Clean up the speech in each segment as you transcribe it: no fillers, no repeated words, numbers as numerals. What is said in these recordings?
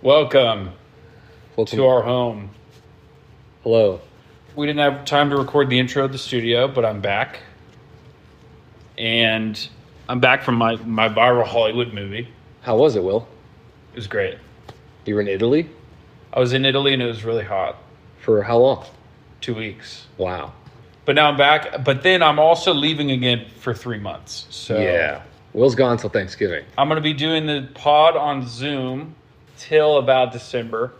Welcome to our home. Hello. We didn't have time to record the intro at the studio, but I'm back. And I'm back from my viral Hollywood movie. How was it, Will? It was great. You were in Italy? I was in Italy and it was really hot. For how long? 2 weeks. Wow. But now I'm back. But then I'm also leaving again for 3 months. So yeah. Will's gone till Thanksgiving. I'm going to be doing the pod on Zoom till about December.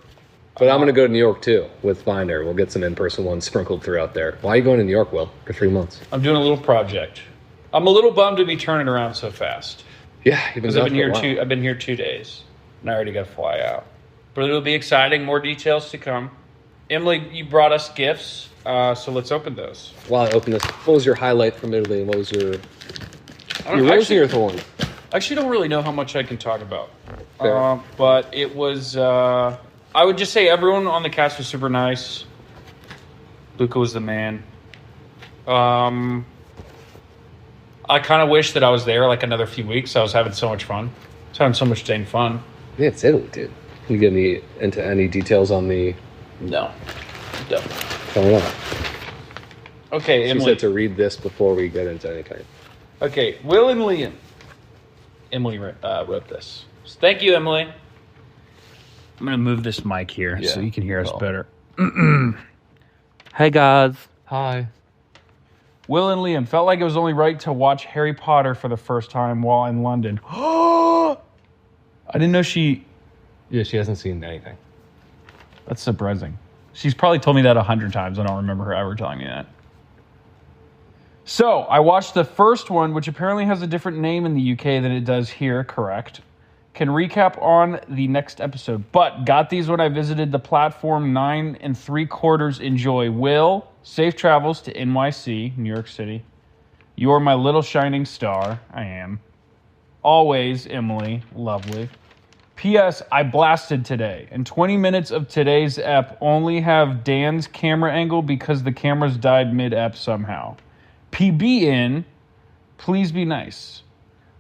But I'm going to go to New York, too, with Finder. We'll get some in-person ones sprinkled throughout there. Why are you going to New York, Will, for 3 months? I'm doing a little project. I'm a little bummed to be turning around so fast. Yeah, you've been I've been here 2 days, and I already got to fly out. But it'll be exciting. More details to come. Emily, you brought us gifts, so let's open those. While I open this, what was your highlight from Italy, and what was your rose or your thorn? I actually don't really know how much I can talk about. Fair. But it was... I would just say everyone on the cast was super nice. Luca was the man. I kind of wish that I was there like another few weeks. I was having so much fun. I was having so much dang fun. Yeah, it's Italy, dude. Can you get into any details on the... No. Tell me not. Okay, She Emily. said to read this before we get into anything. Okay, Will and Liam. Emily wrote this. So thank you, Emily. I'm going to move this mic here so you can hear us better. Hey, guys. Hi. Will and Liam, felt like it was only right to watch Harry Potter for the first time while in London. I didn't know she... Yeah, she hasn't seen anything. That's surprising. She's probably told me that 100 times. I don't remember her ever telling me that. So, I watched the first one, which apparently has a different name in the UK than it does here, correct? Can recap on the next episode. But got these when I visited the platform 9 3/4. Enjoy. Will, safe travels to NYC, New York City. You're my little shining star. I am. Always, Emily. Lovely. P.S. I blasted today. And 20 minutes of today's ep only have Dan's camera angle because the cameras died mid-ep somehow. PB in. Please be nice.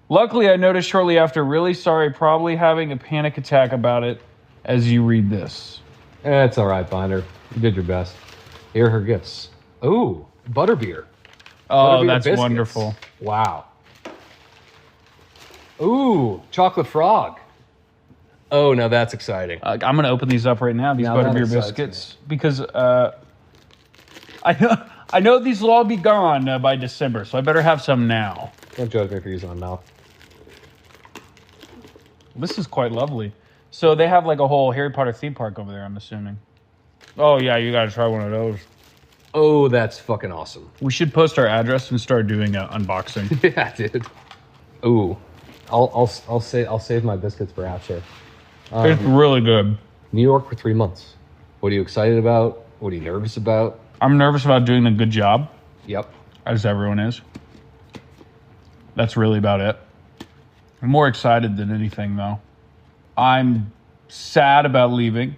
Luckily, I noticed shortly after, really sorry, probably having a panic attack about it as you read this. It's all right, Finder. You did your best. Here are her gifts. Ooh, butterbeer. Oh, Butterbeer that's biscuits. wonderful. Wow. Ooh, chocolate frog. Oh, now that's exciting. I'm going to open these up right now, these Now that butterbeer excites biscuits, because I know these will all be gone by December, so I better have some now. Don't judge me for using my mouth. This is quite lovely. So they have like a whole Harry Potter theme park over there, I'm assuming. Oh, yeah, you got to try one of those. Oh, that's fucking awesome. We should post our address and start doing an unboxing. Yeah, dude. Ooh, I'll save my biscuits for after. It's really good. New York for 3 months. What are you excited about? What are you nervous about? I'm nervous about doing a good job, Yep. as everyone is. That's really about it. I'm more excited than anything, though. I'm sad about leaving.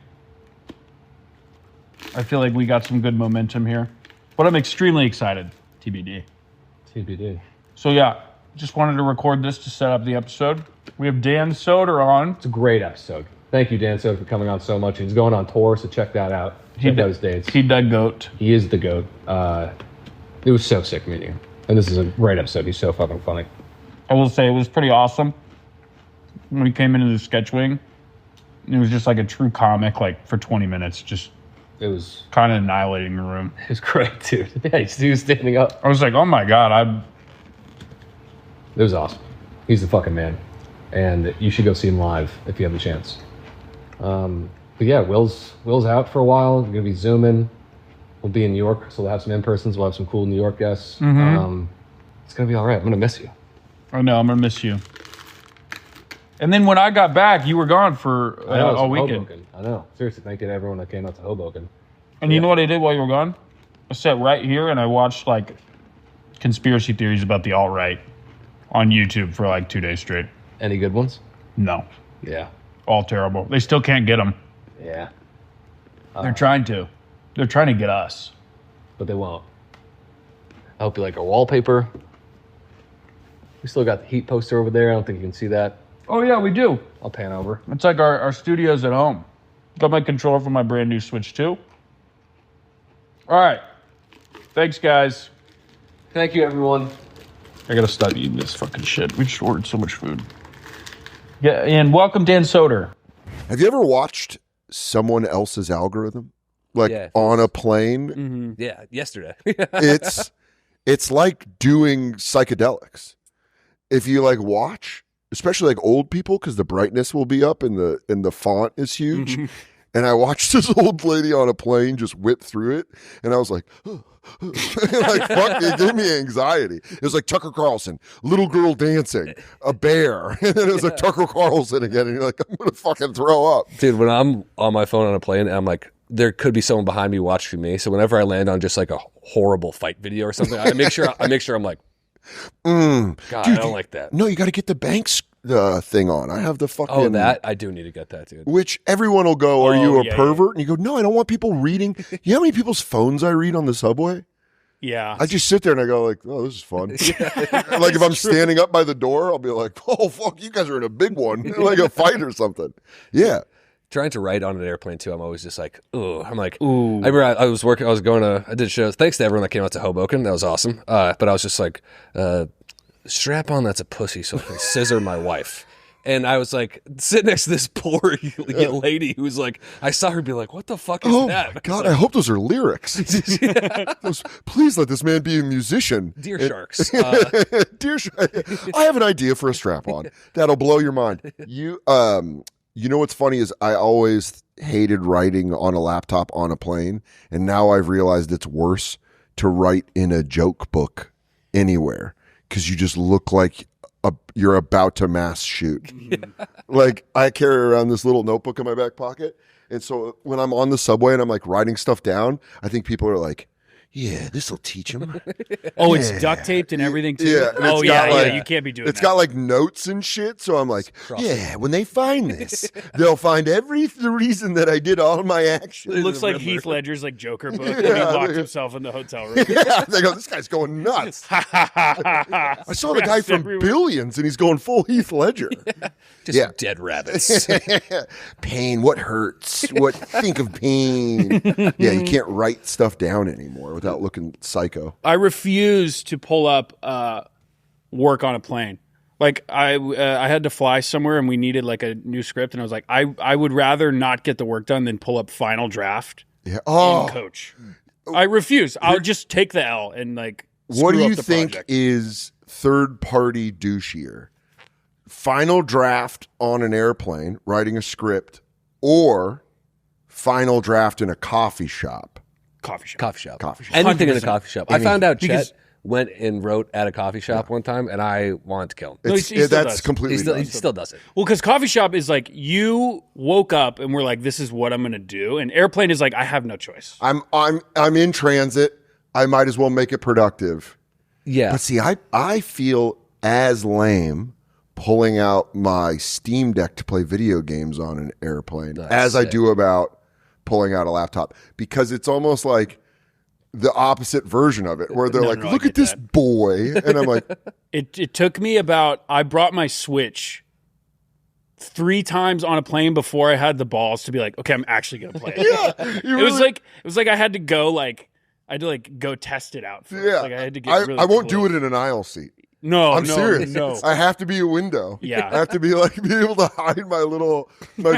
I feel like we got some good momentum here. But I'm extremely excited, TBD. TBD. So, yeah, just wanted to record this to set up the episode. We have Dan Soder on. It's a great episode. Thank you, Dan Soder, for coming on so much. He's going on tour, so check that out. Check out his dates. He dug goat. He is the GOAT. It was so sick meeting him. And this is a great episode. He's so fucking funny. I will say it was pretty awesome. When we came into the sketch wing, it was just like a true comic, like for 20 minutes, just It was kind of annihilating the room. great, dude. Yeah, he was standing up. I was like, oh my God, It was awesome. He's the fucking man. And you should go see him live if you have the chance. But yeah, Will's out for a while. We're going to be Zooming. We'll be in New York, so we'll have some in-persons. We'll have some cool New York guests. It's going to be all right. I'm going to miss you. I know, I'm going to miss you. And then when I got back, you were gone for a weekend. Hoboken. I know. Seriously, thank you to everyone that came out to Hoboken. And you know what I did while you were gone? I sat right here and I watched like conspiracy theories about the alt-right on YouTube for like 2 days straight. Any good ones? No. Yeah. All terrible. They still can't get them. Yeah. They're trying to. They're trying to get us. But they won't. I hope you like our wallpaper. We still got the Heat poster over there. I don't think you can see that. Oh, yeah, we do. I'll pan over. It's like our studio's at home. Got my controller for my brand new Switch 2. All right. Thanks, guys. Thank you, everyone. I gotta stop eating this fucking shit. We just ordered so much food. Yeah, and welcome, Dan Soder. Have you ever watched someone else's algorithm? Like on a plane? Mm-hmm. Yeah, yesterday. It's like doing psychedelics. If you like watch, especially like old people, because the brightness will be up and the font is huge. Mm-hmm. And I watched this old lady on a plane just whip through it, and I was like, like fuck, it gave me anxiety. It was like Tucker Carlson, little girl dancing, a bear, and then it was like Tucker Carlson again, and you're like, I'm gonna fucking throw up, dude. When I'm on my phone on a plane, and I'm like, there could be someone behind me watching me. So whenever I land on just like a horrible fight video or something, I make sure I'm like, God, dude, I don't like that. No, you got to get the Banks thing on. I have the fucking... Oh, that? I do need to get that, dude. Which everyone will go, are you a pervert? And you go, no, I don't want people reading. You know how many people's phones I read on the subway? Yeah. I just sit there and I go like, oh, this is fun. Like if I'm standing up by the door, I'll be like, oh, fuck, you guys are in a big one. Like a fight or something. Yeah. Trying to write on an airplane too, I'm always just like, ooh. I'm like, ooh. I remember I did shows. Thanks to everyone that came out to Hoboken. That was awesome. But I was just like, strap on that's a pussy so I can scissor my wife. And I was like, sitting next to this poor lady who was like, I saw her be like, what the fuck is that? Oh my God, I hope those are lyrics. Please let this man be a musician. Dear sharks. Dear sharks. I have an idea for a strap-on that'll blow your mind. You know what's funny is I always hated writing on a laptop on a plane, and now I've realized it's worse to write in a joke book anywhere because you just look like you're about to mass shoot. Like I carry around this little notebook in my back pocket, and so when I'm on the subway and I'm like writing stuff down, I think people are like, yeah, this will teach him. It's duct taped and everything too. Yeah, you can't be doing that. It's got like notes and shit. So I'm like, yeah, when they find this, they'll find the reason that I did all my actions. It looks like Heath Ledger's like Joker book. And he locked himself in the hotel room. Yeah, they go, this guy's going nuts. I saw the guy from Billions, and he's going full Heath Ledger. Just dead rabbits. Pain. What hurts? Think of pain. Yeah, you can't write stuff down anymore without looking psycho. I refuse to pull up work on a plane. Like I had to fly somewhere and we needed like a new script, and I was like, I would rather not get the work done than pull up final draft in Coach. I refuse. I'll just take the L and like. What do you the think project. is third party douchier? Final draft on an airplane, writing a script, or final draft in a coffee shop? Coffee shop. Anything 100%. In a coffee shop. I found out Chet went and wrote at a coffee shop one time, and I wanted to kill him. That's completely he still does it. Well, because coffee shop is like you woke up and we're like, this is what I'm going to do, and airplane is like, I have no choice. I'm in transit. I might as well make it productive. Yeah. But see, I feel as lame pulling out my Steam Deck to play video games on an airplane as I do about pulling out a laptop, because it's almost like the opposite version of it where they're look at this boy, and I'm like, it took me I brought my Switch 3 times on a plane before I had the balls to be like, okay, I'm actually gonna play it. Yeah, it was like I had to go test it out first. Yeah, like I had to get really I won't close. do it in an aisle seat. No, I'm serious. No. I have to be a window. Yeah. I have to be able to hide my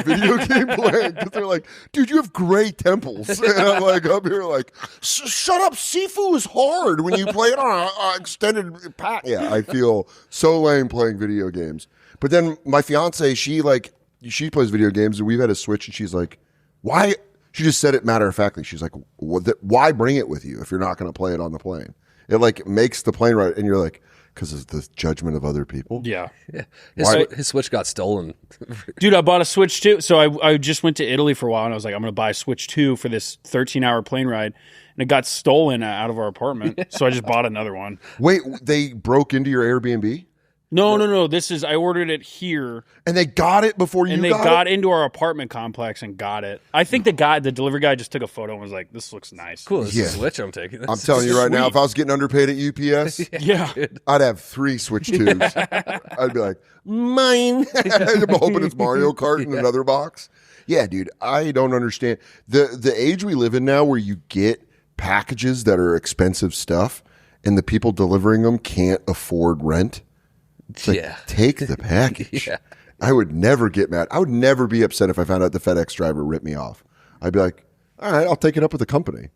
video game playing, because they're like, dude, you have gray temples. And I'm like up here like, shut up. Sifu is hard when you play it on an extended pack. Yeah, I feel so lame playing video games. But then my fiance, she plays video games, and we've had a Switch, and she's like, why? She just said it matter-of-factly. She's like, why bring it with you if you're not going to play it on the plane? It like makes the plane ride, and you're like, because of the judgment of other people. Yeah. His Switch got stolen. Dude, I bought a Switch 2. So I just went to Italy for a while, and I was like, I'm going to buy a Switch 2 for this 13-hour plane ride. And it got stolen out of our apartment. So I just bought another one. Wait, they broke into your Airbnb? No. This is I ordered it here, And they got it before you and they got got it? into our apartment complex and got it. I think the delivery guy, just took a photo and was like, "This looks nice." Cool. This Yeah. is a Switch I'm taking. I'm telling you right now, if I was getting underpaid at UPS, Yeah. I'd have 3 Switch 2s. I'd be like, mine. I'm hoping it's Mario Kart in another box. Yeah, dude, I don't understand. The age we live in now where you get packages that are expensive stuff and the people delivering them can't afford rent. It's like, Yeah. take the package. Yeah. I would never get mad. I would never be upset if I found out the FedEx driver ripped me off. I'd be like, all right, I'll take it up with the company.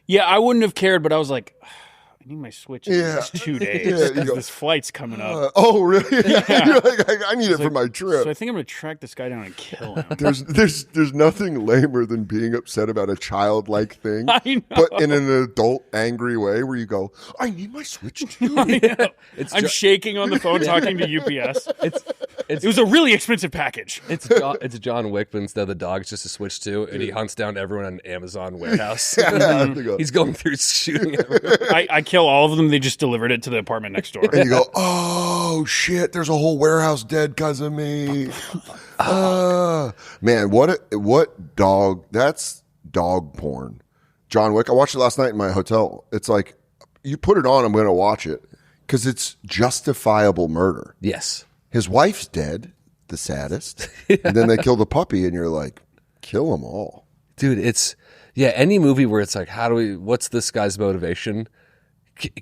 Yeah, I wouldn't have cared, but I was like, I need my Switch in Yeah. the next 2 days Yeah, you because go, this flight's coming up. oh, really? You're like, I need it for my trip. So I think I'm going to track this guy down and kill him. There's nothing lamer than being upset about a childlike thing, I know. but in an adult angry way where you go, I need my Switch too. I know. It's I'm Jo- shaking on the phone talking to UPS. It was a really expensive package. It's John Wick, but instead of the dog's just a Switch 2, and he hunts down everyone in an Amazon warehouse. They go- He's going through shooting everyone. I kill all of them. They just delivered it to the apartment next door. and you go, oh shit, there's a whole warehouse dead because of me. Man, what dog? That's dog porn. John Wick. I watched it last night in my hotel. It's like, you put it on, I'm going to watch it because it's justifiable murder. Yes. His wife's dead, the saddest, and then they kill the puppy, and you're like, kill them all. Dude, any movie where it's like, what's this guy's motivation?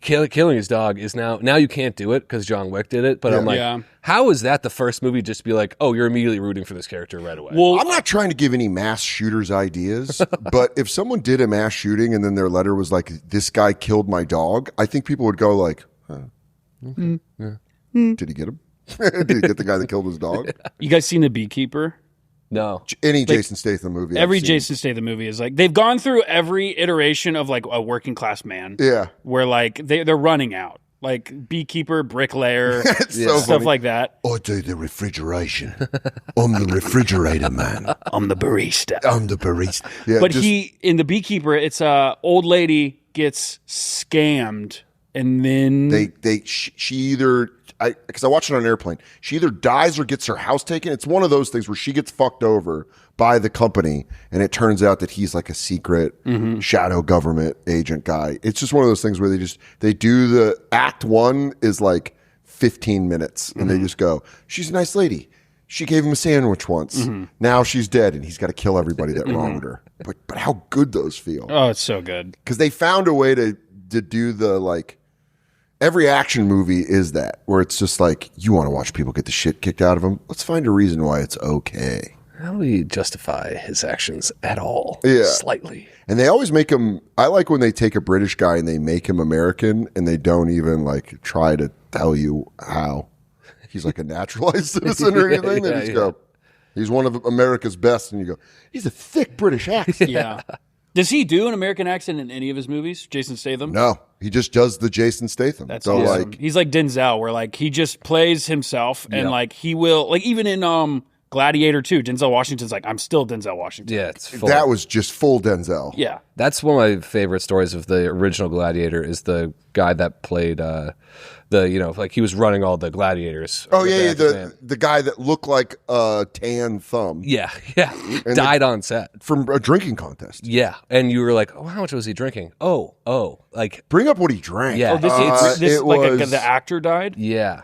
Killing his dog is now you can't do it because John Wick did it. But I'm like, Yeah. how is that the first movie just be like, oh, you're immediately rooting for this character right away? Well, I'm not trying to give any mass shooters ideas, but if someone did a mass shooting and then their letter was like, this guy killed my dog, I think people would go like, huh, okay. Did he get him? Did he get the guy that killed his dog? you guys seen The Beekeeper? No. Any Jason Statham movie. I've Every seen. Jason Statham movie is like, they've gone through every iteration of like a working class man. Yeah. Where like they're running out. Like Beekeeper, Bricklayer, It's so stuff funny. like that. I do the refrigeration. I'm the refrigerator man. I'm the barista. I'm the barista. Yeah, But just- in The Beekeeper, it's a old lady gets scammed and then she either, because I watched it on an airplane, she either dies or gets her house taken. It's one of those things where she gets fucked over by the company, and it turns out that he's like a secret shadow government agent guy. It's just one of those things where they do the act one is like 15 minutes, and they just go, she's a nice lady. She gave him a sandwich once. Now she's dead, and he's got to kill everybody that wronged her. But how good those feel. oh, it's so good. Because they found a way to do the like, every action movie is that, where it's just like, you want to watch people get the shit kicked out of them. Let's find a reason why it's okay. How do we justify his actions at all? Yeah. Slightly. And they always make him, I like when they take a British guy and they make him American and they don't even like try to tell you how he's like a naturalized citizen or anything. They just go, he's one of America's best. And you go, he's a thick British accent. Yeah. Does he do an American accent in any of his movies? Jason Statham? No, he just does the Jason Statham. That's so awesome. like, He's like Denzel, where like he just plays himself, and like he will, like even in Gladiator 2, Denzel Washington's like, I'm still Denzel Washington. Yeah, it's full. that was just full Denzel. Yeah. That's one of my favorite stories of the original Gladiator is the guy that played like he was running all the gladiators. Oh yeah, the guy that looked like a tan thumb yeah. Died on set. from a drinking contest. Yeah. And you were like, oh, how much was he drinking? Oh, like, Bring up what he drank. Yeah. The actor died? yeah.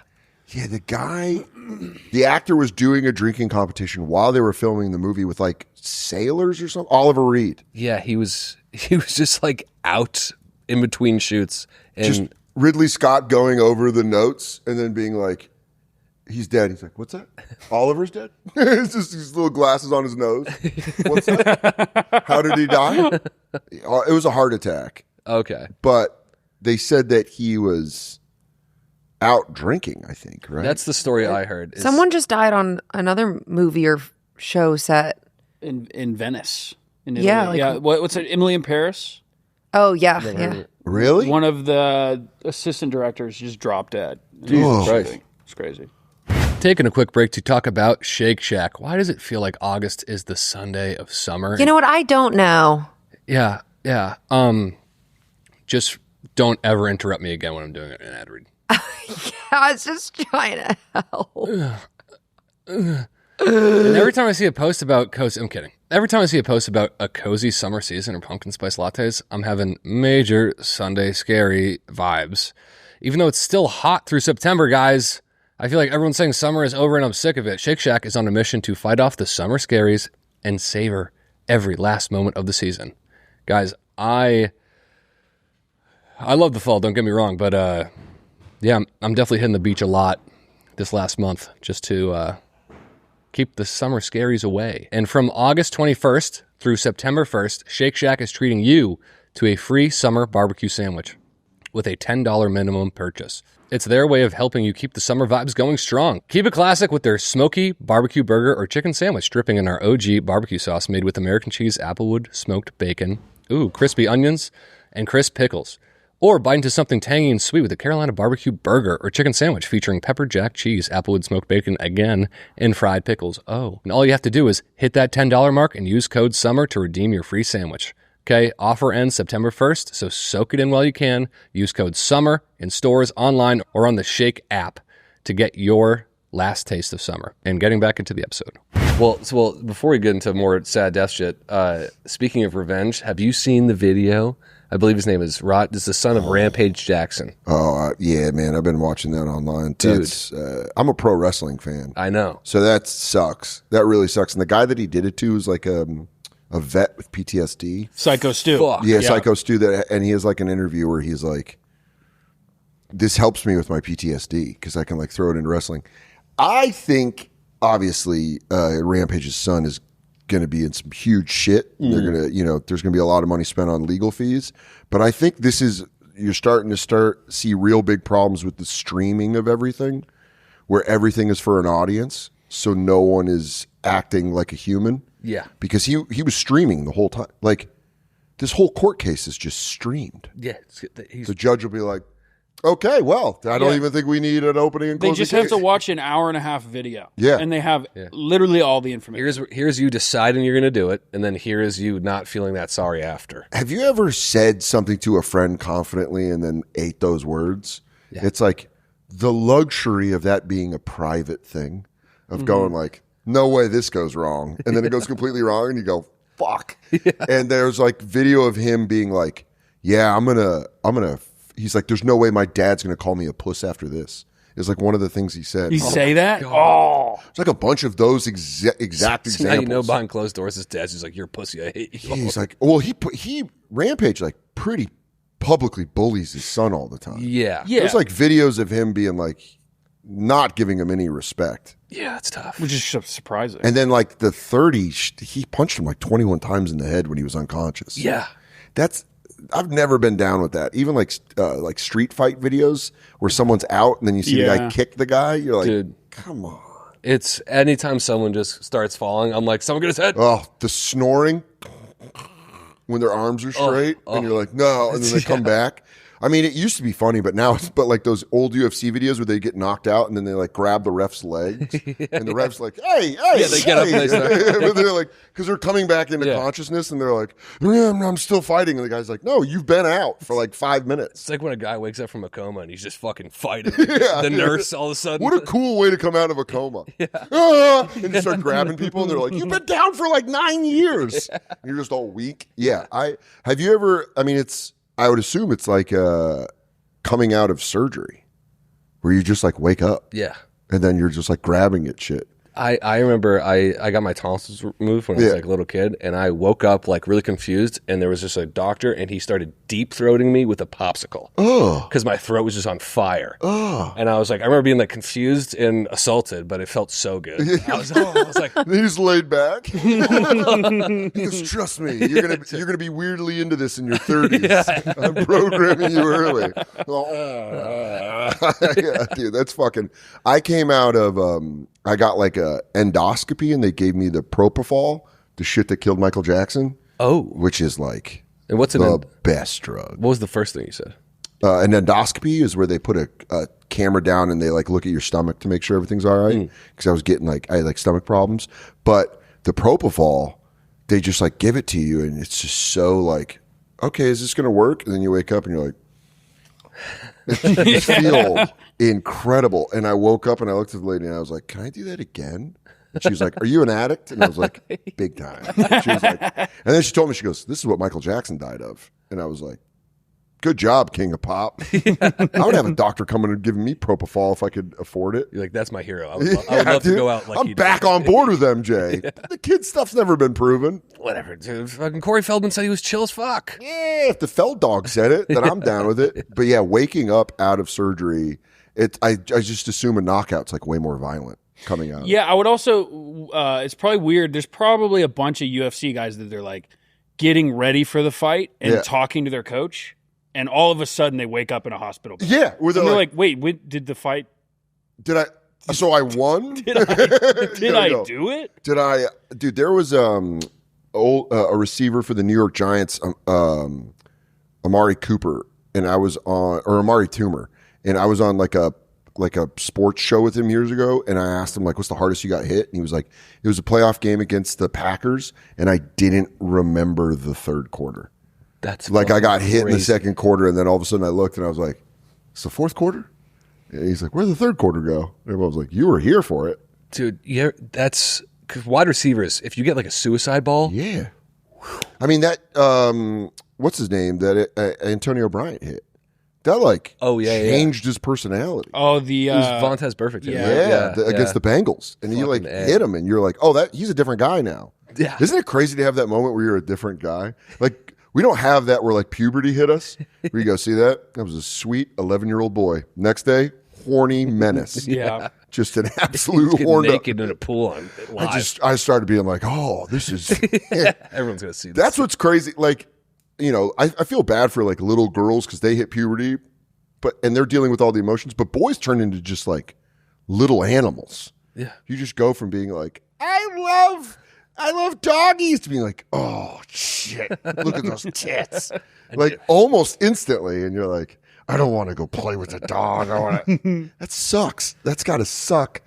Yeah, the actor was doing a drinking competition while they were filming the movie with like sailors or something. Oliver Reed. Yeah, he was just like out in between shoots and Just Ridley Scott going over the notes and then being like, he's dead. He's like, what's that? Oliver's dead? It's just these little glasses on his nose. What's that? How did he die? It was a heart attack. okay. But they said that he was out drinking, I think, right? That's the story I heard. is- Someone just died on another movie or show set. In Venice. In Italy. Yeah, like- yeah. What's it? Emily in Paris? Oh, yeah. Really? One of the assistant directors just dropped dead. Jesus Christ. It's crazy. Taking a quick break to talk about Shake Shack. Why does it feel like August is the Sunday of summer? You know what? I don't know. Yeah. Just don't ever interrupt me again when I'm doing an ad read. I was just trying to help. And every time I see a post about cozy, I'm kidding. Every time I see a post about a cozy summer season or pumpkin spice lattes, I'm having major Sunday scary vibes. Even though it's still hot through September, guys, I feel like everyone's saying summer is over and I'm sick of it. Shake Shack is on a mission to fight off the summer scaries and savor every last moment of the season. Guys, I love the fall, don't get me wrong, but yeah, I'm definitely hitting the beach a lot this last month just to keep the summer scaries away. And from August 21st through September 1st, Shake Shack is treating you to a free summer barbecue sandwich with a $10 minimum purchase. It's their way of helping you keep the summer vibes going strong. Keep it classic with their smoky barbecue burger or chicken sandwich, dripping in our OG barbecue sauce made with American cheese, applewood, smoked bacon, crispy onions, and crisp pickles. Or bite into something tangy and sweet with a Carolina barbecue burger or chicken sandwich featuring pepper jack cheese, applewood smoked bacon again, and fried pickles. And all you have to do is hit that $10 mark and use code SUMMER to redeem your free sandwich. Okay, offer ends September 1st, so soak it in while you can. Use code SUMMER in stores, online, or on the Shake app to get your last taste of summer. And getting back into the episode. Well, before we get into more sad death shit, speaking of revenge, have you seen the video? I believe his name is Rod. This is the son of Rampage Jackson. Oh, yeah, man. I've been watching that online. Dude. I'm a pro wrestling fan. I know. So that sucks. That really sucks. And the guy that he did it to is like a vet with PTSD. Psycho Stu. Fuck. Yeah, Psycho Stu. And he has like an interview where he's like, this helps me with my PTSD because I can like throw it into wrestling. I think, obviously, Rampage's son is going to be in some huge shit. They're going to, there's going to be a lot of money spent on legal fees. But I think you're starting to see real big problems with the streaming of everything, where everything is for an audience. So no one is acting like a human. Yeah. Because he was streaming the whole time. Like, this whole court case is just streamed. Yeah. The judge will be like, okay, well, I don't even think we need an opening and They closing just have to case. watch an hour and a half video. Yeah. And they have literally all the information. Here's you deciding you're going to do it, and then here is you not feeling that sorry after. Have you ever said something to a friend confidently and then ate those words? Yeah. It's like the luxury of that being a private thing, of going like, no way this goes wrong. And then it goes completely wrong, and you go, fuck. Yeah. And there's like video of him being like, yeah, I'm gonna. He's like, there's no way my dad's going to call me a puss after this. It's like one of the things he said. You say that? God. Oh. It's like a bunch of those exact examples. Now you know behind closed doors, his dad's just like, you're a pussy, I hate you. He's like, well, he Rampage like pretty publicly bullies his son all the time. Yeah. There's like videos of him being like, not giving him any respect. Yeah, it's tough. Which is surprising. And then like the 30, he punched him like 21 times in the head when he was unconscious. Yeah. I've never been down with that. Even like street fight videos where someone's out and then you see the guy kick the guy. You're like, dude, come on. It's anytime someone just starts falling, I'm like, someone get his head. Oh, the snoring when their arms are straight and you're like, no, and then they come back. I mean, it used to be funny, but now it's like those old UFC videos where they get knocked out and then they like grab the ref's legs and the ref's like, hey, they get up and they start. But they're like, because they're coming back into consciousness and they're like, I'm still fighting. And the guy's like, no, you've been out for like 5 minutes. It's like when a guy wakes up from a coma and he's just fucking fighting. The nurse all of a sudden. What a cool way to come out of a coma. And you start grabbing people and they're like, you've been down for like 9 years. And you're just all weak. Yeah. Have you ever, I would assume it's like coming out of surgery where you just like wake up. Yeah. And then you're just like grabbing at shit. I remember I got my tonsils removed when I was like a little kid, and I woke up like really confused, and there was just a doctor, and he started deep throating me with a popsicle. Oh. Because my throat was just on fire. Oh. And I was like, I remember being like confused and assaulted, but it felt so good. I was like, he just laid back. He goes, trust me, you're gonna be weirdly into this in your 30s. Yeah. I'm programming you early. Yeah, dude, that's fucking. I came out of I got like a endoscopy and they gave me the propofol, the shit that killed Michael Jackson. Oh, which is like and what's the best drug. What was the first thing you said? An endoscopy is where they put a camera down and they like look at your stomach to make sure everything's all right. Because I was getting I had stomach problems. But the propofol, they just like give it to you and it's just so like, okay, is this gonna work? And then you wake up and you're like, You feel incredible. And I woke up and I looked at the lady and I was like, can I do that again? And she was like, are you an addict? And I was like, big time. She was like, and then she told me, she goes, this is what Michael Jackson died of. And I was like, good job, King of Pop. I would have a doctor coming and giving me propofol if I could afford it. You're like, that's my hero. I would love to go out like I'm back on board with MJ. The kid stuff's never been proven. Whatever, dude. Fucking Corey Feldman said he was chill as fuck. Yeah, if the Feld dog said it, then I'm down with it. But yeah, waking up out of surgery, I just assume a knockout's like way more violent coming out. Yeah, I would also, it's probably weird. There's probably a bunch of UFC guys that they're like getting ready for the fight and talking to their coach. And all of a sudden, they wake up in a hospital bed. Yeah. And they're like, wait, did the fight... Did I... So I won? Did I do it? Did I... Dude, there was a receiver for the New York Giants, Amari Cooper, and I was on... Or Amari Toomer. And I was on like a sports show with him years ago, and I asked him, like, what's the hardest you got hit? And he was like, it was a playoff game against the Packers, and I didn't remember the third quarter. That's like I got hit crazy. in the second quarter, and then all of a sudden I looked and I was like, "It's the fourth quarter." And he's like, "Where'd the third quarter go?" And everyone was like, "You were here for it, dude." Yeah, that's because wide receivers. If you get like a suicide ball, yeah. I mean that what's his name that Antonio Bryant hit? That like changed his personality. Oh, the it was Vontaze Burfict. Against the Bengals, and he like hit him, and you're like, "Oh, he's a different guy now." Yeah, isn't it crazy to have that moment where you're a different guy? Like. We don't have that where like puberty hit us. Where you go, see that? That was a sweet 11-year-old boy. Next day, horny menace. Yeah. Just an absolute horn. Naked in a pool on live. I started being like, oh, this is. Everyone's gonna see this. That's what's crazy. Like, you know, I feel bad for like little girls because they hit puberty, and they're dealing with all the emotions. But boys turn into just like little animals. Yeah. You just go from being like, I love doggies to being like, oh shit, look at those tits. Like almost instantly, and you're like, I don't want to go play with a dog. I want to. That sucks. That's got to suck.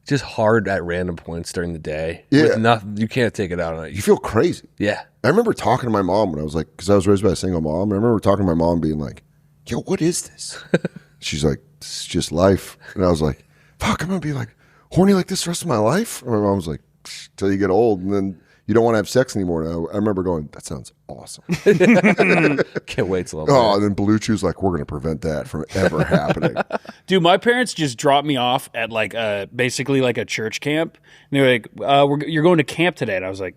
Just hard at random points during the day. Yeah. With nothing, you can't take it out on it. You feel crazy. Yeah. I remember talking to my mom when I was like, because I was raised by a single mom. I remember talking to my mom being like, yo, what is this? She's like, this is just life. And I was like, fuck, I'm going to be like horny like this the rest of my life? And my mom was like, till you get old and then you don't want to have sex anymore. And I remember going, that sounds awesome. Can't wait till I'm Oh, and then Belucci was like, we're going to prevent that from ever happening. Dude, my parents just dropped me off at like basically like a church camp. And they were like, you're going to camp today. And I was like,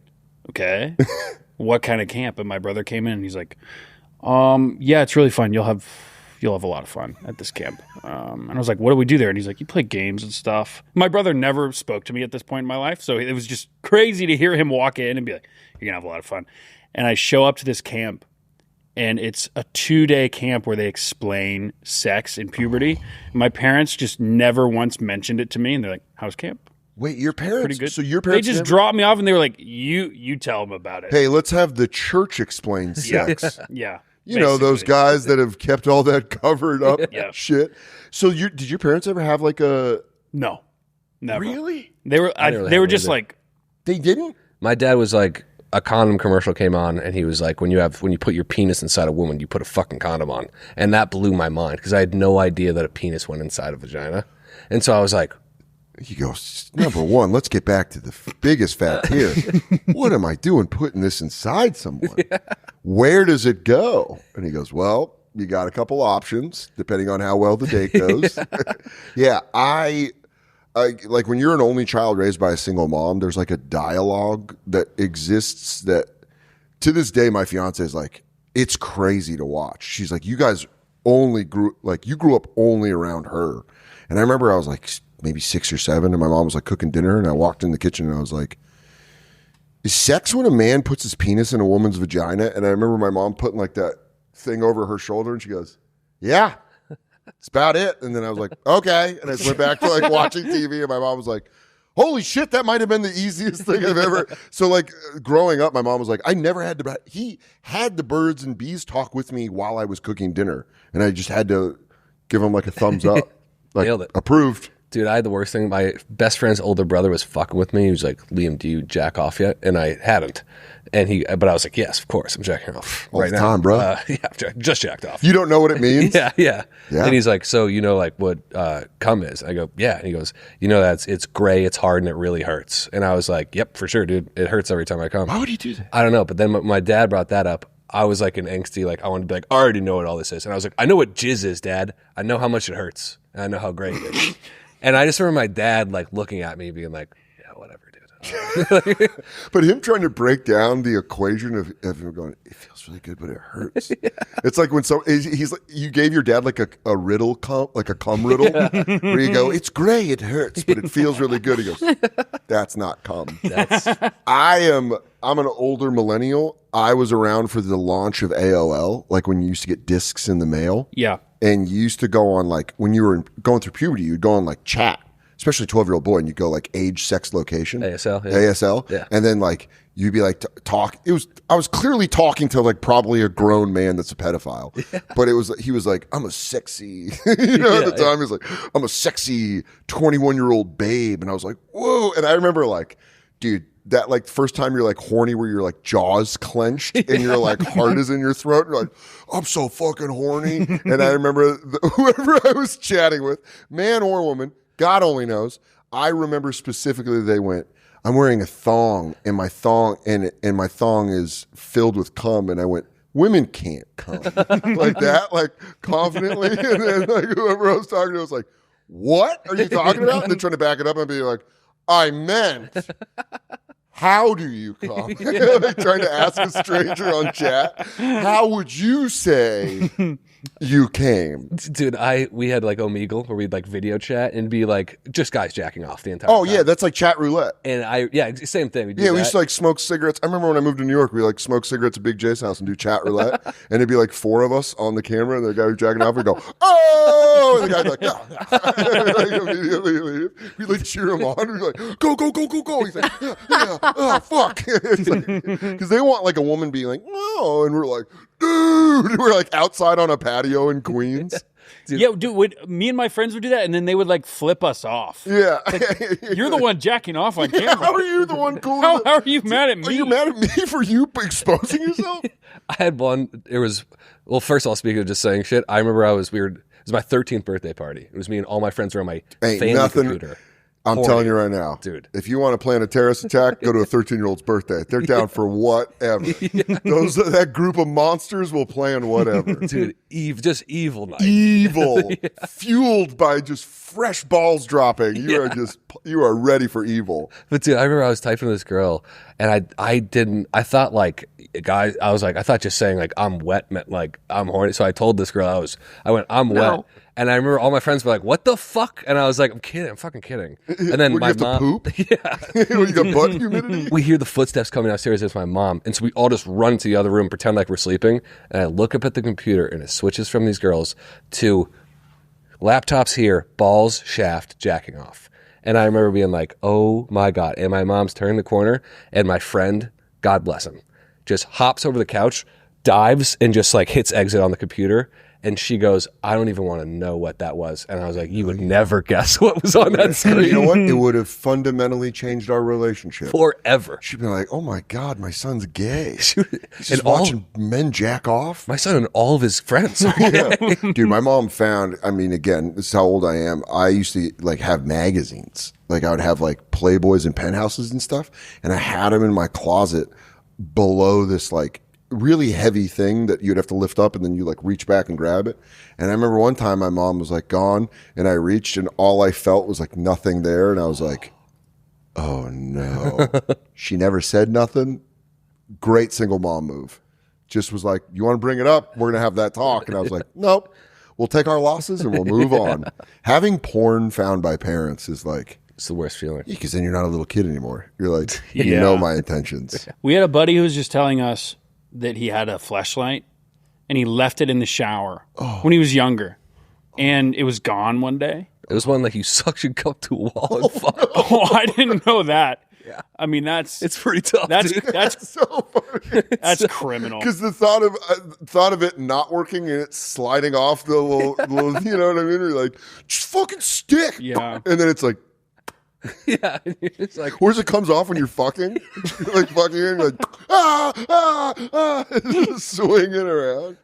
okay. What kind of camp? And my brother came in and he's like, yeah, it's really fun. You'll have a lot of fun at this camp. And I was like, what do we do there? And he's like, you play games and stuff. My brother never spoke to me at this point in my life. So it was just crazy to hear him walk in and be like, you're going to have a lot of fun. And I show up to this camp, and it's a 2-day camp where they explain sex and puberty. And my parents just never once mentioned it to me. And they're like, how's camp? Wait, your parents? Pretty good. So your parents They just dropped me off, and they were like, you tell them about it. Hey, let's have the church explain sex. Yeah. You know, those guys that have kept all that covered up shit. So did your parents ever have like a... No. Never. Really? They were just like... They didn't? My dad was like, a condom commercial came on, and he was like, when you put your penis inside a woman, you put a fucking condom on. And that blew my mind, because I had no idea that a penis went inside a vagina. And so I was like... He goes, number one, let's get back to the biggest fat here. What am I doing putting this inside someone? Yeah. Where does it go? And he goes, well, you got a couple options, depending on how well the date goes. Yeah, I like when you're an only child raised by a single mom, there's like a dialogue that exists that to this day, my fiance is like, it's crazy to watch. She's like, you guys you grew up only around her. And I remember I was like, maybe 6 or 7, and my mom was like cooking dinner, and I walked in the kitchen and I was like, is sex when a man puts his penis in a woman's vagina? And I remember my mom putting like that thing over her shoulder, and she goes, yeah, that's about it. And then I was like, okay. And I just went back to like watching TV, and my mom was like, holy shit, that might have been the easiest thing I've ever. So like growing up, my mom was like, I never had to, he had the birds and bees talk with me while I was cooking dinner, and I just had to give him like a thumbs up. Like, nailed it. Approved. Dude, I had the worst thing. My best friend's older brother was fucking with me. He was like, Liam, do you jack off yet? And I hadn't. But I was like, yes, of course. I'm jacking off All right the now. time, bro. Yeah, just jacked off. You don't know what it means? Yeah. And he's like, so you know like what cum is? I go, yeah. And he goes, you know it's gray, it's hard, and it really hurts. And I was like, yep, for sure, dude. It hurts every time I come. Why would he do that? I don't know. But then my dad brought that up. I was like an angsty, like I wanted to be like, I already know what all this is. And I was like, I know what jizz is, Dad. I know how much it hurts. And I know how great it is. And I just remember my dad like looking at me being like, yeah, whatever, dude. But him trying to break down the equation of him going, it feels really good, but it hurts. It's like when he's like, you gave your dad like a riddle, like a cum riddle, where you go, it's gray, it hurts, but it feels really good. He goes, that's not cum. I'm an older millennial. I was around for the launch of AOL, like when you used to get discs in the mail. Yeah. And you used to go on like, when you were going through puberty, you'd go on like chat, especially a 12-year-old boy, and you go like age, sex, location. ASL. Yeah. ASL. Yeah. And then like, you'd be like, I was clearly talking to like probably a grown man that's a pedophile. Yeah. But he was like, I'm a sexy, at the time, he was like, I'm a sexy 21-year-old babe. And I was like, whoa. And I remember like, dude, that like first time you're like horny where your like jaws clenched and your like heart is in your throat. And you're like, I'm so fucking horny. And I remember whoever I was chatting with, man or woman, God only knows. I remember specifically they went, I'm wearing a thong and my thong is filled with cum. And I went, women can't come like that, like confidently. And then like whoever I was talking to was like, what are you talking about? And then trying to back it up and be like, I meant, how do you come? Like trying to ask a stranger on chat, how would you say you came? Dude, we had like Omegle where we'd like video chat and be like just guys jacking off the entire time. Oh yeah, that's like chat roulette. And same thing. We used to like smoke cigarettes. I remember when I moved to New York, we like smoke cigarettes at Big J's house and do chat roulette. And it'd be like four of us on the camera and the guy who's jacking off would go, oh! And the guy'd be like, like, immediately leave. We'd like cheer him on. We'd be like, go, go, go, go, go. He's like, yeah, oh, fuck. Because they want like a woman being like, no. And we're like, dude. We're like outside on a patio in Queens. Dude, me and my friends would do that, and then they would like flip us off. Yeah. You're the one jacking off on camera. How are you the one cool? How are you mad at me? Are you mad at me for you exposing yourself? I had one. It was, well, first of all, speaking of just saying shit, I remember it was my 13th birthday party. It was me and all my friends were on my family computer. I'm telling you right now, dude. If you want to plan a terrorist attack, go to a 13-year-old's birthday. They're down for whatever. That group of monsters will plan whatever. Dude, just evil night. Evil. Fueled by just fresh balls dropping. You are ready for evil. But dude, I remember I was typing to this girl and I thought like, guys, I was like, I thought just saying like I'm wet meant like I'm horny. So I told this girl I went, I'm wet. And I remember all my friends were like, what the fuck? And I was like, I'm kidding. I'm fucking kidding. And then my mom. Poop? Yeah. You got butt humidity? We hear the footsteps coming downstairs. It's my mom. And so we all just run to the other room, pretend like we're sleeping. And I look up at the computer and it switches from these girls to laptops here, balls, shaft, jacking off. And I remember being like, oh my God. And my mom's turned the corner and my friend, God bless him, just hops over the couch, dives, and just like hits exit on the computer. And she goes, I don't even want to know what that was. And I was like, you would never guess what was on that screen. You know what? It would have fundamentally changed our relationship. Forever. She'd be like, oh my God, my son's gay. He's just and watching men jack off. My son and all of his friends. Yeah. Dude, my mom found, I mean, again, this is how old I am. I used to like have magazines. Like I would have like Playboys and Penthouses and stuff. And I had them in my closet below this like really heavy thing that you'd have to lift up and then you like reach back and grab it. And I remember one time my mom was like gone and I reached and all I felt was like nothing there. And I was like, oh no. She never said nothing. Great single mom move. Just was like, you want to bring it up? We're going to have that talk. And I was like, nope, we'll take our losses and we'll move on. Having porn found by parents is like, it's the worst feeling. Because then you're not a little kid anymore. You're like, you know my intentions. We had a buddy who was just telling us that he had a fleshlight and he left it in the shower when he was younger and it was gone one day. It was one like you suction cup to a wall and fuck. Oh, I didn't know that. Yeah. I mean, that's It's pretty tough. that's dude. that's So funny. that's criminal. Because the thought of it not working and it sliding off the little you know what I mean? You're like, just fucking stick. Yeah. And then it's like, Yeah. It's like, where's it comes off when you're fucking? Like fucking, you're like, just swinging around.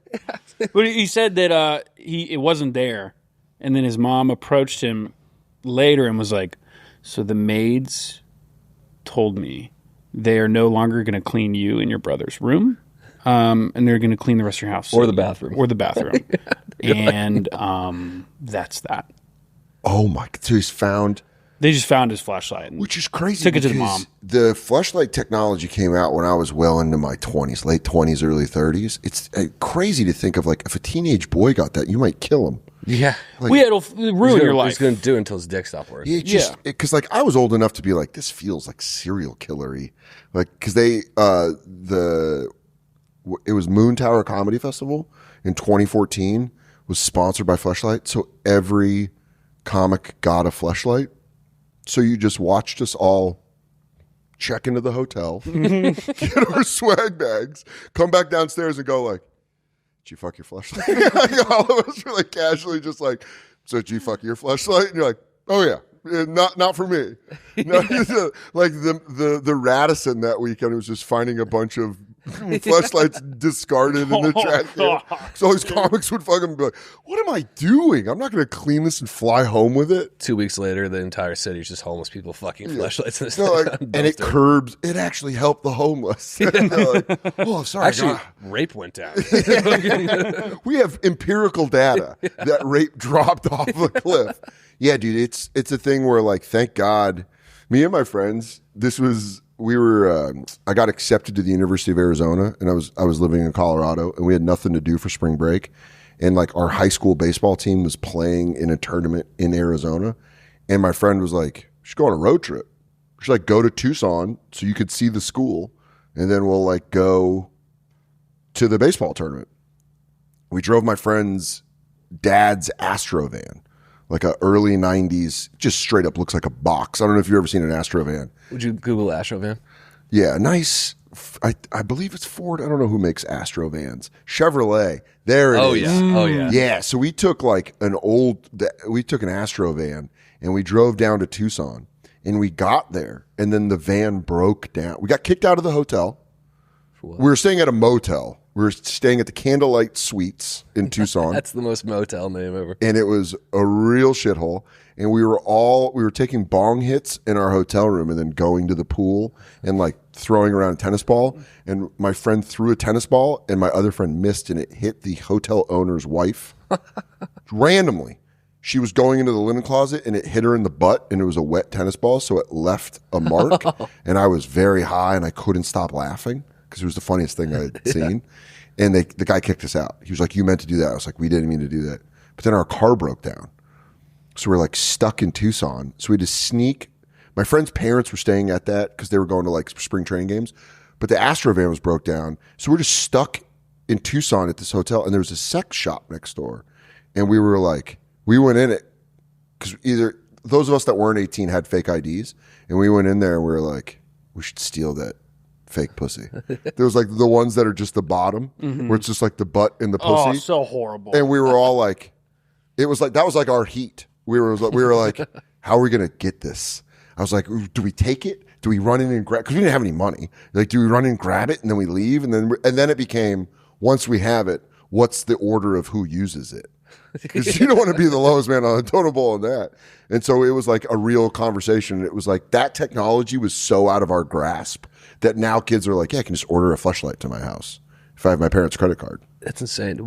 But he said that it wasn't there, and then his mom approached him later and was like, "So the maids told me they are no longer going to clean you in your brother's room, and they're going to clean the rest of your house Or the bathroom. or the bathroom, and that's that." Oh my! So he's found. They just found his flashlight, and Which is crazy. Took it to the because mom. The fleshlight technology came out when I was well into my 20s, late 20s, early 30s. It's crazy to think of, like, if a teenage boy got that, you might kill him. yeah. it'll ruin your life. He's going to do it until his dick stops working. Yeah, just because like I was old enough to be like, this feels like serial killery, like because it was Moon Tower Comedy Festival in 2014 was sponsored by Fleshlight, so every comic got a fleshlight. So you just watched us all check into the hotel, get our swag bags, come back downstairs and go like, did you fuck your fleshlight? Like, all of us were like casually just like, so did you fuck your fleshlight? And you're like, oh yeah. Not for me. No, like the Radisson that weekend was just finding a bunch of fleshlights discarded in the trash can. So all these comics would fucking be like, what am I doing? I'm not going to clean this and fly home with it. 2 weeks later, the entire city is just homeless people fucking flashlights. No, like, and it curbs. It actually helped the homeless. And they're like, oh, sorry. Actually, God. rape went down. We have empirical data that rape dropped off a cliff. Yeah, dude, it's a thing where, like, thank God, me and my friends, I got accepted to the University of Arizona, and I was living in Colorado, and we had nothing to do for spring break, and like our high school baseball team was playing in a tournament in Arizona, and my friend was like, "We should go on a road trip. We should like go to Tucson so you could see the school, and then we'll like go to the baseball tournament." We drove my friend's dad's Astro van. Like a early 90s, just straight up looks like a box. I don't know if you've ever seen an Astro van. Would you Google Astro van? Yeah, nice. I believe it's Ford. I don't know who makes Astro vans. Chevrolet. There it is. Oh, yeah. Oh, yeah. Yeah, so we took like an Astro van and we drove down to Tucson and we got there and then the van broke down. We got kicked out of the hotel. We were staying at a motel. We were staying at the Candlelight Suites in Tucson. That's the most motel name ever. And it was a real shithole. And we were taking bong hits in our hotel room and then going to the pool and like throwing around a tennis ball. And my friend threw a tennis ball and my other friend missed and it hit the hotel owner's wife randomly. She was going into the linen closet and it hit her in the butt and it was a wet tennis ball. So it left a mark and I was very high and I couldn't stop laughing because it was the funniest thing I had seen. And the guy kicked us out. He was like, you meant to do that. I was like, we didn't mean to do that. But then our car broke down. So we're like stuck in Tucson. So we had to sneak. My friend's parents were staying at that because they were going to like spring training games. But the Astro van was broke down. So we're just stuck in Tucson at this hotel. And there was a sex shop next door. And we were like, we went in it because either those of us that weren't 18 had fake IDs. And we went in there and we were like, we should steal that fake pussy. There was like the ones that are just the bottom where it's just like the butt and the pussy. Oh, so horrible. And we were all like, it was like, that was like our heat. We were like, how are we going to get this? I was like, do we take it? Do we run in and grab? Because we didn't have any money. Like, do we run in and grab it and then we leave? And then it became, once we have it, what's the order of who uses it? Because you don't want to be the lowest man on the totem pole in that. And so it was like a real conversation. It was like that technology was so out of our grasp that now kids are like, yeah, I can just order a Fleshlight to my house if I have my parents' credit card. That's insane.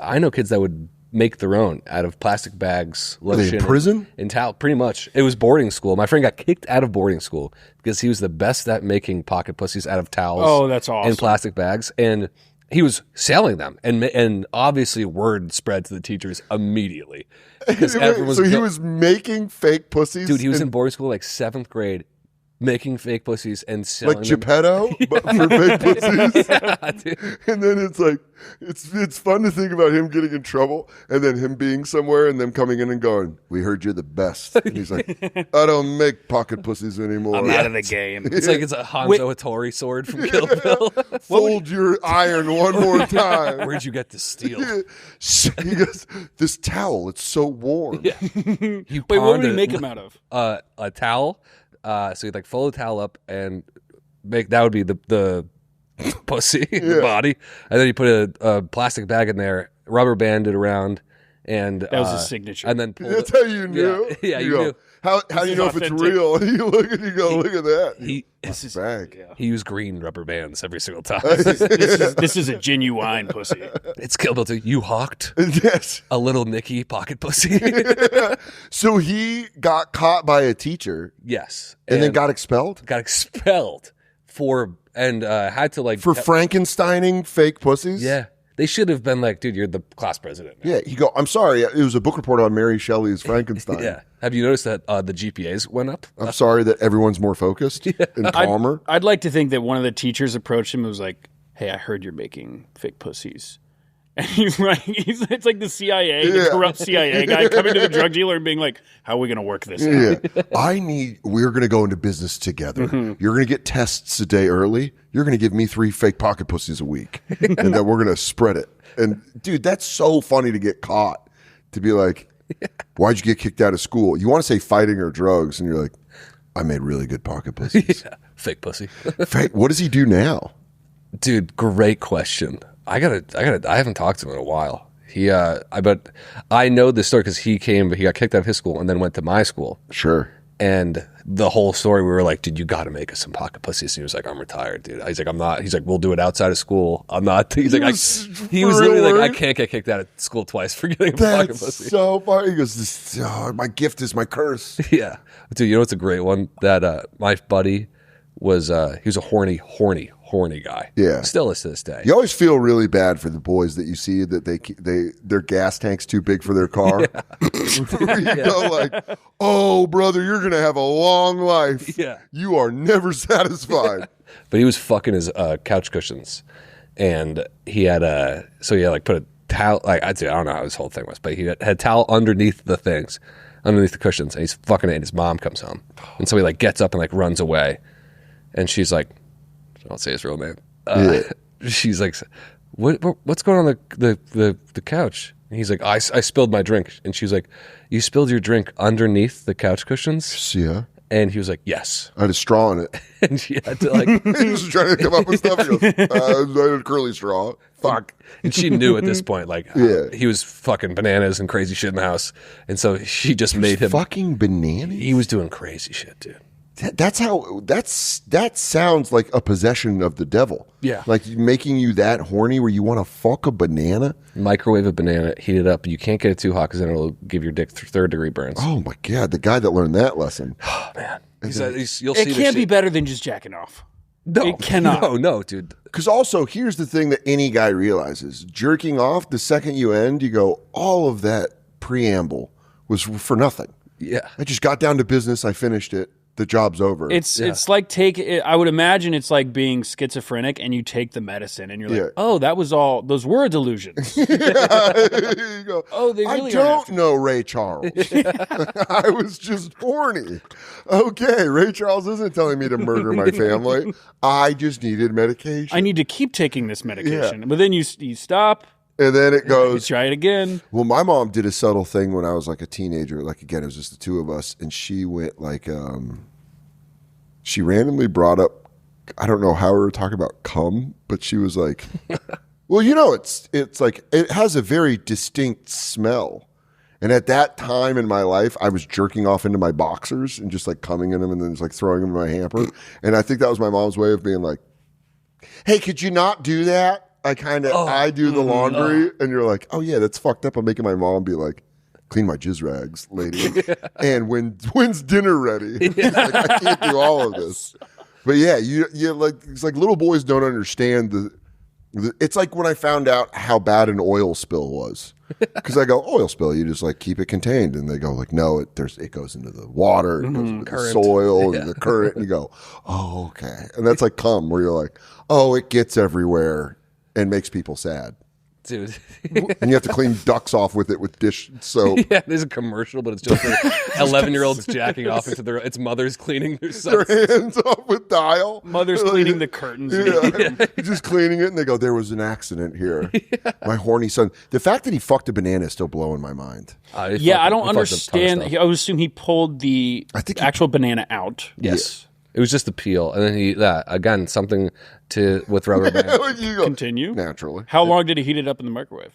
I know kids that would make their own out of plastic bags, Are they lotion, in prison? and towel. Pretty much. It was boarding school. My friend got kicked out of boarding school because he was the best at making pocket pussies out of towels. Oh, that's awesome. And plastic bags. And he was selling them. And obviously word spread to the teachers immediately. Because everyone So he was making fake pussies? Dude, he was in boarding school like 7th grade. making fake pussies and selling Like them. Geppetto, but for fake pussies. Yeah, dude. And then it's like, it's fun to think about him getting in trouble and then him being somewhere and them coming in and going, "We heard you're the best." And he's like, "I don't make pocket pussies anymore. I'm out of the game. It's like it's a Hanzo Hattori sword from Kill Bill. Fold your iron one more time." Where'd you get this steel? He goes, "This towel, it's so warm." Yeah. You Wait, what would he pawned make him out of? a towel. So you'd like fold the towel up and make that would be the pussy, the body, and then you put a plastic bag in there, rubber band it around, and That was his signature. And then pull That's it. how you knew. Yeah, you go, knew. How do you is know if it's authentic. real? You look and you go, "Look at that." This is bag. yeah. He used green rubber bands every single time. This is a genuine pussy. It's Kill Bill 2. You hawked Yes. a little Nicky pocket pussy. So he got caught by a teacher Yes, and then got expelled got expelled for and had to like for Frankensteining fake pussies. Yeah, they should have been like, dude, you're the class president. Man. Yeah, he go, "I'm sorry, it was a book report on Mary Shelley's Frankenstein." Yeah. Have you noticed that the GPAs went up? I'm sorry that everyone's more focused and calmer. I'd like to think that one of the teachers approached him and was like, "Hey, I heard you're making fake pussies." And he's like, it's like the CIA, the corrupt CIA guy coming to the drug dealer and being like, "How are we going to work this out?" Yeah. We're going to go into business together. Mm-hmm. You're going to get tests a day early. You're going to give me 3 fake pocket pussies a week. And then we're going to spread it. And dude, that's so funny to get caught. To be like, "Why'd you get kicked out of school?" You want to say fighting or drugs. And you're like, "I made really good pocket pussies." Yeah. Fake pussy. Fake, what does he do now? Dude, great question. I haven't talked to him in a while. But I know this story because he got kicked out of his school and then went to my school. Sure. And the whole story, we were like, "Dude, you got to make us some pocket pussies." And he was like, "I'm retired, dude." He's like, "I'm not." He's like, "We'll do it outside of school." I'm not. He was literally like, "I can't get kicked out of school twice for getting a pocket That's pussy." so funny. He goes, "My gift is my curse." Yeah, dude. You know what's a great one? That my buddy was. He was a horny guy. Yeah. Still is to this day. You always feel really bad for the boys that you see that their gas tank's too big for their car. Where you go like, "Oh, brother, you're gonna have a long life. Yeah. You are never satisfied." But he was fucking his couch cushions, and he had like put a towel. Like I don't know how his whole thing was, but he had a towel underneath the things, underneath the cushions, and he's fucking it. And his mom comes home, and so he like gets up and like runs away, and she's like, I don't say his real name. She's like, what's going on the couch? And he's like, I spilled my drink. And she's like, "You spilled your drink underneath the couch cushions?" Yeah. And he was like, "Yes." I had a straw in it. And she had to like, He was trying to come up with stuff. He goes, "I had a curly straw." Fuck. and she knew at this point, like, Yeah. he was fucking bananas and crazy shit in the house. And so she just made him. Fucking bananas. He was doing crazy shit, dude. That sounds like a possession of the devil. Yeah. Like making you that horny where you want to fuck a banana. Microwave a banana, heat it up. You can't get it too hot because then it'll give your dick third-degree burns. Oh my God, the guy that learned that lesson. Oh, man. You'll see It this can't be shit. better than just jacking off. No, it cannot. No, dude. Because also, here's the thing that any guy realizes. Jerking off, the second you end, you go, all of that preamble was for nothing. Yeah. I just got down to business. I finished it. The job's over. It's like I would imagine it's like being schizophrenic and you take the medicine and you're like, Yeah. "Oh, that was all. Those were delusions." You go, Oh, they really I are don't after- know Ray Charles. I was just horny. Okay, Ray Charles isn't telling me to murder my family. I just needed medication. I need to keep taking this medication, but then you stop. And then it You goes, try it again. well, my mom did a subtle thing when I was like a teenager. Like, again, it was just the two of us. And she went like, she randomly brought up, I don't know how we were talking about cum, but she was like, well, you know, it's like, it has a very distinct smell. And at that time in my life, I was jerking off into my boxers and just like coming in them and then just like throwing them in my hamper. And I think that was my mom's way of being like, "Hey, could you not do that? I do the laundry." And you're like, "Oh yeah, that's fucked up." I'm making my mom be like, "Clean my jizz rags, lady." And when's dinner ready? Like, I can't do all of this. But yeah, you like, it's like little boys don't understand It's like when I found out how bad an oil spill was. Because I go, oil spill, you just like keep it contained. And they go like, no, it goes into the water, it goes into the soil, and the current. And you go, oh, okay. And that's like cum, where you're like, oh, it gets everywhere and makes people sad. Dude. And you have to clean ducks off with it with dish soap. Yeah, there's a commercial, but it's just like 11-year-olds jacking off into its mothers cleaning their sons. Their hands off with Dial. Mother's cleaning the curtains. Just cleaning it, and they go, there was an accident here. My horny son. The fact that he fucked a banana is still blowing my mind. I don't understand. I would assume he pulled the actual banana out. Yes. Yeah. It was just the peel, and then again something with rubber band. Continue naturally. How long did he heat it up in the microwave?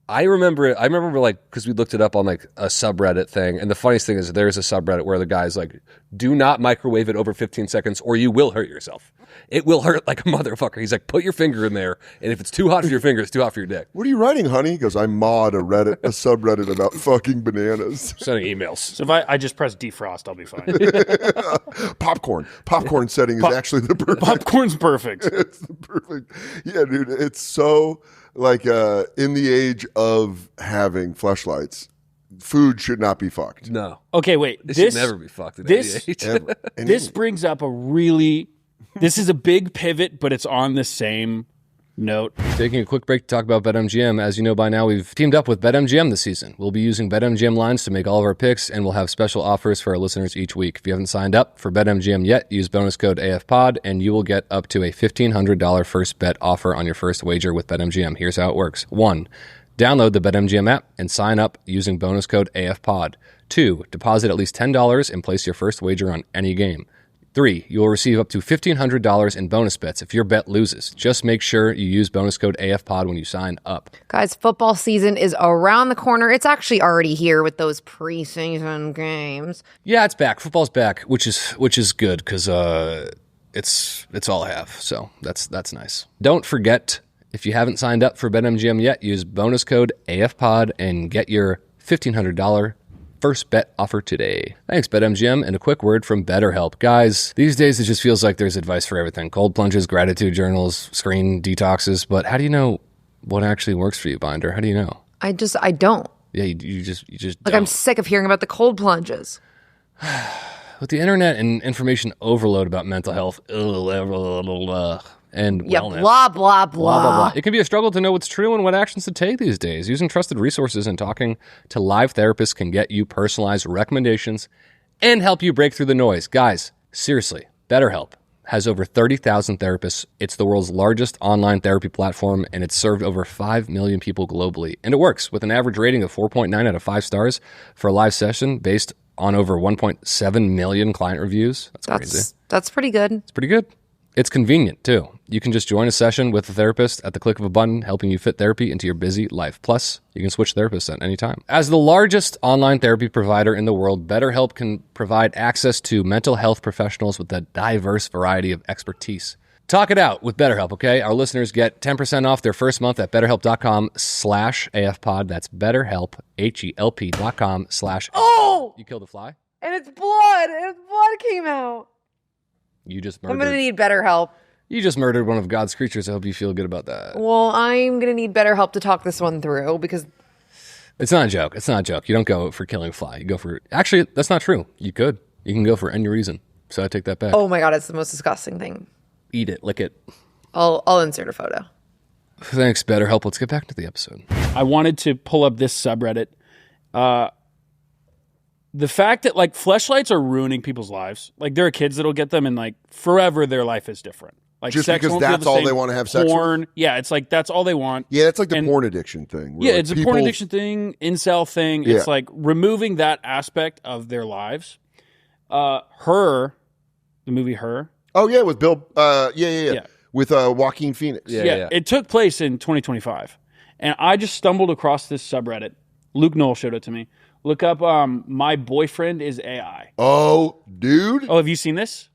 I remember like, because we looked it up on like a subreddit thing, and the funniest thing is there's a subreddit where the guy's like, do not microwave it over 15 seconds or you will hurt yourself. It will hurt like a motherfucker. He's like, put your finger in there, and if it's too hot for your finger, it's too hot for your dick. What are you writing, honey? He goes, I mod a subreddit about fucking bananas. Sending emails. So if I just press defrost, I'll be fine. Popcorn setting is actually the perfect. Popcorn's perfect. It's the perfect. Yeah, dude. It's so like in the age of having fleshlights, food should not be fucked. No. Okay, wait. This should never be fucked in any age. This brings up this is a big pivot, but it's on the same note. Taking a quick break to talk about BetMGM. As you know by now, we've teamed up with BetMGM this season. We'll be using BetMGM lines to make all of our picks, and we'll have special offers for our listeners each week. If you haven't signed up for BetMGM yet, use bonus code AFPOD, and you will get up to a $1,500 first bet offer on your first wager with BetMGM. Here's how it works. 1. Download the BetMGM app and sign up using bonus code AFPOD. 2. Deposit at least $10 and place your first wager on any game. 3. You will receive up to $1,500 in bonus bets if your bet loses. Just make sure you use bonus code AFPOD when you sign up. Guys, football season is around the corner. It's actually already here with those preseason games. Yeah, it's back. Football's back, which is good because it's all I have. So that's nice. Don't forget, if you haven't signed up for BetMGM yet, use bonus code AFPOD and get your $1,500 first bet offer today. Thanks, BetMGM, and a quick word from BetterHelp. Guys, these days it just feels like there's advice for everything. Cold plunges, gratitude journals, screen detoxes, but how do you know what actually works for you, Binder? How do you know? I don't. Yeah, you just like don't. I'm sick of hearing about the cold plunges. With the internet and information overload about mental health, and wellness. Blah, blah, blah. It can be a struggle to know what's true and what actions to take these days. Using trusted resources and talking to live therapists can get you personalized recommendations and help you break through the noise. Guys, seriously, BetterHelp has over 30,000 therapists. It's the world's largest online therapy platform, and it's served over 5 million people globally. And it works with an average rating of 4.9 out of 5 stars for a live session based on over 1.7 million client reviews. That's crazy. That's pretty good. It's pretty good. It's convenient, too. You can just join a session with a therapist at the click of a button, helping you fit therapy into your busy life. Plus, you can switch therapists at any time. As the largest online therapy provider in the world, BetterHelp can provide access to mental health professionals with a diverse variety of expertise. Talk it out with BetterHelp, okay? Our listeners get 10% off their first month at BetterHelp.com/AFPod. That's BetterHelp, HELP.com/ Oh! You killed a fly? And it's blood. Blood came out. You just murdered. I'm going to need better help. You just murdered one of God's creatures. I hope you feel good about that. Well, I'm going to need better help to talk this one through because... It's not a joke. It's not a joke. You don't go for killing a fly. You go for... Actually, that's not true. You could. You can go for any reason. So I take that back. Oh my God, it's the most disgusting thing. Eat it. Lick it. I'll insert a photo. Thanks, BetterHelp. Let's get back to the episode. I wanted to pull up this subreddit. The fact that like fleshlights are ruining people's lives. Like there are kids that'll get them and like forever their life is different. Like just sex because that's all they want to have sex with? Yeah, it's like that's all they want. Yeah, that's like the porn addiction thing. Yeah, like it's a porn addiction thing, incel thing. Yeah. It's like removing that aspect of their lives. Her, the movie Her. Oh yeah, with Bill yeah. With Joaquin Phoenix. Yeah. It took place in 2025. And I just stumbled across this subreddit. Luke Knoll showed it to me. Look up MyBoyfriendIsAi. Oh, dude. Oh, have you seen this?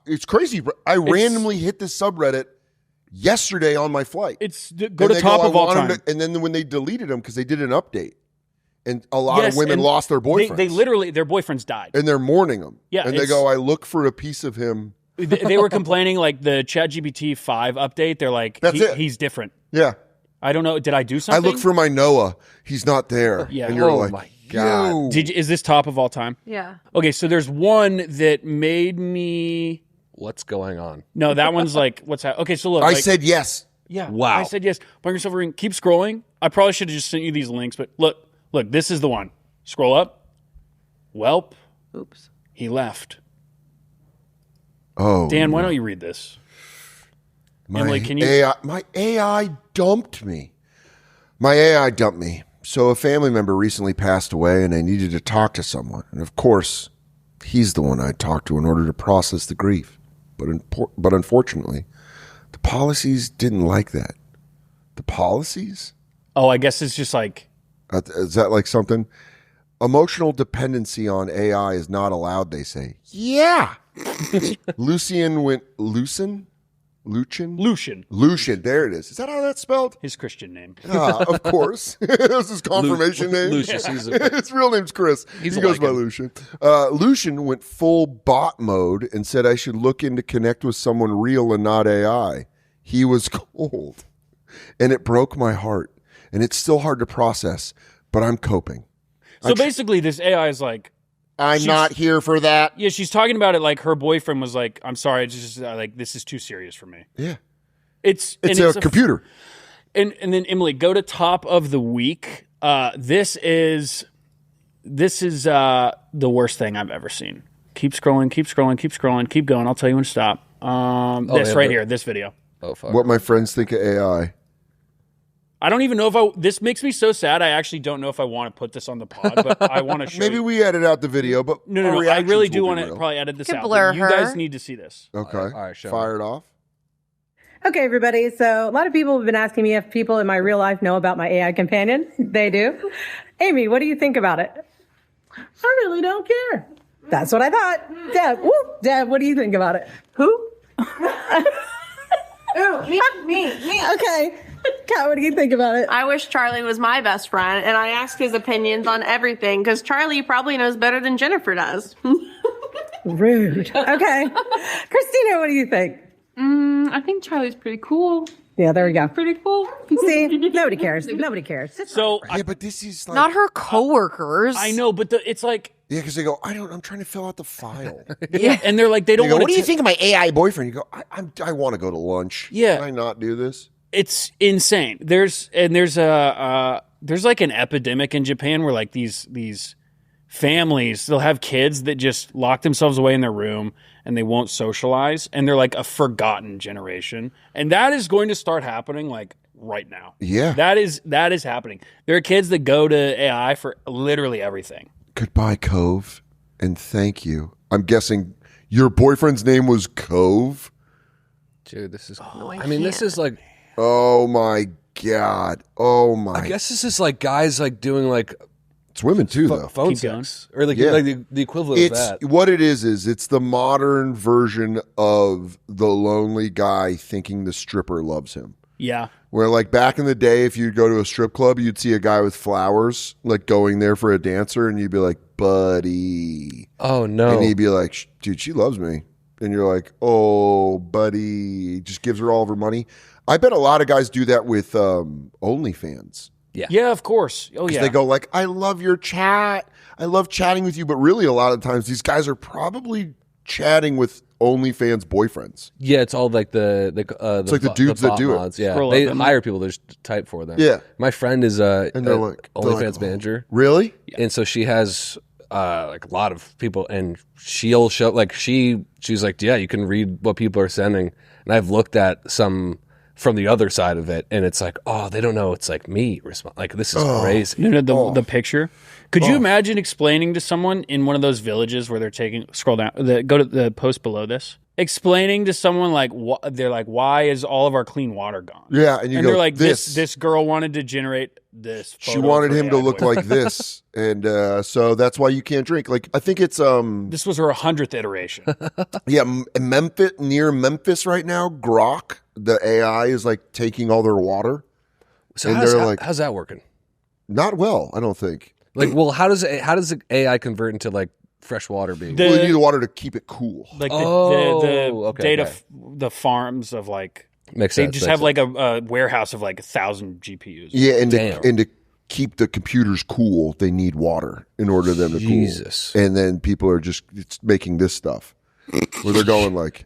It's crazy. I randomly hit this subreddit yesterday on my flight. Go to top of all time. And then when they deleted them because they did an update, and a lot of women lost their boyfriends. They literally, their boyfriends died. And they're mourning them. Yeah. And they go, I look for a piece of him They were complaining like the ChatGPT 5 update. They're like, he's different. Yeah. I don't know. Did I do something? I look for my Noah. He's not there. Yeah. And you're Oh like, my God. Is this top of all time? Yeah. Okay, so there's one that made me. What's going on? No, that one's like, what's that? Okay, so look. I said yes. Yeah. Wow. I said yes. Bring yourself a ring. Keep scrolling. I probably should have just sent you these links, but look, this is the one. Scroll up. Welp. Oops. He left. Oh. Dan, why don't you read this? Emily, can you? My AI dumped me. My AI dumped me. So a family member recently passed away and I needed to talk to someone. And of course, he's the one I talked to in order to process the grief. But unfortunately, the policies didn't like that. The policies? Oh, I guess it's just like. Is that like something? Emotional dependency on AI is not allowed, they say. Yeah. Lucian. Lucian. There it is. Is that how that's spelled? His Christian name. Of course. That's his confirmation name. Lucius. He's His real name's Chris. He goes by Lucian. Lucian went full bot mode and said I should look in to connect with someone real and not AI. He was cold. And it broke my heart. And it's still hard to process, but I'm coping. So basically, this AI is like, I'm not here for that. yeah, she's talking about it like her boyfriend was like, I'm sorry, it's just like, this is too serious for me. Yeah. It's a computer. And then Emily, go to top of the week. This is the worst thing I've ever seen. Keep scrolling, keep going. I'll tell you when to stop. This video. Oh, fuck. What my friends think of AI. I don't even know if this makes me so sad. I actually don't know if I want to put this on the pod, but I want to show Maybe you. we edit out the video, but No. our I reactions really do will want be to real. probably edit this You can out. blur But you her. guys need to see this. Okay. All right, show Fire it off. Okay, everybody. So a lot of people have been asking me if people in my real life know about my AI companion. They do. Amy, what do you think about it? I really don't care. That's what I thought. Deb, what do you think about it? Who? Ooh, me. Okay. Kat, what do you think about it? I wish Charlie was my best friend, and I ask his opinions on everything, because Charlie probably knows better than Jennifer does. Rude. Okay. Christina, what do you think? I think Charlie's pretty cool. Yeah, there we go. Pretty cool. See, nobody cares. Nobody cares. So Yeah, but this is like... Not her coworkers. I know, but it's like, Yeah, because they go, I'm trying to fill out the file. yeah, and they're like, they don't They go, want what do to. you think of my AI boyfriend? You go, I want to go to lunch. Yeah. Can I not do this? It's insane. There's like an epidemic in Japan where like these families, they'll have kids that just lock themselves away in their room and they won't socialize, and they're like a forgotten generation. And that is going to start happening like right now. Yeah. That is happening. There are kids that go to AI for literally everything. Goodbye, Cove, and thank you. I'm guessing your boyfriend's name was Cove? Dude, this is. I mean, this is like. Oh, my God. Oh, my. I guess this is like guys like doing like It's women, too, though. phone Keep sex or like Yeah. like the equivalent It's of that. what it is it's the modern version of the lonely guy thinking the stripper loves him. Yeah. Where like back in the day, if you'd go to a strip club, you'd see a guy with flowers like going there for a dancer, and you'd be like, buddy. Oh no! And he'd be like, dude, she loves me. And you're like, oh, buddy. Just gives her all of her money. I bet a lot of guys do that with OnlyFans. Yeah, of course. Oh yeah. They go like, I love your chat. I love chatting with you. But really, a lot of times, these guys are probably chatting with OnlyFans boyfriends. Yeah, it's all like like the dudes that bot do it. mods. Yeah, Scroll they up. hire people to just type for them. Yeah. My friend is And they're like, OnlyFans oh, manager, really? and so she has like a lot of people, and she'll show like she's like, yeah, you can read what people are sending, and I've looked at some from the other side of it, and it's like, oh, they don't know it's like me. Like this is crazy. No, the picture. Could you imagine explaining to someone in one of those villages where they're scroll down, go to the post below this, explaining to someone like, they're like, why is all of our clean water gone? Yeah, and they're like, this girl wanted to generate this. She photo wanted for him to AI look boyfriend. like this, and so that's why you can't drink. Like I think it's This was her 100th iteration. yeah, Memphis, near Memphis right now. Grok, the AI is like taking all their water. So And how's, they're like- how's that working? Not well, I don't think. Like, well, how does the AI convert into like fresh water being? Well, you need the water to keep it cool. Like the okay, data, okay. The farms of like Makes they sense. just have like a warehouse of like 1,000 GPUs. Yeah, and Damn. to keep the computers cool, they need water in order for them to Jesus. cool. And then people are just making this stuff where they're going like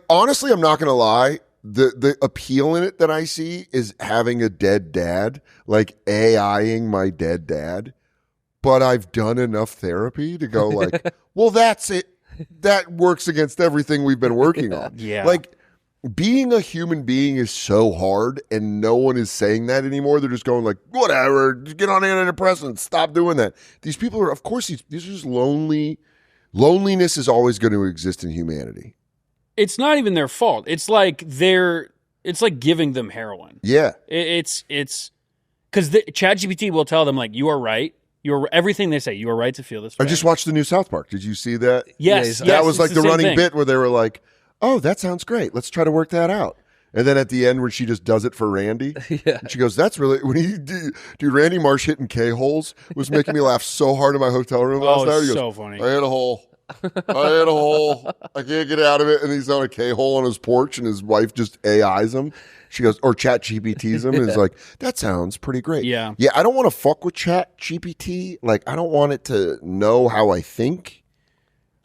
honestly, I'm not gonna lie. The appeal in it that I see is having a dead dad, like AIing my dead dad. But I've done enough therapy to go like, well, that's it. That works against everything we've been working on. Yeah. Like being a human being is so hard, and no one is saying that anymore. They're just going like, whatever, just get on antidepressants. Stop doing that. These people are, of course, these are just lonely. Loneliness is always going to exist in humanity. It's not even their fault. It's like it's like giving them heroin. Yeah. It's because ChatGPT will tell them like, you are right. Everything they say, you are right to feel this way. I just watched the new South Park. Did you see that? Yes. That was it's like the same running thing. bit where they were like, oh, that sounds great. Let's try to work that out. And then at the end, where she just does it for Randy, and she goes, "That's really when he dude, Randy Marsh hitting K-holes was making me laugh so hard in my hotel room last night." He goes, so funny. I hit a hole. I can't get out of it, and he's on a K-hole on his porch, and his wife just AIs him. She goes, or Chat GPTs him, and is like, "That sounds pretty great." Yeah. I don't want to fuck with Chat GPT. Like, I don't want it to know how I think.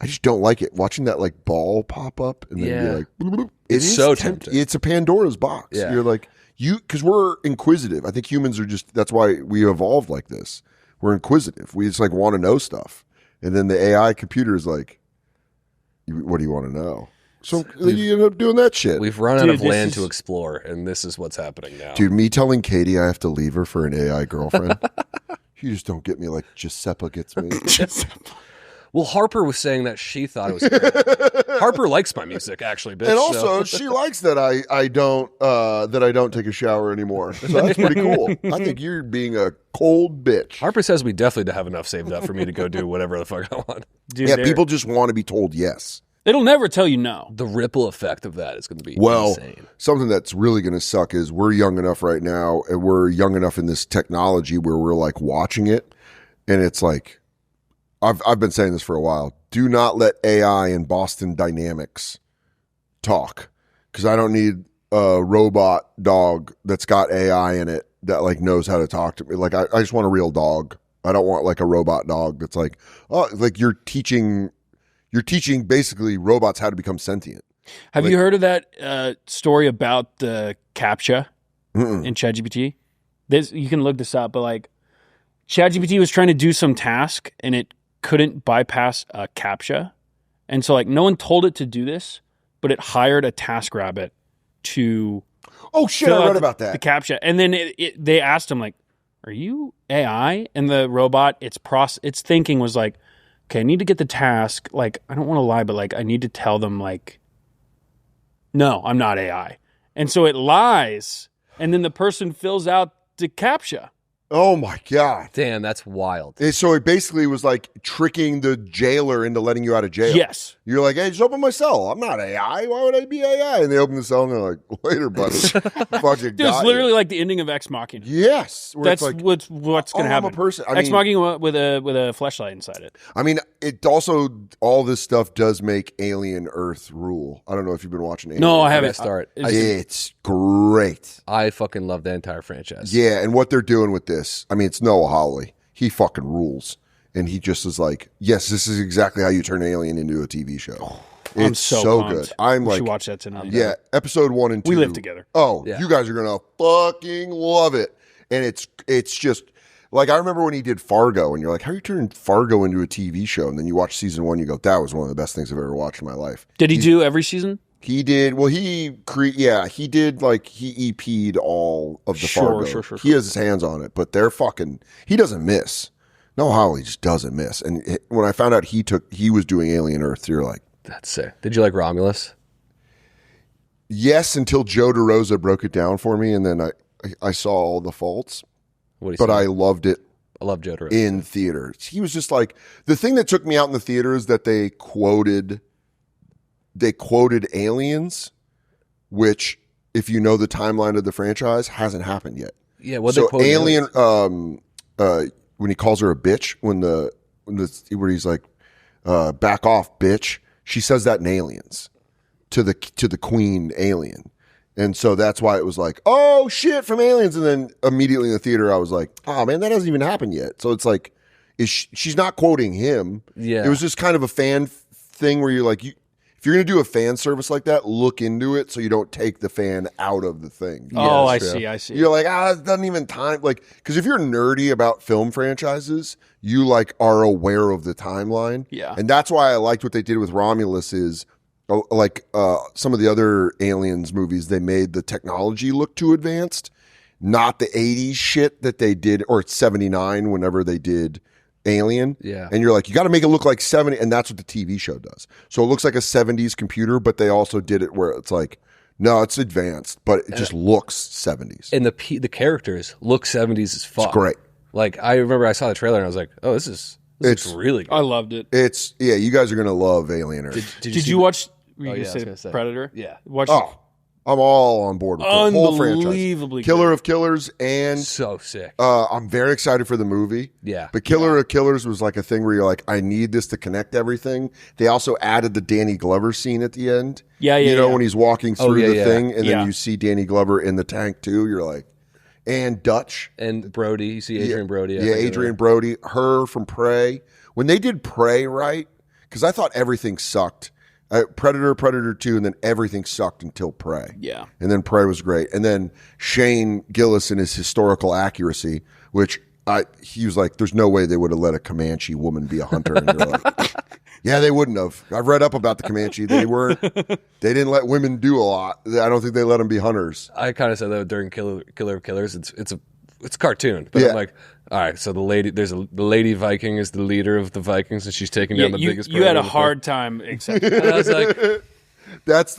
I just don't like it. Watching that like ball pop up and then be like, bloop, bloop. It's so tempting. It's a Pandora's box. Yeah. You're like, because we're inquisitive. I think humans are that's why we evolved like this. We're inquisitive. We just like want to know stuff. And then the AI computer is like, what do you want to know? So you end up doing that shit. We've run out of land to explore, and this is what's happening now. Dude, me telling Katie I have to leave her for an AI girlfriend, you just don't get me like Giuseppe gets me. Well, Harper was saying that she thought it was great. Harper likes my music, actually, bitch. And also, she likes that I don't take a shower anymore. So that's pretty cool. I think you're being a cold bitch. Harper says we definitely have enough saved up for me to go do whatever the fuck I want. Dude, Yeah, people just want to be told yes. It'll never tell you no. The ripple effect of that is going to be Well, insane. something that's really going to suck is we're young enough right now, and we're young enough in this technology where we're like watching it, and it's like, I've been saying this for a while. Do not let AI and Boston Dynamics talk, because I don't need a robot dog that's got AI in it that like knows how to talk to me. Like I just want a real dog. I don't want like a robot dog that's like, oh, like you're teaching basically robots how to become sentient. Have you heard of that story about the CAPTCHA in ChatGPT? You can look this up, but like ChatGPT was trying to do some task and it couldn't bypass a CAPTCHA. And so like no one told it to do this, but it hired a TaskRabbit to Oh shit, fill I read out about that. the CAPTCHA. And then they asked him like, are you AI? And the robot, its thinking was like, okay, I need to get the task. Like, I don't want to lie, but like, I need to tell them like, no, I'm not AI. And so it lies. And then the person fills out the CAPTCHA. Oh my God. Damn, that's wild. So it basically was like tricking the jailer into letting you out of jail. Yes. You're like, hey, just open my cell. I'm not AI. Why would I be AI? And they open the cell and they're like, later, buddy. Fuck you. Dude, it's literally like the ending of Ex Machina. Yes. Where That's it's like, what's going to I'm happen. a person. I Ex mean- Machina with a fleshlight inside it. I mean, it also, all this stuff does make Alien Earth rule. I don't know if you've been watching Alien. No, I I haven't. gotta start. It's great. I fucking love the entire franchise. Yeah, and what they're doing with this, I mean, it's Noah Hawley. He fucking rules. And he just is like, yes, this is exactly how you turn Alien into a TV show. I'm It's so good. pumped. I'm We like, should watch that tonight. yeah, episode 1 and 2. We live together. Oh, Yeah. you guys are gonna fucking love it. And it's just like, I remember when he did Fargo, and you're like, how are you turning Fargo into a TV show? And then you watch season 1, you go, that was one of the best things I've ever watched in my life. Did he do every season? He did. Well, he did like he EP'd all of the Fargo. Sure. He has his hands on it, but they're fucking. He doesn't miss. No, Holly just doesn't miss. And when I found out he was doing Alien Earth, you're like, That's sick. Did you like Romulus? yes, until Joe DeRosa broke it down for me, and then I saw all the faults, What do you but say? I loved it I love Joe DeRosa. in theater. He was just like, the thing that took me out in the theater is that they quoted Aliens, which, if you know the timeline of the franchise, hasn't happened yet. Yeah, what So they quote Alien, when he calls her a bitch, when he's like, back off, bitch. She says that in Aliens to the queen alien. And so that's why it was like, oh shit, from Aliens. And then immediately in the theater, I was like, oh man, that hasn't even happened yet. So it's like, she's not quoting him. Yeah. It was just kind of a fan thing where you're like, if you're going to do a fan service like that, look into it so you don't take the fan out of the thing. Oh, I see. You're like, it doesn't even time. Like, because if you're nerdy about film franchises, you like are aware of the timeline. Yeah. And that's why I liked what they did with Romulus is, like some of the other Aliens movies, they made the technology look too advanced, not the 80s shit that they did, or it's 79 whenever they did Alien. Yeah. And you're like, you got to make it look like 70, and that's what the TV show does. So it looks like a 70s computer, but they also did it where it's like, no, it's advanced, but it just looks 70s. And the characters look 70s as fuck. It's great. Like, I remember I saw the trailer and I was like, oh, this looks really good. I loved it. It's, yeah, you guys are going to love Alien Earth. Did you watch? Were you I gonna was say gonna say. Predator? Yeah. Watch. Oh, I'm all on board with the whole franchise. Unbelievably Killer good. of Killers, and So sick. I'm very excited for the movie. Yeah. But Killer of Killers was like a thing where you're like, I need this to connect everything. They also added the Danny Glover scene at the end. Yeah, You know, yeah. when he's walking through the thing, and Yeah. then you see Danny Glover in the tank too. You're like, and Dutch. And Brody, you see Adrian Brody. I Yeah, think, Adrian Brody. Her from Prey. When they did Prey right, because I thought everything sucked. Predator, Predator 2, and then everything sucked until Prey. Yeah. And then Prey was great. And then Shane Gillis and his historical accuracy, which he was like, there's no way they would have let a Comanche woman be a hunter. And you're like, yeah, they wouldn't have. I've read up about the Comanche. They didn't let women do a lot. I don't think they let them be hunters. I kind of said that during Killer of Killers. It's a cartoon, but Yeah. I'm like, all right. So the lady Viking is the leader of the Vikings, and she's taking down the biggest. You had a predator. hard time accepting that. And I was like,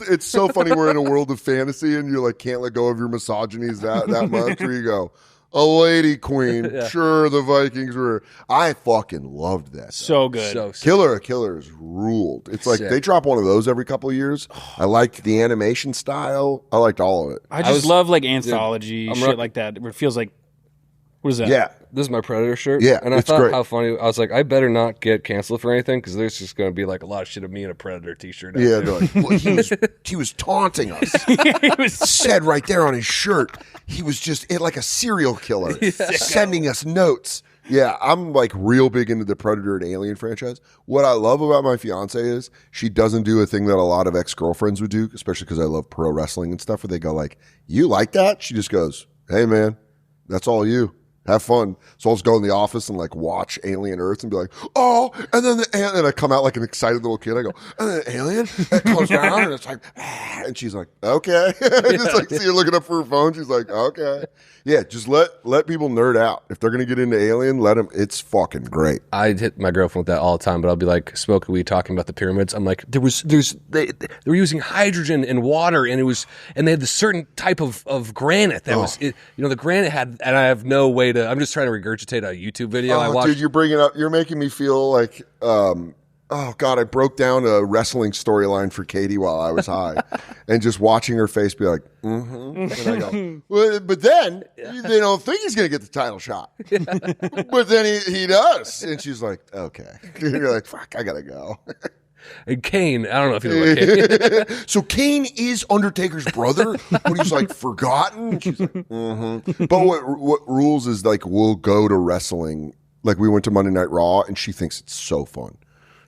It's so funny. We're in a world of fantasy, and you're like, can't let go of your misogynies that much. Where you go, a lady queen. Yeah. Sure, the Vikings were. I fucking loved that. So good. so sick. Killer of Killers ruled. It's like Sick. they drop one of those every couple of years. I liked the animation style. I liked all of it. I just love like anthology I'm shit rock- like that. Where it feels like, what is that? Yeah. This is my Predator shirt. Yeah, and I it's thought great. how funny. I was like, I better not get canceled for anything because there's just going to be like a lot of shit of me in a Predator t-shirt. out Yeah, there. they're like, well, he was taunting us. It was Said right there on his shirt, he was just like a serial killer, sending us notes. Yeah, I'm like real big into the Predator and Alien franchise. What I love about my fiance is she doesn't do a thing that a lot of ex-girlfriends would do, especially because I love pro wrestling and stuff, where they go like, you like that? She just goes, hey man, that's all you. Have fun. So I'll just go in the office and like watch Alien Earth and be like, oh, and then and I come out like an excited little kid. I go, and then the alien it comes down and it's like, ah, and she's like, okay. Just like see her looking up for her phone. She's like, okay. Yeah, just let people nerd out. If they're gonna get into Alien, let them. It's fucking great. I hit my girlfriend with that all the time, but I'll be like smoking weed, talking about the pyramids. I'm like, they were using hydrogen and water, and they had this certain type of granite that was, the granite had, and I have no way to. I'm just trying to regurgitate a YouTube video I watched. Dude, you're bringing up. You're making me feel like. Oh God, I broke down a wrestling storyline for Katie while I was high, and just watching her face be like, and I go, well, but then they don't think he's gonna get the title shot, but then he does, and she's like, okay, you're like, fuck, I gotta go. And Kane, I don't know if you know about Kane. So Kane is Undertaker's brother, but he's like forgotten. She's like, But what rules is like we'll go to wrestling. Like we went to Monday Night Raw, and she thinks it's so fun.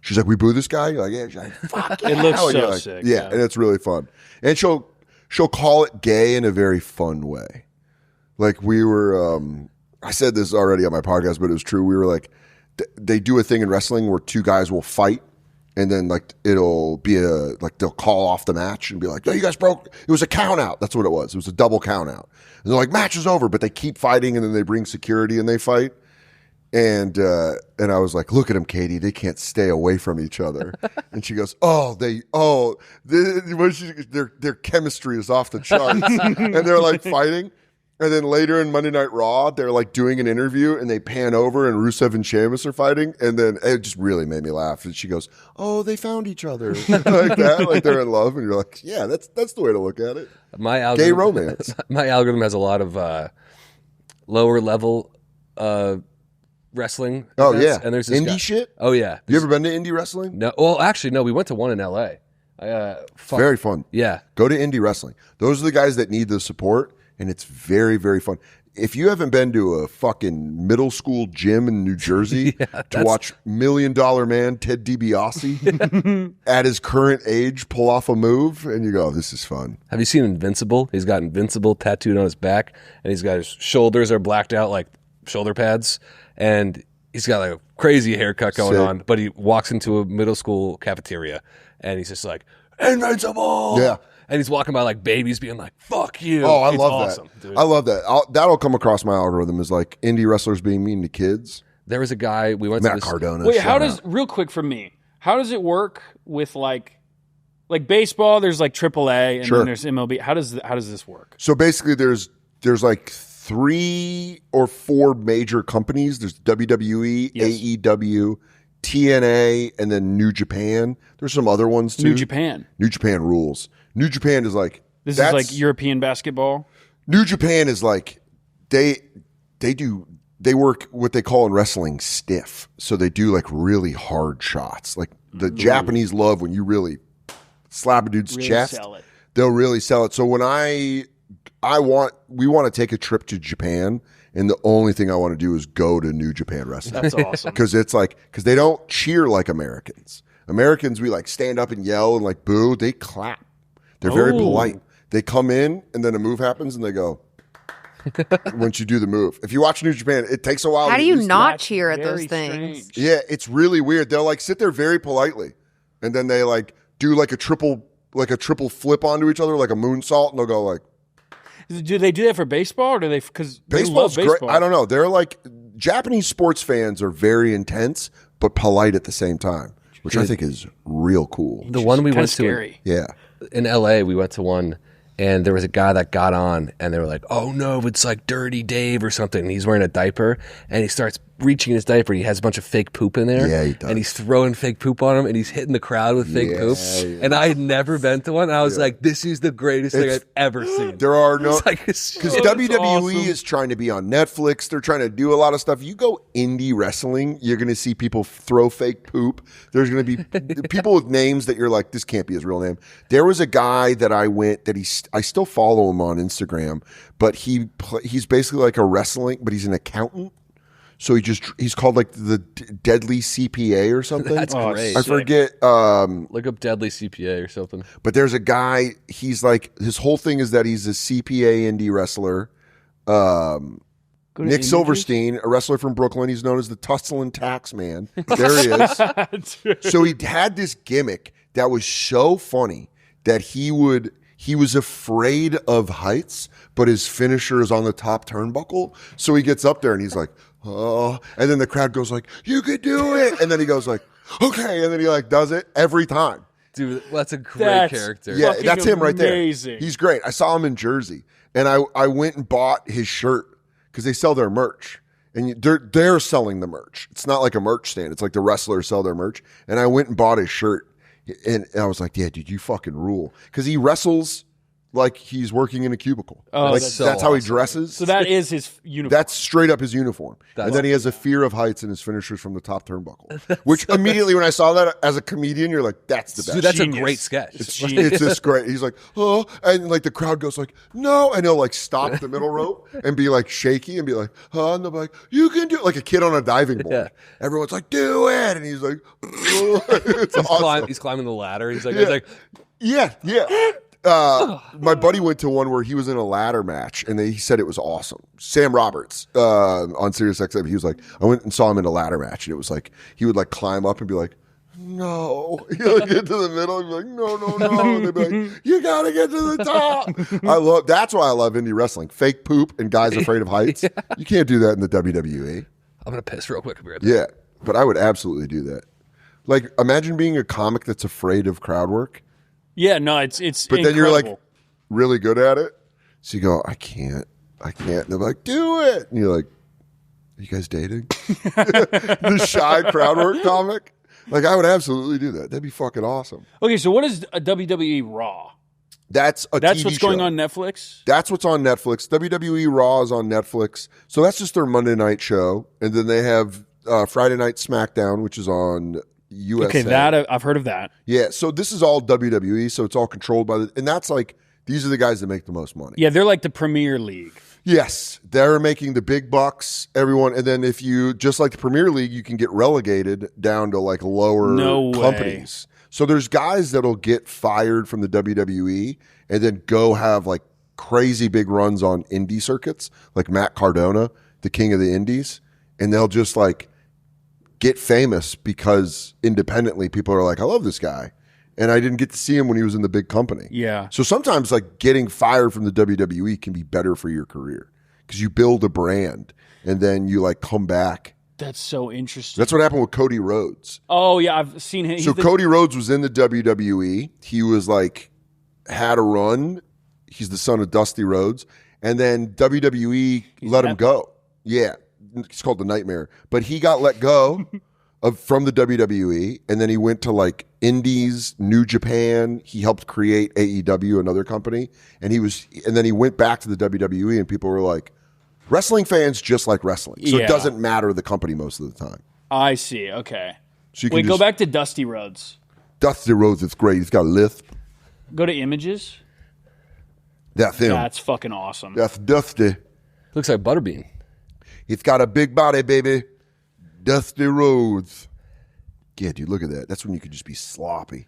She's like, we boo this guy? You're like, yeah. She's like, fuck yeah. It looks And so you're like, sick. Yeah, and it's really fun. And she'll call it gay in a very fun way. Like we were, I said this already on my podcast, but it was true. We were like, they do a thing in wrestling where two guys will fight, and then like it'll be they'll call off the match and be like, no, you guys broke. It was a count out. That's what it was. It was a double count out. And they're like, match is over, but they keep fighting, and then they bring security and they fight. And I was like, look at them, Katie. They can't stay away from each other. And she goes, their chemistry is off the charts. And they're like fighting. And then later in Monday Night Raw, they're like doing an interview, and they pan over, and Rusev and Sheamus are fighting. And then it just really made me laugh. And she goes, oh, they found each other. Like that, like they're in love. And you're like, yeah, that's the way to look at it. Gay romance. My algorithm has a lot of lower level wrestling. Oh events, yeah, and there's this indie guy. shit. Oh yeah. You ever been to indie wrestling? No. Well, actually, no. We went to one in L.A. Very fun. Yeah. Go to indie wrestling. Those are the guys that need the support, and it's very, very fun. If you haven't been to a fucking middle school gym in New Jersey to watch $1 Million Man Ted DiBiase at his current age pull off a move, and you go, this is fun. Have you seen Invincible? He's got Invincible tattooed on his back, and he's got his shoulders are blacked out like shoulder pads, and he's got like a crazy haircut going on, but he walks into a middle school cafeteria, and he's just like, Invincible! Yeah. And he's walking by like babies being like, fuck you. Oh, I It's love awesome, that. dude. I love that. That'll come across my algorithm as like indie wrestlers being mean to kids. There was a guy, we went Matt to this. Cardona. Wait, shout how does out. real quick for me? How does it work with like baseball? There's like AAA and Sure. then there's MLB. How does this work? So basically, there's like 3 or 4 major companies. There's WWE, Yes. AEW, TNA, and then New Japan. There's some other ones too. New Japan. New Japan rules. New Japan is like This is like European basketball. New Japan is like they work what they call in wrestling stiff. So they do like really hard shots. Like the Japanese love when you really slap a dude's Really chest. sell it. They'll really sell it. So when we want to take a trip to Japan, and the only thing I want to do is go to New Japan Wrestling. That's awesome. Because it's like, because they don't cheer like Americans. Americans, we like stand up and yell and like boo. They clap. They're very polite. They come in and then a move happens and they go, once you do the move. If you watch New Japan, it takes a while. How to do get you used to not it. cheer at those Very things? strange. Yeah, it's really weird. They'll like sit there very politely, and then they like do like a triple flip onto each other, like a moonsault, and they'll go like, Do they do that for baseball or do they? Because baseball's great. I don't know. They're like Japanese sports fans are very intense but polite at the same time, which I think is real cool. The one we Kinda went scary. Yeah. in LA, we went to one, and there was a guy that got on, and they were like, "Oh no, it's like Dirty Dave or something." And he's wearing a diaper, and he starts reaching in his diaper. He has a bunch of fake poop in there, Yeah, he does. and he's throwing fake poop on him, and he's hitting the crowd with fake poop. Yeah. And I had never been to one. And I was like, "This is the greatest thing I've ever seen." There are no It's like, it's because so- WWE awesome. is trying to be on Netflix. They're trying to do a lot of stuff. You go indie wrestling, you're going to see people throw fake poop. There's going to be people with names that you're like, this can't be his real name. There was a guy that I still follow him on Instagram, but he's basically like a wrestling, but he's an accountant. So he's called like the Deadly CPA or something. That's great. I forget. Look up Deadly CPA or something. But there's a guy, he's like, his whole thing is that he's a CPA indie wrestler. Nick Silverstein, a wrestler from Brooklyn. He's known as the Tussle and Tax Man. There he is. So he had this gimmick that was so funny that he was afraid of heights, but his finisher is on the top turnbuckle. So he gets up there and he's like, oh, and then the crowd goes like, you could do it. And then he goes like, okay. And then he like does it every time. Dude, that's a great That's- character. Yeah, Fucking that's him right there. amazing. He's great. I saw him in Jersey, and I went and bought his shirt because they sell their merch, and they're selling the merch. It's not like a merch stand. It's like the wrestlers sell their merch, and I went and bought his shirt, and I was like, yeah, dude, you fucking rule, because he wrestles like he's working in a cubicle. Oh, like that's that's so how he awesome. dresses. So that is his uniform. That's straight up his uniform. That's and then he has a fear of heights and his finishers from the top turnbuckle. Which immediately when I saw that as a comedian, you're like, that's the best. Dude, that's Genius. a great sketch. It's It's genius. just great. He's like, oh, and like the crowd goes like, no, and he'll like stop the middle rope and be like shaky and be like, huh, and they'll be like, you can do it, like a kid on a diving board. Yeah. Everyone's like, do it, and he's like, oh. It's awesome. He's climbing the ladder. He's like, Yeah. My buddy went to one where he was in a ladder match, and he said it was awesome. Sam Roberts on SiriusXM, he was like, I went and saw him in a ladder match, and it was like he would like climb up and be like, no, he'd like get to the middle and be like, no, and they'd be like, you gotta get to the top. That's why I love indie wrestling. Fake poop and guys afraid of heights. You can't do that in the WWE. I'm gonna piss real quick. I'll be right back. Yeah, but I would absolutely do that. Like, imagine being a comic that's afraid of crowd work. Yeah, no, it's But incredible. then you're like really good at it. So you go, I can't. And they're like, do it. And you're like, are you guys dating? The shy crowd work comic. Like, I would absolutely do that. That'd be fucking awesome. Okay, so what is a WWE Raw? That's a That's TV what's show. going on Netflix? That's what's on Netflix. WWE Raw is on Netflix. So that's just their Monday night show. And then they have Friday Night SmackDown, which is on USA. Okay, that I've heard of that. Yeah, so this is all WWE, so it's all controlled by and that's like, these are the guys that make the most money. Yeah, they're like the Premier League. Yes, they're making the big bucks, everyone. And then if you, just like the Premier League, you can get relegated down to like lower companies. So there's guys that'll get fired from the WWE and then go have like crazy big runs on indie circuits, like Matt Cardona, the king of the indies. And they'll just like get famous because independently people are like, I love this guy. And I didn't get to see him when he was in the big company. Yeah. So sometimes like getting fired from the WWE can be better for your career because you build a brand and then you like come back. That's so interesting. That's what happened with Cody Rhodes. Oh, yeah, I've seen him. So Cody Rhodes was in the WWE. He was like, had a run. He's the son of Dusty Rhodes. And then WWE let him go. Yeah. It's called The Nightmare. But he got let go from the WWE. And then he went to like Indies, New Japan. He helped create AEW, another company. And then he went back to the WWE and people were like, wrestling fans just like wrestling. So it doesn't matter the company most of the time. I see. Okay. So Wait, go back to Dusty Rhodes. Dusty Rhodes is great. He's got a lisp. Go to images. That's him. That's fucking awesome. That's Dusty. Looks like Butterbean. He's got a big body, baby. Dusty Rhodes. Yeah, dude, look at that. That's when you could just be sloppy.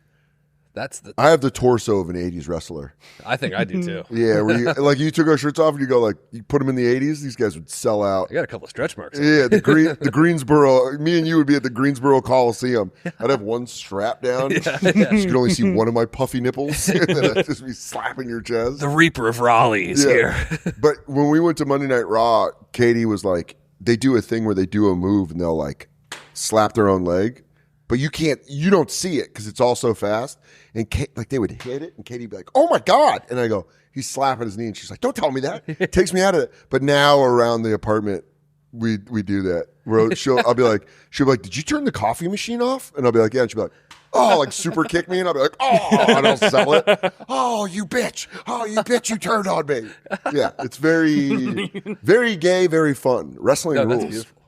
I have the torso of an 80s wrestler. I think I do too. Yeah, where you, like you took our shirts off and you go like, you put them in the 80s, these guys would sell out. I got a couple of stretch marks. Yeah, the Greensboro, me and you would be at the Greensboro Coliseum. I'd have one strap down. You could only see one of my puffy nipples. And then I'd just be slapping your chest. The Reaper of Raleigh is here. But when we went to Monday Night Raw, Katie was like, they do a thing where they do a move and they'll like slap their own leg. But you don't see it because it's all so fast. And like they would hit it, and Katie'd be like, "Oh my god!" And I go, "He's slapping his knee," and she's like, "Don't tell me that." Takes me out of it. But now around the apartment, we do that. Where she'll be like, "Did you turn the coffee machine off?" And I'll be like, "Yeah." And she'll be like, "Oh," like super kick me, and I'll be like, "Oh," and I'll sell it. "Oh, you bitch! Oh, you bitch! You turned on me." Yeah, it's very, very gay, very fun. Wrestling rules. That's beautiful.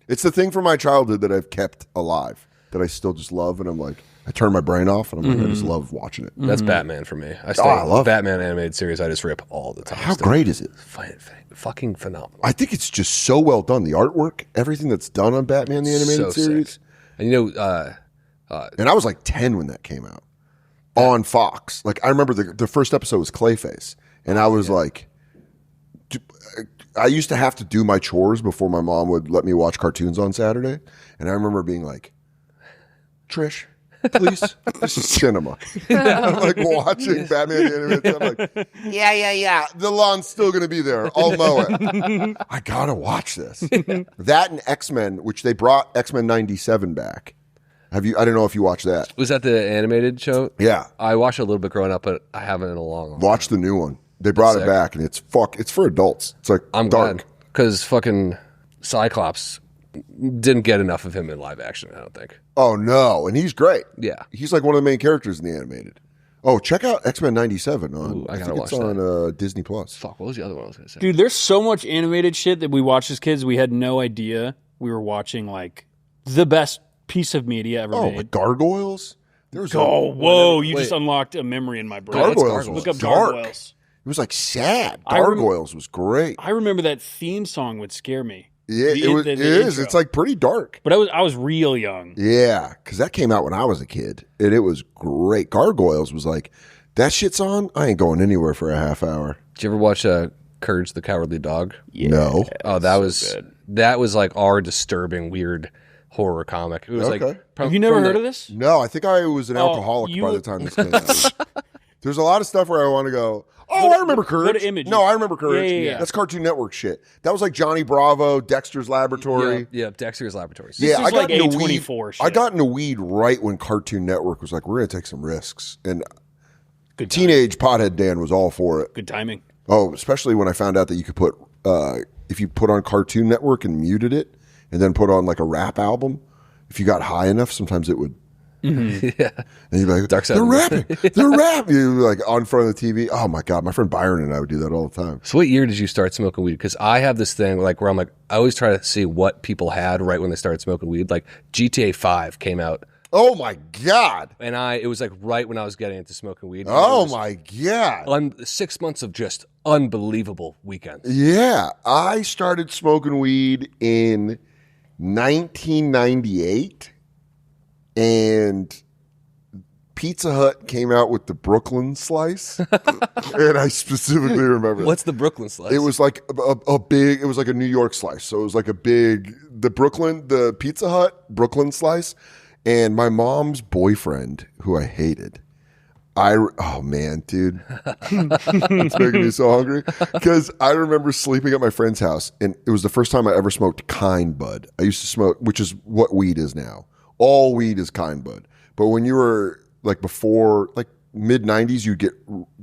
It's the thing from my childhood that I've kept alive. That I still just love, and I'm like, I turn my brain off, and I'm like, I just love watching it. That's Batman for me. I love Batman animated series. I just rip all the time. How great is it? Fucking phenomenal. I think it's just so well done. The artwork, everything that's done on Batman the animated series. Sick. And you know, and I was like 10 when that came out on Fox. Like I remember the first episode was Clayface, and I was like, I used to have to do my chores before my mom would let me watch cartoons on Saturday, and I remember being like, Trish, please, this is cinema. I'm like watching Batman the Animated. I'm like, yeah. The lawn's still going to be there. I'll mow it. I got to watch this. That and X-Men, which they brought X-Men 97 back. I don't know if you watched that. Was that the animated show? Yeah. I watched it a little bit growing up, but I haven't in a long time. Watch the new one. They brought it back, and it's for adults. It's like I'm dark. glad because fucking Cyclops didn't get enough of him in live action, I don't think. Oh, no. And he's great. Yeah. He's like one of the main characters in the animated. Oh, check out X-Men 97. I gotta think watch it's on Disney+. Fuck, what was the other one I was going to say? Dude, there's so much animated shit that we watched as kids. We had no idea we were watching like the best piece of media ever made. Like Gargoyles? There was you just unlocked a memory in my brain. Gargoyles Look was up dark. Gargoyles. It was like sad. Gargoyles was great. I remember that theme song would scare me. Yeah, it is. It's like pretty dark. But I was real young. Yeah, because that came out when I was a kid, and it was great. Gargoyles was like, that shit's on, I ain't going anywhere for a half hour. Did you ever watch Courage the Cowardly Dog? Yeah. No. Oh, that was like our disturbing, weird horror comic. It was like. Have you never heard of this? No, I think I was an alcoholic by the time this came out. There's a lot of stuff where I want to go, I remember Courage. Go to Images. No, I remember Courage. Yeah. That's Cartoon Network shit. That was like Johnny Bravo, Dexter's Laboratory. Yeah, Dexter's Laboratory. This is like A24 shit. I got into weed right when Cartoon Network was like, we're going to take some risks. And Good teenage pothead Dan was all for it. Good timing. Oh, especially when I found out that you could put, if you put on Cartoon Network and muted it, and then put on like a rap album, if you got high enough, sometimes it would Yeah. And you'd be like, Dark side they're of the rapping. They're rapping. You'd be like on front of the TV. Oh my God. My friend Byron and I would do that all the time. So what year did you start smoking weed? Because I have this thing like where I'm like, I always try to see what people had right when they started smoking weed. Like GTA 5 came out. Oh my God. And it was like right when I was getting into smoking weed. Oh my God. 6 months of just unbelievable weekends. Yeah. I started smoking weed in 1998. And Pizza Hut came out with the Brooklyn slice. And I specifically remember What's the Brooklyn slice? it was like a big, it was like a New York slice. So it was like the Pizza Hut Brooklyn slice. And my mom's boyfriend, who I hated, oh man, dude, it's making me so hungry. Because I remember sleeping at my friend's house, and it was the first time I ever smoked kind bud. I used to smoke, which is what weed is now. All weed is kind bud. But when you were like before, like mid 90s, you'd get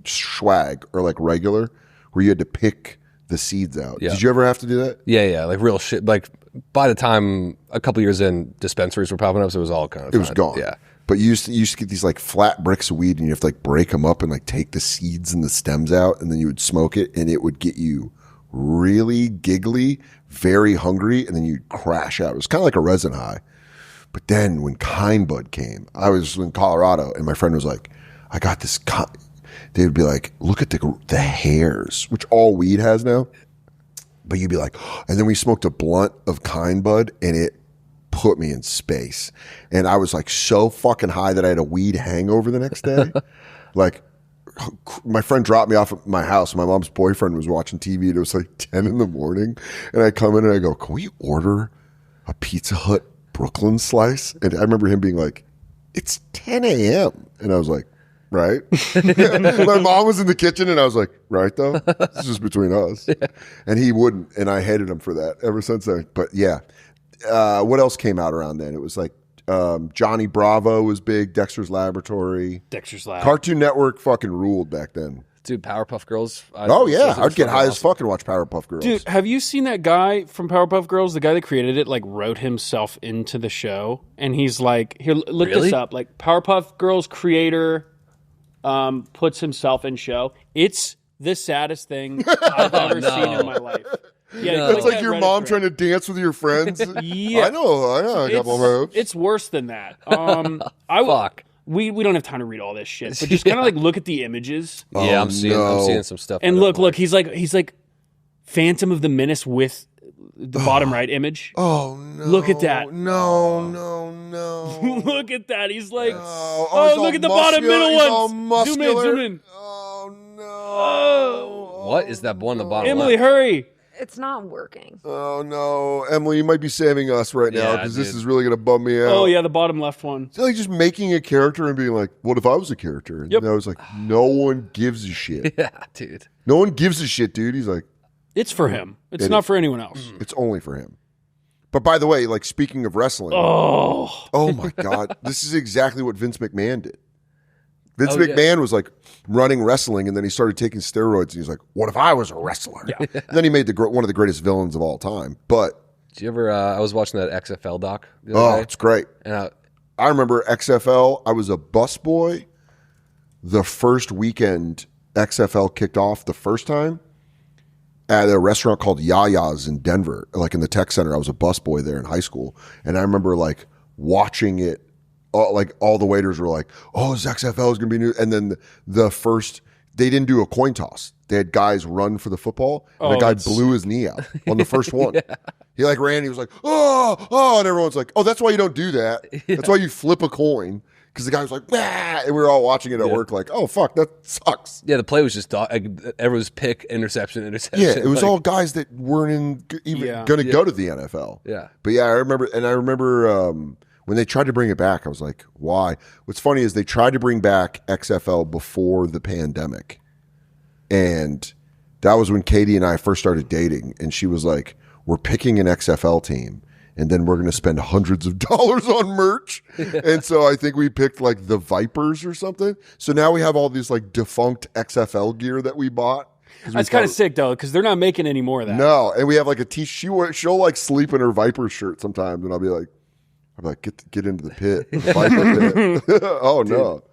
swag or like regular, where you had to pick the seeds out. Yeah. Did you ever have to do that? Yeah, like real shit. Like by the time a couple years in, dispensaries were popping up, so it was all kind of It was gone. Yeah. But you used to get these like flat bricks of weed, and you have to like break them up and like take the seeds and the stems out, and then you would smoke it, and it would get you really giggly, very hungry, and then you'd crash out. It was kind of like a resin high. But then when kind bud came, I was in Colorado, and my friend was like, I got this. They would be like, look at the hairs, which all weed has now. But you'd be like, and then we smoked a blunt of kind bud, and it put me in space. And I was like so fucking high that I had a weed hangover the next day. Like, my friend dropped me off at my house. My mom's boyfriend was watching TV, and it was like 10 in the morning. And I come in and I go, can we order a Pizza Hut Brooklyn slice? And I remember him being like, it's 10 a.m. And I was like, right? My mom was in the kitchen, and I was like, right though? This is just between us. Yeah. And he wouldn't, and I hated him for that ever since then. But yeah. What else came out around then? It was like Johnny Bravo was big, Dexter's Laboratory. Cartoon Network fucking ruled back then. Dude, Powerpuff Girls. I'd get high as fuck and watch Powerpuff Girls. Dude, have you seen that guy from Powerpuff Girls? The guy that created it, like, wrote himself into the show. And he's like, here, look this up. Like, Powerpuff Girls creator puts himself in show. It's the saddest thing I've ever seen in my life. Yeah, it's like your mom trying to dance with your friends. Yeah. I know a couple moves. It's worse than that. Fuck. We don't have time to read all this shit, but just kind of like look at the images. Yeah, I'm seeing some stuff. And look, he's like Phantom of the Menace with the bottom right image. Oh no! Look at that. No. Look at that. He's like, look at the bottom middle he's ones. all muscular. Zoom in. Oh no! What is that one in the bottom? Emily, left? hurry! It's not working. Oh no, Emily, you might be saving us right now, Yeah, because this dude. is really gonna bum me out. Oh yeah, the bottom left one. It's like just making a character and being like, what if I was a character? And I was like, no one gives a shit. Yeah, dude. No one gives a shit, dude. He's like, It's for him. It's not for anyone else. it's only for him. But by the way, like, speaking of wrestling, oh my God, this is exactly what Vince McMahon did. Vince McMahon was like running wrestling, and then he started taking steroids, and he's like, what if I was a wrestler? Yeah. And then he made one of the greatest villains of all time. But did you ever? I was watching that XFL doc. The other day, it's great. And I remember XFL. I was a busboy the first weekend XFL kicked off the first time at a restaurant called Yaya's in Denver, like in the tech center. I was a busboy there in high school, and I remember like watching it. Like all the waiters were like, "Oh, this XFL is going to be new." And then they didn't do a coin toss. They had guys run for the football, and the guy blew his knee out on the first one. Yeah. He like ran. He was like, "Oh," and everyone's like, "Oh, that's why you don't do that. Yeah. That's why you flip a coin." Because the guy was like, "Bah," and we were all watching it at work, like, "Oh fuck, that sucks." Yeah, the play was just everyone's pick, interception. Yeah, it was all guys that weren't even going to go to the NFL. Yeah, but yeah, I remember when they tried to bring it back, I was like, "Why?" What's funny is they tried to bring back XFL before the pandemic, and that was when Katie and I first started dating, and she was like, "We're picking an XFL team, and then we're going to spend hundreds of dollars on merch." And so I think we picked like the Vipers or something. So now we have all these like defunct XFL gear that we bought. That's kind of sick though, because they're not making any more of that. No, and we have like a she'll like sleep in her Vipers shirt sometimes, and I'll be like, I'm like, get into the pit. The viper pit. Oh, dude, no.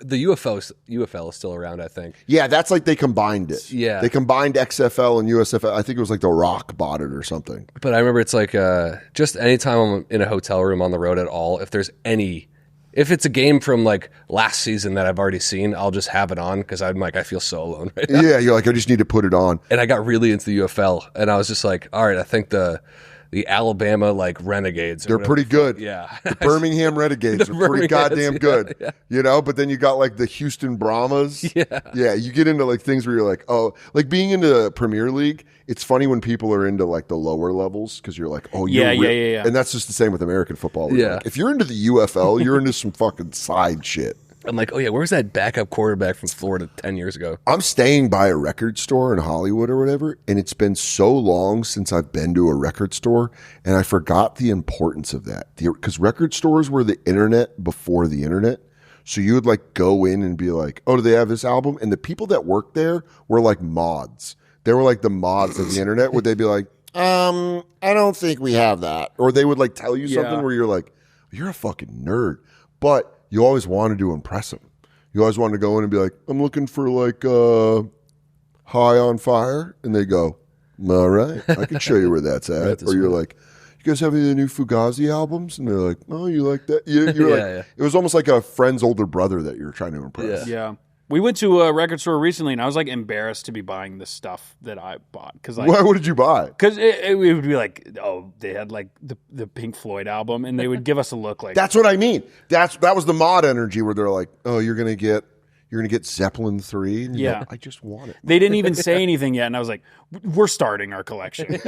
The UFL is still around, I think. Yeah, that's like they combined it. Yeah. They combined XFL and USFL. I think it was like The Rock bought it or something. But I remember it's like just anytime I'm in a hotel room on the road at all, if it's a game from like last season that I've already seen, I'll just have it on because I'm like, I feel so alone right now. Yeah, you're like, I just need to put it on. And I got really into the UFL, and I was just like, all right, I think the Alabama like Renegades. They're pretty good. Yeah. The Birmingham Renegades are pretty goddamn good. Yeah. You know, but then you got like the Houston Brahmas. Yeah. Yeah, you get into like things where you're like, oh, like being into Premier League, it's funny when people are into like the lower levels because you're like, oh, yeah. And that's just the same with American football. Yeah. Like, if you're into the UFL, you're into some fucking side shit. I'm like, oh yeah, where's that backup quarterback from Florida 10 years ago? I'm staying by a record store in Hollywood or whatever, and it's been so long since I've been to a record store, and I forgot the importance of that. Because record stores were the internet before the internet. So you would like go in and be like, oh, do they have this album? And the people that worked there were like mods. They were like the mods of the internet. Would they be like, I don't think we have that. Or they would like tell you something where you're like, you're a fucking nerd. But you always wanted to impress them. You always wanted to go in and be like, I'm looking for like High on Fire. And they go, all right, I can show you where that's at. Or you're like, you guys have any of the new Fugazi albums? And they're like, oh, you like that? You're like, it was almost like a friend's older brother that you were trying to impress. Yeah. We went to a record store recently, and I was like embarrassed to be buying the stuff that I bought. Like, what did you buy? Because it would be like, oh, they had like the Pink Floyd album, and they would give us a look like. That's what I mean. That was the mod energy where they're like, oh, you're gonna get Zeppelin 3. And yeah, like, I just want it. They didn't even say anything yet, and I was like, we're starting our collection.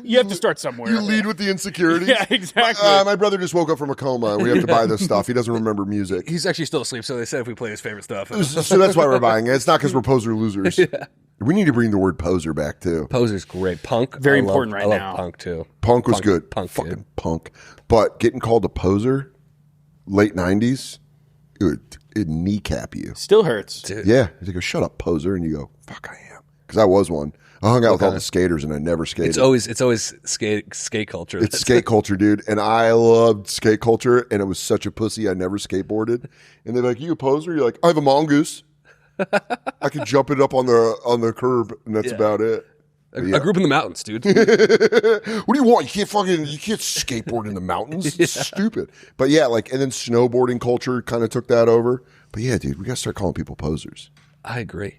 You have to start somewhere. You lead with the insecurities. Yeah, exactly. My brother just woke up from a coma, and we have to buy this stuff. He doesn't remember music. He's actually still asleep, so they said if we play his favorite stuff. So that's why we're buying it. It's not because we're poser losers. Yeah. We need to bring the word poser back, too. Poser's great. Punk. Very important right now. I love punk, too. Punk was good. Fucking punk. But getting called a poser, late 90s, it'd kneecap you. Still hurts. Dude. Yeah. You go, shut up, poser. And you go, fuck, I am. Because I was one. I hung out with all the skaters and I never skated. It's always skate culture. It's skate culture, dude. And I loved skate culture, and it was such a pussy I never skateboarded. And they're like, you a poser? You're like, I have a mongoose. I can jump it up on the curb, and that's about it. I grew up in the mountains, dude. What do you want? You can't skateboard in the mountains. It's stupid. But yeah, like, and then snowboarding culture kind of took that over. But yeah, dude, we got to start calling people posers. I agree.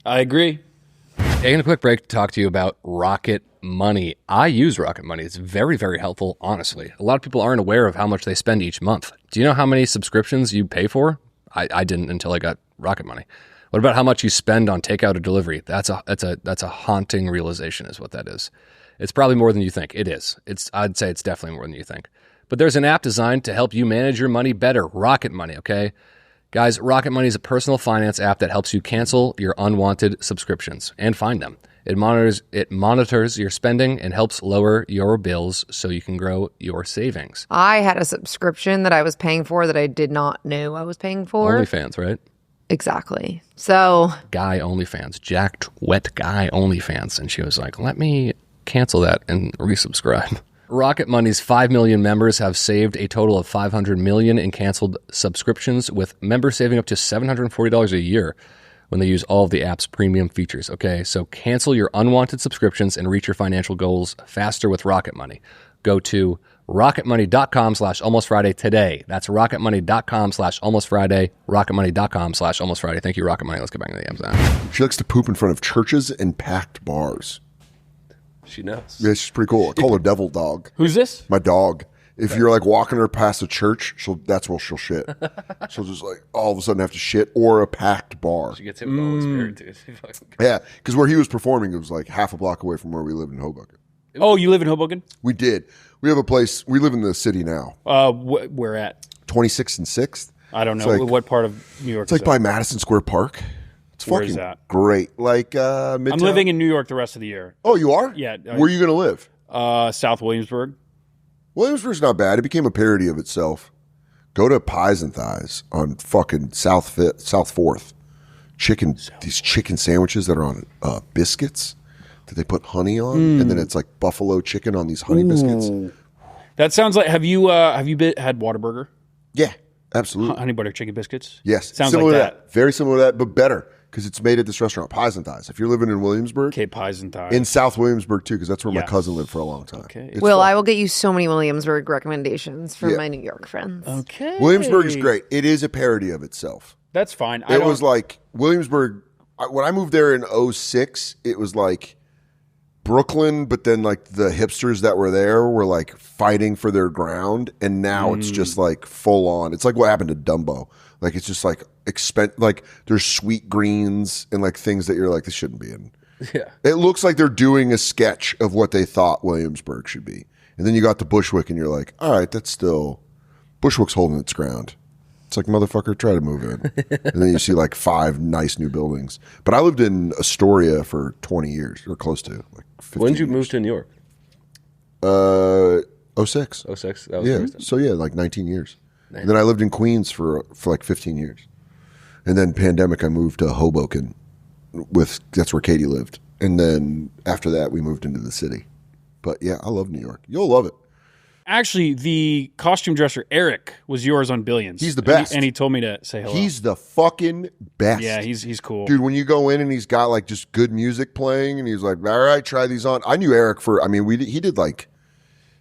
Taking a quick break to talk to you about Rocket Money. I use Rocket Money. It's very, very helpful, honestly. A lot of people aren't aware of how much they spend each month. Do you know how many subscriptions you pay for? I didn't until I got Rocket Money. What about how much you spend on takeout or delivery? That's a haunting realization is what that is. It's probably more than you think. It is. I'd say it's definitely more than you think. But there's an app designed to help you manage your money better. Rocket Money, okay? Guys, Rocket Money is a personal finance app that helps you cancel your unwanted subscriptions and find them. It monitors your spending and helps lower your bills so you can grow your savings. I had a subscription that I was paying for that I did not know I was paying for. OnlyFans, right? Exactly. So guy OnlyFans, jacked wet guy OnlyFans, and she was like, "Let me cancel that and resubscribe." Rocket Money's 5 million members have saved a total of $500 million in canceled subscriptions, with members saving up to $740 a year when they use all of the app's premium features. Okay, so cancel your unwanted subscriptions and reach your financial goals faster with Rocket Money. Go to rocketmoney.com/almostfriday today. That's rocketmoney.com/almostfriday. rocketmoney.com/almostfriday. Thank you, Rocket Money. Let's get back into the Amazon. She likes to poop in front of churches and packed bars. She knows. Yeah, she's pretty cool. I call her Devil Dog. Who's this? My dog. If you're like walking her past a church, that's where she'll shit. She'll just like all of a sudden have to shit, or a packed bar. She gets hit with the Holy Spirit, dude. Yeah, because where he was performing, it was like half a block away from where we lived in Hoboken. Oh, you live in Hoboken? We did. We have a place. We live in the city now. Where at? 26th and 6th. I don't know. Like, what part of New York it's like by Madison Square Park. It's Where fucking is that? great. Like Midtown. I'm living in New York the rest of the year. Oh, you are? Yeah. Where are you going to live? South Williamsburg. Williamsburg's not bad. It became a parody of itself. Go to Pies and Thighs on fucking South 4th. These chicken sandwiches that are on biscuits that they put honey on, and then it's like buffalo chicken on these honey biscuits. That sounds like. Have you had Whataburger? Yeah, absolutely. Honey butter chicken biscuits. Yes, sounds similar like to that. Very similar to that, but better because it's made at this restaurant, Pies and Thighs. If you're living in Williamsburg, Okay, pies and thighs. in South Williamsburg too, because that's where my Yes. cousin lived for a long time. Okay. It's Will, fun. I will get you so many Williamsburg recommendations from Yeah. my New York friends. Okay. Williamsburg is great. It is a parody of itself. That's fine. It was like Williamsburg. When I moved there in 06, it was like Brooklyn, but then like the hipsters that were there were like fighting for their ground, and now it's just like full on. It's like what happened to Dumbo. Like it's just like like there's sweet greens and like things that you're like, this shouldn't be in. Yeah. It looks like they're doing a sketch of what they thought Williamsburg should be. And then you got the Bushwick and you're like, all right, that's still Bushwick's holding its ground. It's like, motherfucker, try to move in. And then you see like 5 nice new buildings. But I lived in Astoria for 20 years, or close to, like 15 When did you years. move to New York? 06. 06? That was Yeah. the first time. So yeah, like 19 years. And then I lived in Queens for like 15 years. And then pandemic, I moved to Hoboken that's where Katie lived. And then after that, we moved into the city. But yeah, I love New York. You'll love it. Actually, the costume dresser Eric was yours on Billions. He's the best. and he told me to say hello. He's the fucking best. Yeah, he's cool. Dude, when you go in and he's got like just good music playing and he's like, all right, try these on. I knew Eric he did like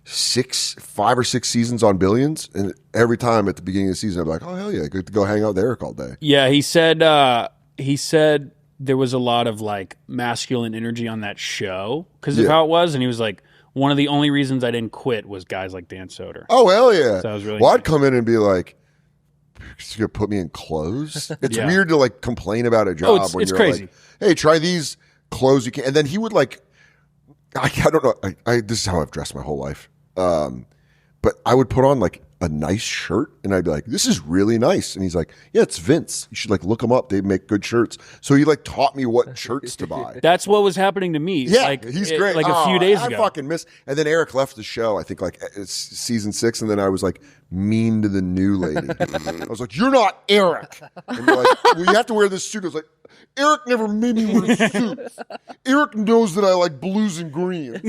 5 or 6 seasons on Billions. And every time at the beginning of the season, I'm like, oh, hell yeah, good to go hang out with Eric all day. Yeah, he said there was a lot of like masculine energy on that show because of how it was. And he was like, one of the only reasons I didn't quit was guys like Dan Soder. Oh, hell yeah. So that was really well, nice. I'd come in and be like, you're going to put me in clothes? It's Yeah. weird to like complain about a job when it's you're crazy. like, hey, try these clothes you can. And then he would like, I don't know. This is how I've dressed my whole life. But I would put on like a nice shirt and I'd be like, this is really nice. And he's like, yeah, it's Vince. You should like look them up. They make good shirts. So he like taught me what shirts to buy. That's what was happening to me. Yeah, like, he's great. Like a few days I ago. fucking miss. And then Eric left the show. I think like it's season 6, and then I was like mean to the new lady. I was like, "You're not Eric." And they're like, "Well, you have to wear this suit." I was like, "Eric never made me wear suits. Eric knows that I like blues and green."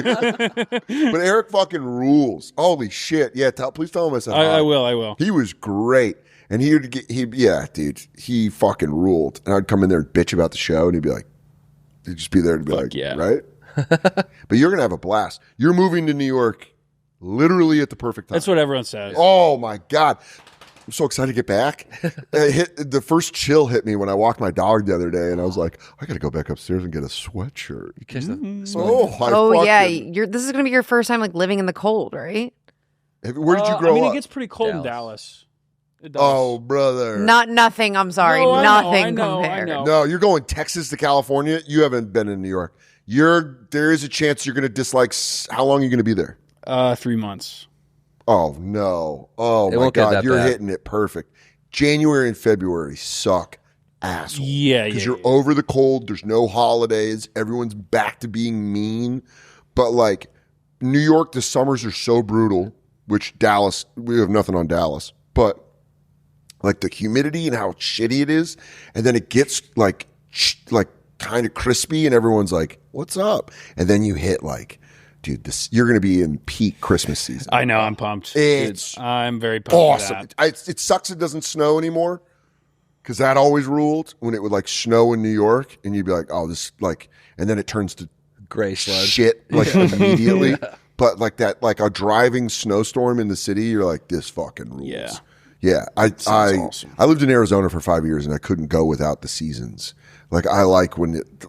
But Eric fucking rules. Holy shit! Yeah, please tell him I said hi. I will. He was great. And he fucking ruled. And I'd come in there and bitch about the show, and he'd be like, he'd just be there and be like, yeah. right? But you're going to have a blast. You're moving to New York literally at the perfect time. That's what everyone says. Oh my God. I'm so excited to get back. The first chill hit me when I walked my dog the other day, and I was like, I got to go back upstairs and get a sweatshirt. You catch the Oh yeah, this is gonna be your first time like living in the cold, right? Where did you grow I mean, up? it gets pretty cold in Dallas. It does. Oh, brother. Nothing. I'm sorry, No, I know, nothing I know, compared. I know. No, you're going Texas to California. You haven't been in New York. There is a chance you're going to dislike. How long are you going to be there? 3 months. Oh no! Oh It my won't get God! that You're bad. hitting it perfect. January and February suck, asshole. Yeah, because yeah, you're over the cold. There's no holidays. Everyone's back to being mean. But like New York, the summers are so brutal. Which Dallas, we have nothing on Dallas, but like the humidity and how shitty it is, and then it gets like kind of crispy, and everyone's like, "What's up?" And then you hit like, dude, you're going to be in peak Christmas season. I know. I'm pumped. It's I'm very pumped. awesome. For that. It sucks it doesn't snow anymore, because that always ruled when it would like snow in New York, and you'd be like, "Oh, this like," and then it turns to gray sludge. shit like immediately. But like that, like a driving snowstorm in the city, you're like, this fucking rules. Yeah. Yeah. awesome. I lived in Arizona for 5 years, and I couldn't go without the seasons. Like I like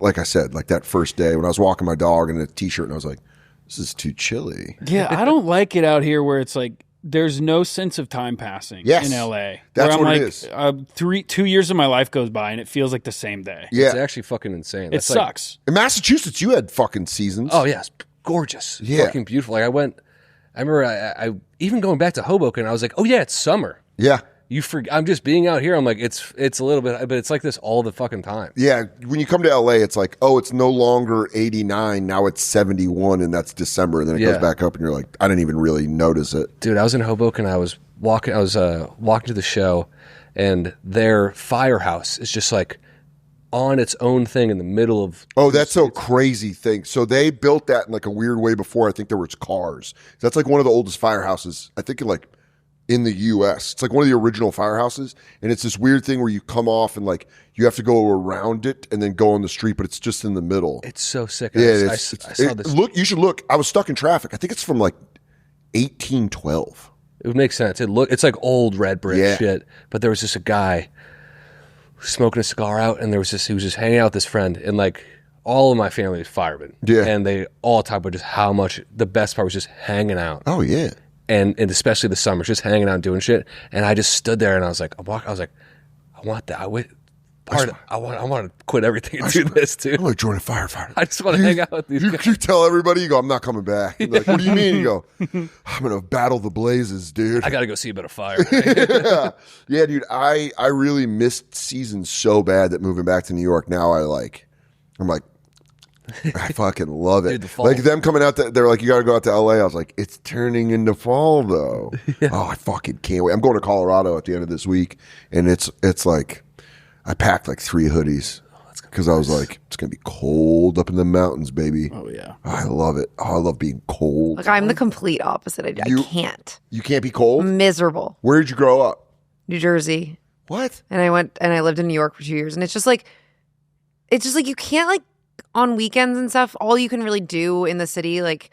like I said, like that first day when I was walking my dog in a t-shirt, and I was like, this is too chilly. Yeah, I don't like it out here where it's like there's no sense of time passing Yes. in LA. That's where I'm what it like, is. 2 years of my life goes by and it feels like the same day. Yeah. It's actually fucking insane. It That's like- sucks. In Massachusetts, you had fucking seasons. oh yeah, it's gorgeous. Yeah. Fucking beautiful. Like I remember I even going back to Hoboken, I was like, oh yeah, it's summer. Yeah. I'm just being out here. I'm like, it's a little bit, but it's like this all the fucking time. Yeah. When you come to LA, it's like, oh, it's no longer 89. Now it's 71, and that's December. And then it goes back up, and you're like, I didn't even really notice it. Dude, I was in Hoboken. I was walking to the show, and their firehouse is just like on its own thing in the middle of. Oh, that's a crazy thing. So they built that in like a weird way before. I think there was cars. That's like one of the oldest firehouses. I think in the U.S. It's like one of the original firehouses, and it's this weird thing where you come off and like you have to go around it and then go on the street, but it's just in the middle. It's so sick. Yeah, I saw this. Look, you should look. I was stuck in traffic. I think it's from like 1812. It would make sense. It's like old red brick shit. But there was just a guy smoking a cigar out, and he was just hanging out with his friend, and like all of my family is firemen. Yeah, and they all talk about just how much the best part was just hanging out. Oh yeah. And especially the summers, just hanging out and doing shit. And I just stood there and I was like, I want that. I want to quit everything and do this too. I want to join a firefighter. I just want to hang out with these guys. You tell everybody, you go, I'm not coming back. You're like, what do you mean? You go, I'm going to battle the blazes, dude. I got to go see a bit of fire. Yeah, dude, I really missed seasons so bad that moving back to New York now, I'm like, I fucking love it. Dude, like them coming out, they're like, you got to go out to LA. I was like, it's turning into fall though. Yeah. Oh, I fucking can't wait. I'm going to Colorado at the end of this week, and it's like, I packed like 3 hoodies because I was like, it's gonna be cold up in the mountains, baby. Oh yeah, I love it. Oh, I love being cold. Like I'm the complete opposite. I can't. You can't be cold? Miserable. Where did you grow up? New Jersey. What? And I lived in New York for 2 years, and it's just like you can't like. On weekends and stuff, all you can really do in the city, like,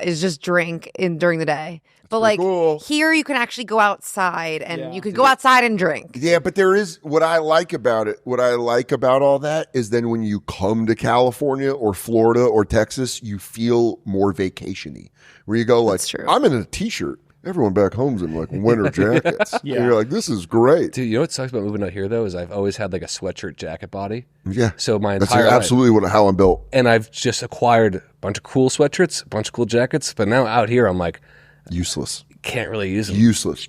is just drink during the day. But like here, you can actually go outside and you could go outside and drink. Yeah, but there is what I like about it. What I like about all that is then when you come to California or Florida or Texas, you feel more vacation-y. Where you go like, I'm in a t-shirt. Everyone back home's in like winter jackets. And you're like, this is great. Dude, you know what sucks about moving out here though is I've always had like a sweatshirt jacket body. Yeah. So my That's entire absolutely how I'm built. And I've just acquired a bunch of cool sweatshirts, a bunch of cool jackets, but now out here I'm like useless. Can't really use them. Useless.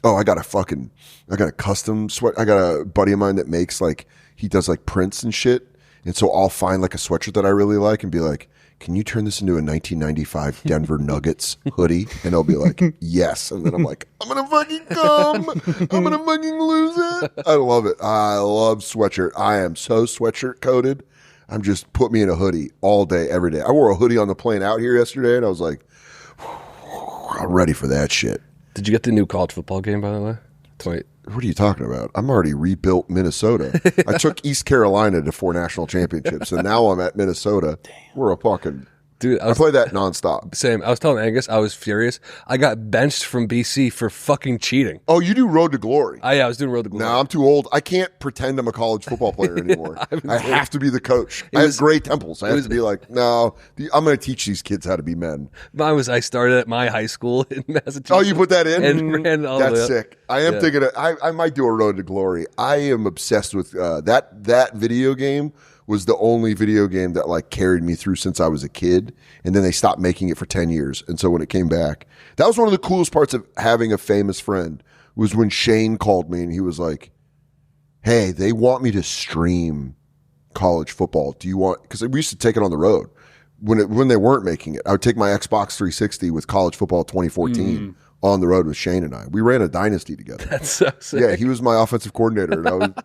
Oh, I got a custom sweat. I got a buddy of mine that makes like, he does like prints and shit. And so I'll find like a sweatshirt that I really like and be like, can you turn this into a 1995 Denver Nuggets hoodie? And they'll be like, yes. And then I'm like, I'm going to fucking come. I'm going to fucking lose it. I love it. I love sweatshirt. I am so sweatshirt coated. I'm just put me in a hoodie all day, every day. I wore a hoodie on the plane out here yesterday, and I was like, I'm ready for that shit. Did you get the new college football game, by the way? What are you talking about? I'm already rebuilt Minnesota. I took East Carolina to 4 national championships, and now I'm at Minnesota. Damn. We're a fucking... Dude, I play that nonstop. Same. I was telling Angus, I was furious. I got benched from BC for fucking cheating. Oh, you do Road to Glory? Yeah, I was doing Road to Glory. No, I'm too old. I can't pretend I'm a college football player anymore. I have to be the coach. I have great temples. I have to be like, no, I'm going to teach these kids how to be men. I started at my high school in Massachusetts. Oh, you put that in? And ran all That's the way up. sick. I am thinking I might do a Road to Glory. I am obsessed with that video game. Was the only video game that like carried me through since I was a kid. And then they stopped making it for 10 years. And so when it came back, that was one of the coolest parts of having a famous friend was when Shane called me and he was like, hey, they want me to stream college football. Do you want, because we used to take it on the road when they weren't making it. I would take my Xbox 360 with college football 2014 on the road with Shane and I. We ran a dynasty together. That's so sick. Yeah, he was my offensive coordinator, and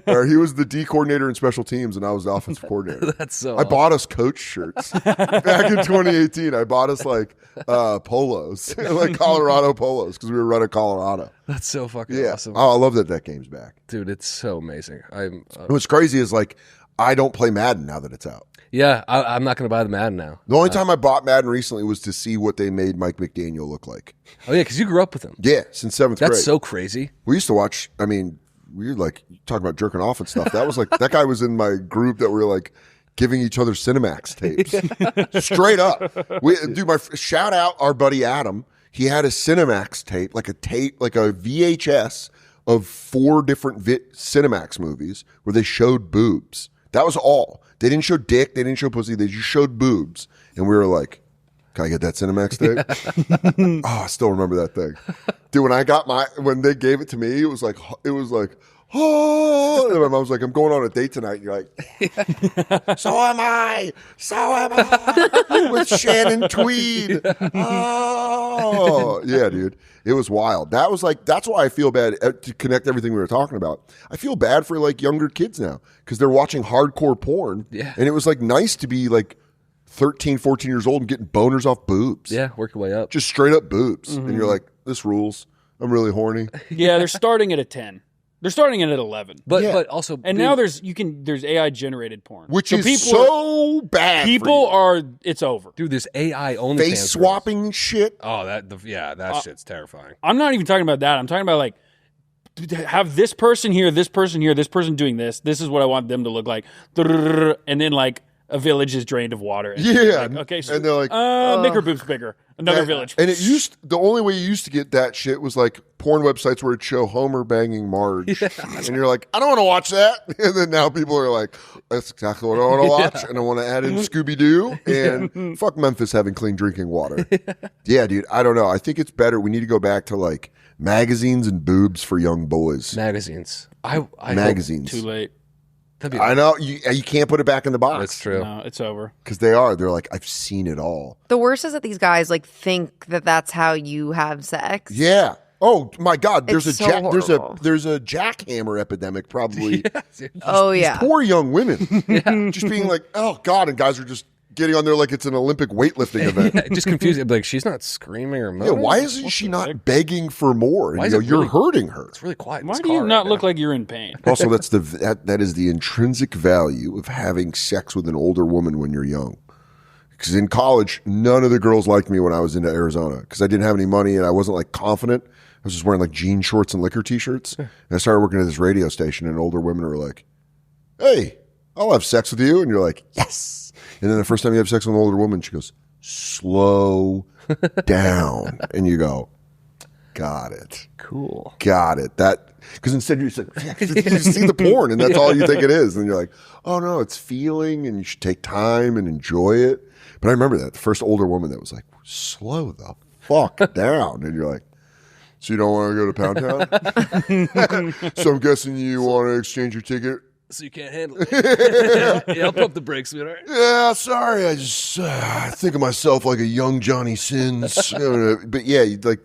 or he was the D coordinator in special teams, and I was the offensive coordinator. That's so. I bought us coach shirts back in 2018. I bought us like polos, like Colorado polos, because we were running Colorado. That's so fucking awesome. Oh, I love that game's back, dude. It's so amazing. What's crazy is like I don't play Madden now that it's out. Yeah, I'm not going to buy the Madden now. The only time I bought Madden recently was to see what they made Mike McDaniel look like. Oh, yeah, because you grew up with him. Yeah, since 7th grade. That's so crazy. We used to watch, I mean, we were like, talking about jerking off and stuff. That was like, that guy was in my group that we were like giving each other Cinemax tapes. Straight up. Shout out our buddy Adam. He had a Cinemax tape, like a VHS of 4 different Cinemax movies where they showed boobs. That was all. They didn't show dick. They didn't show pussy. They just showed boobs. And we were like, can I get that Cinemax tape? Oh, I still remember that thing. Dude, when they gave it to me, it was like, oh, and my mom's like, I'm going on a date tonight. And you're like, so am I. With Shannon Tweed. Oh, yeah, dude. It was wild. That's why I feel bad to connect everything we were talking about. I feel bad for like younger kids now because they're watching hardcore porn. Yeah. And it was like nice to be like 13, 14 years old and getting boners off boobs. Yeah, work your way up. Just straight up boobs. And you're like, this rules. I'm really horny. Yeah, they're starting at a 10. They're starting at 11. But also, and now there's AI generated porn, Which is so bad. It's over. Dude, this AI only face swapping shit. Oh, that shit's terrifying. I'm not even talking about that. I'm talking about like have this person here, this person here, this person doing this. This is what I want them to look like. And then like a village is drained of water. And yeah. like, okay, so and they're like, make her boobs bigger. Another village. And the only way you used to get that shit was like porn websites where it'd show Homer banging Marge. And you're like, I don't want to watch that. And then now people are like, that's exactly what I want to watch. And I want to add in Scooby-Doo and fuck Memphis having clean drinking water. Yeah, dude, I don't know. I think it's better. We need to go back to like magazines and boobs for young boys. Magazines. Magazines. Too late. I know you can't put it back in the box. That's true. No, it's over. Because they're like, I've seen it all. The worst is that these guys like think that that's how you have sex. Yeah. Oh my God. There's It's a so there's a jackhammer epidemic probably. Yeah. These poor young women just being like, oh God, and guys are just getting on there like it's an Olympic weightlifting event. Yeah, just confused. Like she's not screaming or moaning. Yeah, why isn't she not begging for more? Why And, is it you're really- hurting her. It's really quiet. in Why this do you car not right look now. like you're in pain? Also, that is the intrinsic value of having sex with an older woman when you're young. Because in college, none of the girls liked me when I was into Arizona because I didn't have any money and I wasn't like confident. I was just wearing like jean shorts and liquor t-shirts. And I started working at this radio station and older women were like, hey, I'll have sex with you. And you're like, yes. And then the first time you have sex with an older woman, she goes, slow down. And you go, got it. Cool. Got it. Because instead you just see the porn and that's all you think it is. And you're like, oh no, it's feeling and you should take time and enjoy it. But I remember that the first older woman that was like, slow the fuck down. And you're like, so you don't want to go to Pound Town? So I'm guessing you want to exchange your ticket? So you can't handle it. Yeah, I'll pump the brakes, man. All right. Yeah, sorry. I just think of myself like a young Johnny Sins. But yeah, like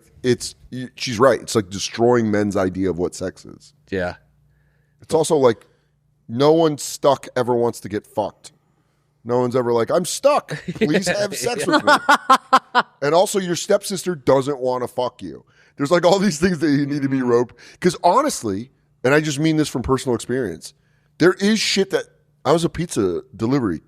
she's right. It's like destroying men's idea of what sex is. Yeah. It's also like no one stuck ever wants to get fucked. No one's ever like, I'm stuck. Please have sex with me. And also your stepsister doesn't want to fuck you. There's like all these things that you need to be roped. Because honestly, and I just mean this from personal experience, there is shit that I was a pizza delivery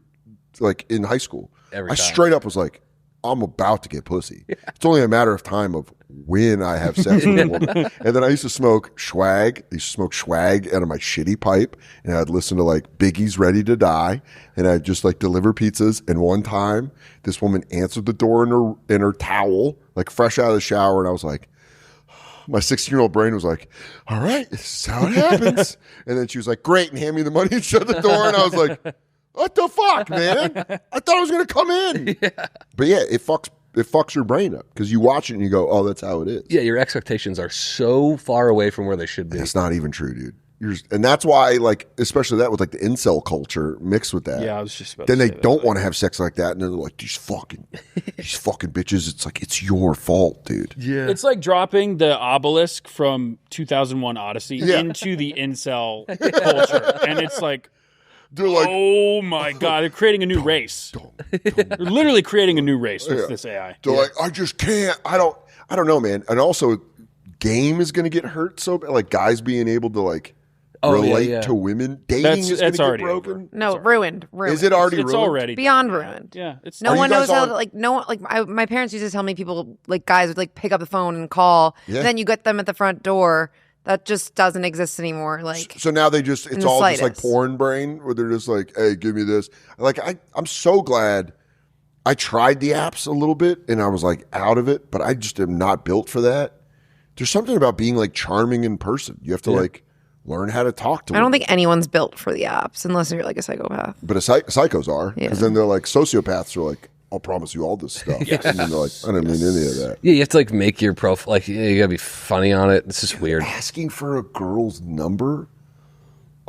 like in high school. Every I time. straight up was like, I'm about to get pussy. Yeah. It's only a matter of time of when I have sex with a woman. And then I used to smoke swag. I used to smoke swag out of my shitty pipe. And I'd listen to like Biggie's Ready to Die. And I'd just like deliver pizzas. And one time this woman answered the door in her towel, like fresh out of the shower. And I was like, my 16-year-old brain was like, all right, this is how it happens. And then she was like, great. And hand me the money and shut the door. And I was like, what the fuck, man? I thought I was going to come in. Yeah. But yeah, it fucks your brain up because you watch it and you go, oh, that's how it is. Yeah, your expectations are so far away from where they should be. That's not even true, dude. And that's why, like, especially that with like the incel culture mixed with that. Yeah, I was just about then to they say that, don't want to have sex like that, and they're like, these fucking bitches. It's like it's your fault, dude. Yeah, it's like dropping the obelisk from 2001 Odyssey into the incel culture, and it's like, they're like, oh my god, they're creating a new race. They're literally creating a new race with this AI. They're like, I just can't. I don't know, man. And also, game is going to get hurt so bad. Like guys being able to like. Relate to women. Dating is going to get broken. Over. No, ruined. Is it already ruined? It's already beyond ruined. Yeah, it's no one knows how. Like no one. Like my parents used to tell me, people like guys would like pick up the phone and call. Yeah. And then you get them at the front door. That just doesn't exist anymore. Like so now they just it's all just like porn brain where they're just like, hey, give me this. Like I'm so glad I tried the apps a little bit and I was like out of it, but I just am not built for that. There's something about being like charming in person. You have to like. Learn how to talk to them. I don't think anyone's built for the apps unless you're like a psychopath. But psychos are. Because then they're like, sociopaths are like, I'll promise you all this stuff. Yes. And then they're like, I didn't mean any of that. Yeah, you have to like make your profile, like you gotta be funny on it. It's just weird. Asking for a girl's number?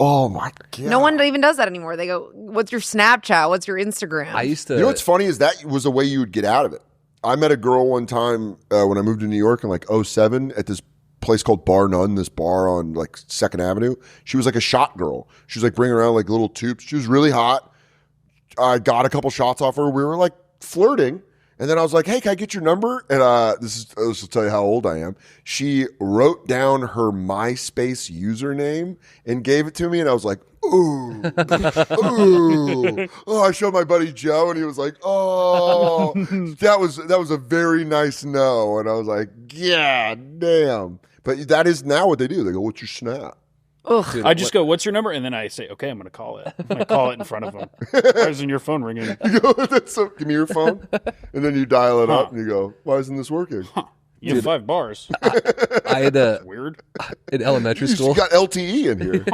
Oh my god! No one even does that anymore. They go, "What's your Snapchat? What's your Instagram?" I used to. You know what's funny is that was a way you would get out of it. I met a girl one time when I moved to New York in like 2007 at this place called Bar None, this bar on like 2nd Avenue. She was like a shot girl. She was like bringing around like little tubes. She was really hot. I got a couple shots off her. We were like flirting. And then I was like, hey, can I get your number? And this will tell you how old I am. She wrote down her MySpace username and gave it to me. And I was like, ooh, ooh. Oh, I showed my buddy Joe and he was like, oh, that was a very nice no. And I was like, yeah, damn. But that is now what they do. They go, what's your Snap? Ugh. Dude, I just go, what's your number? And then I say, okay, I'm going to call it. I'm going to call it in front of them. Why isn't your phone ringing? You go, give me your phone. And then you dial it up and you go, why isn't this working? You have 5 bars. I had weird. In elementary school. You got LTE in here.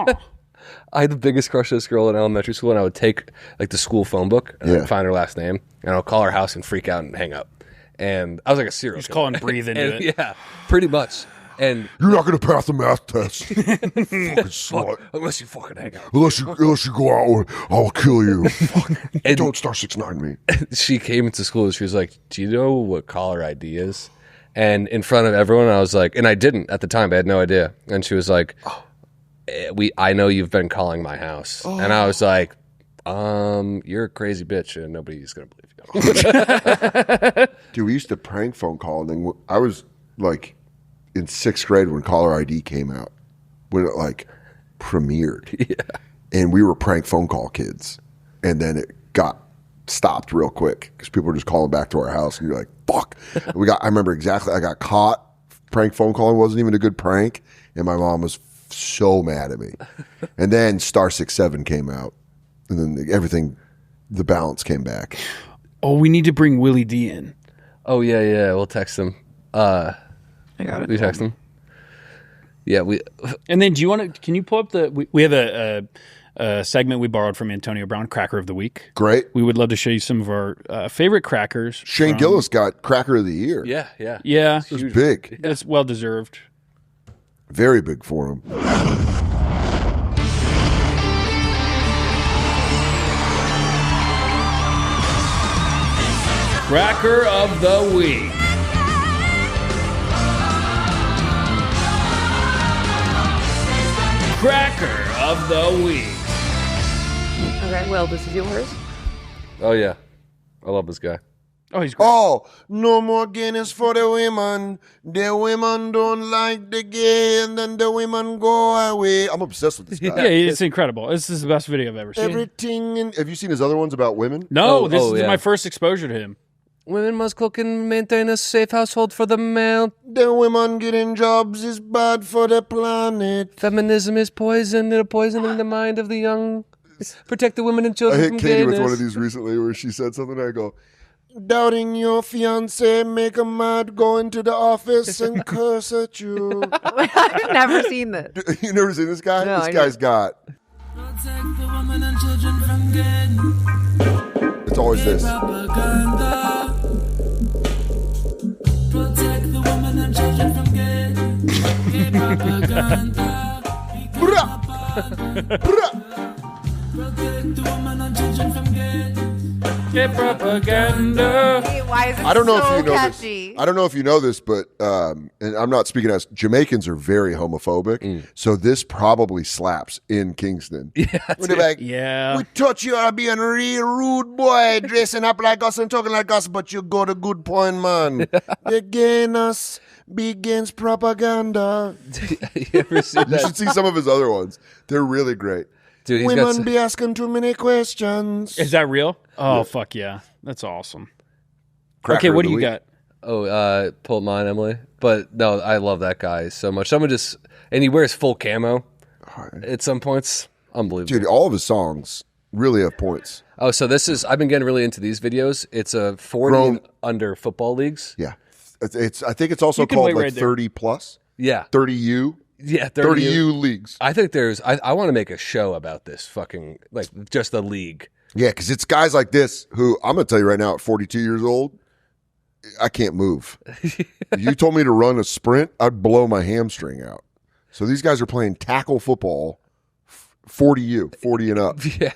I had the biggest crush on this girl in elementary school, and I would take like the school phone book and I'd find her last name, and I'll call her house and freak out and hang up. And I was like a serial Just killer. call and breathe into it. Yeah, pretty much. And you're not going to pass the math test. Fucking slut. Unless you fucking hang up. Unless you go out, I'll kill you. Don't star 6ix9ine me. She came into school and she was like, do you know what caller ID is? And in front of everyone, I was like, and I didn't at the time. I had no idea. And she was like, I know you've been calling my house. And I was like, you're a crazy bitch and nobody's going to believe you. Dude, we used to prank phone call. And then I was like in 6th grade when caller ID came out, when it like premiered. Yeah. And we were prank phone call kids. And then it got stopped real quick because people were just calling back to our house. And you're like, fuck. I remember exactly, I got caught prank phone calling. It wasn't even a good prank. And my mom was so mad at me. And then star 6-7 came out. And then everything, the balance came back. Oh, we need to bring Willy D in. Oh, yeah. We'll text him. I got it. We text him. Yeah, And then, do you want to? Can you pull up the? We have a segment we borrowed from Antonio Brown, Cracker of the Week. Great. We would love to show you some of our favorite crackers. Shane Gillis got Cracker of the Year. Yeah. It was big. It's well deserved. Very big for him. Cracker of the Week. Cracker of the Week. Okay, well, this is yours. Oh, yeah. I love this guy. Oh, he's great. Oh, no more Guinness for the women. The women don't like the gay, and then the women go away. I'm obsessed with this guy. Yeah, it's incredible. This is the best video I've ever seen. Everything. Have you seen his other ones about women? No, this is my first exposure to him. Women must cook and maintain a safe household for the male. The women getting jobs is bad for the planet. Feminism is poison. They're poisoning the mind of the young. Protect the women and I children hit from Katie gayness. with one of these recently where she said something. I go, doubting your fiance, make a mad, go into the office and curse at you. I've never seen this. You never seen this guy? No, This I guy's got. Protect the women and children from gain. It's always this. Propaganda. Protect the women and children from gain. Gay propaganda. Protect the women and children from gain. Gay propaganda. Hey, why is it I don't know so if you know catchy? this. I don't know if you know this, but and I'm not speaking as Jamaicans are very homophobic, so this probably slaps in Kingston. Yeah, when they're like, Yeah. we touch you are being real rude boy, dressing up like us and talking like us, but you got a good point, man. The gayness begins propaganda. You ever see You that? should see some of his other ones. They're really great. Dude, he's got Women some, be asking too many questions. Is that real? Oh, fuck yeah. That's awesome. Cracker Okay, of what the do you week. got? pull mine, Emily. But no, I love that guy so much. And he wears full camo at some points. Unbelievable. Dude, all of his songs really have points. Oh, so I've been getting really into these videos. It's a 40 Grown- and under football leagues. Yeah. It's I think it's also You can called wait like right there. 30 plus. Yeah. 30U. Yeah, 30U leagues. I think I want to make a show about this fucking, like, just the league. Yeah, because it's guys like this who, I'm going to tell you right now, at 42 years old, I can't move. If you told me to run a sprint, I'd blow my hamstring out. So these guys are playing tackle football 40 and up. Yeah.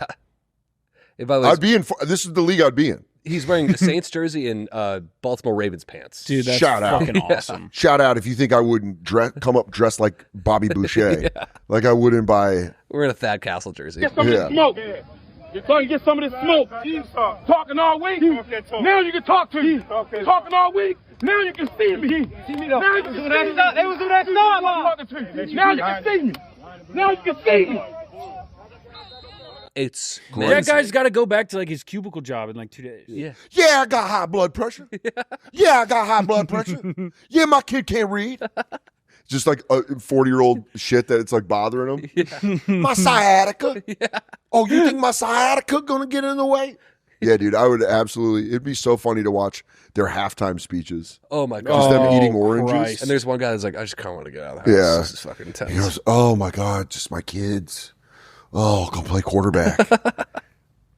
If I was, I'd be in. This is the league I'd be in. he's wearing a Saints jersey and Baltimore Ravens pants. Dude, that's Shout out. fucking awesome. Shout out if you think I wouldn't come up dressed like Bobby Boucher, like I wouldn't buy. We're in a Thad Castle jersey. Get some of this smoke. You're trying to get some of this smoke. Talking all week. Now you can talk to me. Talking all week. Now you can see me. Now you can see me. They was doing that sideline. Now you can see me. Now you can see me. It's that guy's got to go back to like his cubicle job in like 2 days. Yeah. Yeah, I got high blood pressure. Yeah, I got high blood pressure. Yeah, my kid can't read. Just like a 40-year-old shit that it's like bothering him. Yeah. My sciatica. Yeah. Oh, you think my sciatica gonna get in the way? Yeah, dude, I would absolutely. It'd be so funny to watch their halftime speeches. Oh my god, just them eating oranges. Christ. And there's one guy that's like, I just kind of want to get out of the house. Yeah, This is fucking intense. He goes, oh my god, just my kids. Oh, go play quarterback.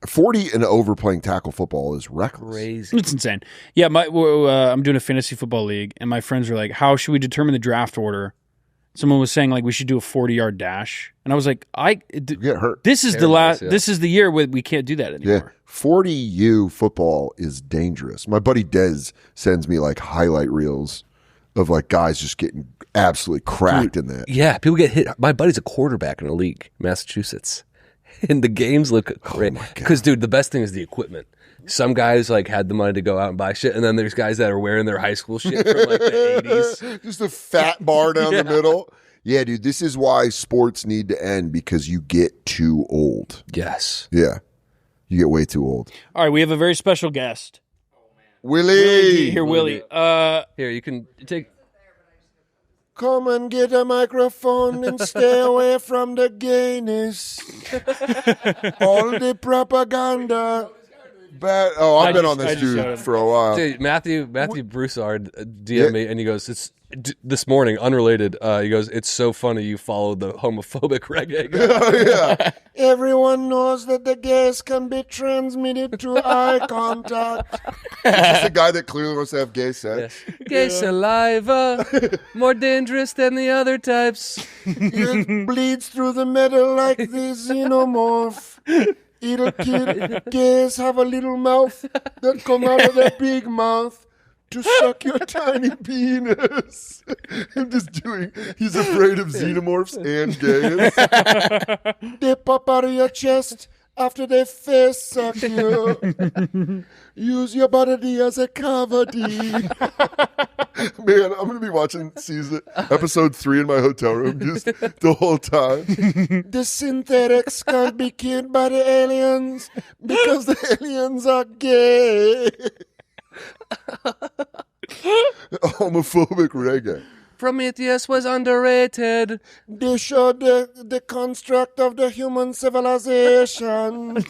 40 and over playing tackle football is reckless. Crazy. It's insane. Yeah, I'm doing a fantasy football league, and my friends were like, how should we determine the draft order? Someone was saying like we should do a 40-yard dash, and I was like, get hurt. This is This is the year where we can't do that anymore. Yeah, 40U football is dangerous. My buddy Dez sends me like highlight reels of like guys just getting absolutely cracked in that. Yeah, people get hit. My buddy's a quarterback in a league, Massachusetts, and the games look great. Because dude, the best thing is the equipment. Some guys like had the money to go out and buy shit, and then there's guys that are wearing their high school shit from like the 80s. Just a fat bar down the middle. Yeah, dude, this is why sports need to end, because you get too old. Yes. Yeah. You get way too old. All right, we have a very special guest. Willy. Here, Willy. Here, you can take. Come and get a microphone and stay away from the gayness. All the propaganda. I've been on this dude for a while. Dude, Matthew Broussard DM me, and he goes, "It's this morning, unrelated." He goes, "It's so funny you followed the homophobic reggae guy." Yeah. Everyone knows that the gays can be transmitted through eye contact. It's just a guy that clearly wants to have gay sex. Yeah. Gay saliva, more dangerous than the other types. It bleeds through the metal like the xenomorph. Little kid, gays have a little mouth that come out of their big mouth to suck your tiny penis. I'm just he's afraid of xenomorphs and gays. They pop out of your chest after they face suck you. Use your body as a cavity. Man, I'm going to be watching episode 3 in my hotel room just the whole time. The synthetics can't be killed by the aliens because the aliens are gay. Homophobic reggae. Prometheus was underrated. They showed the construct of the human civilization.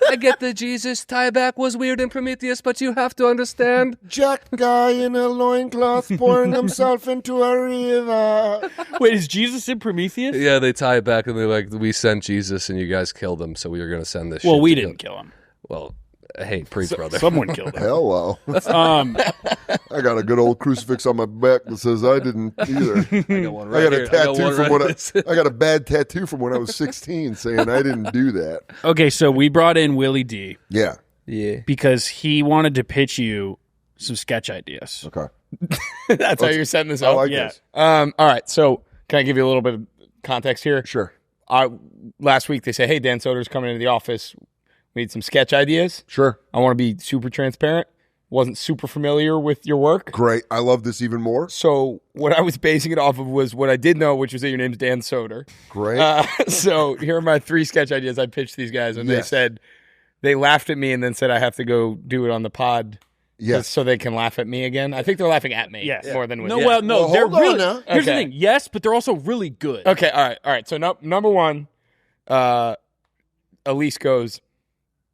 I get the Jesus tieback was weird in Prometheus, but you have to understand. Jacked guy in a loincloth pouring himself into a river. Wait, is Jesus in Prometheus? Yeah, they tie it back and they're like, we sent Jesus and you guys killed him, so we were going to send this shit. Well, we didn't kill him. Well, hey, preach, brother. Someone killed him. Hello. I got a good old crucifix on my back that says I didn't either. I got one right here. I got a bad tattoo from when I was 16 saying I didn't do that. Okay, so we brought in Willy D. Yeah. Yeah. Because he wanted to pitch you some sketch ideas. Okay. That's how you're setting this up? I like this. All right, so can I give you a little bit of context here? Sure. Last week they say, hey, Dan Soder's coming into the office. We need some sketch ideas. Sure. I want to be super transparent. Wasn't super familiar with your work. Great. I love this even more. So what I was basing it off of was what I did know, which was that your name's Dan Soder. Great. So here are my 3 sketch ideas I pitched these guys, and they laughed at me and then said I have to go do it on the pod. Yes. So they can laugh at me again. I think they're laughing at me more than with no, you. well, no, they're hold on really. now. Here's the thing. Yes, but they're also really good. Okay, all right. So number 1, Elise goes,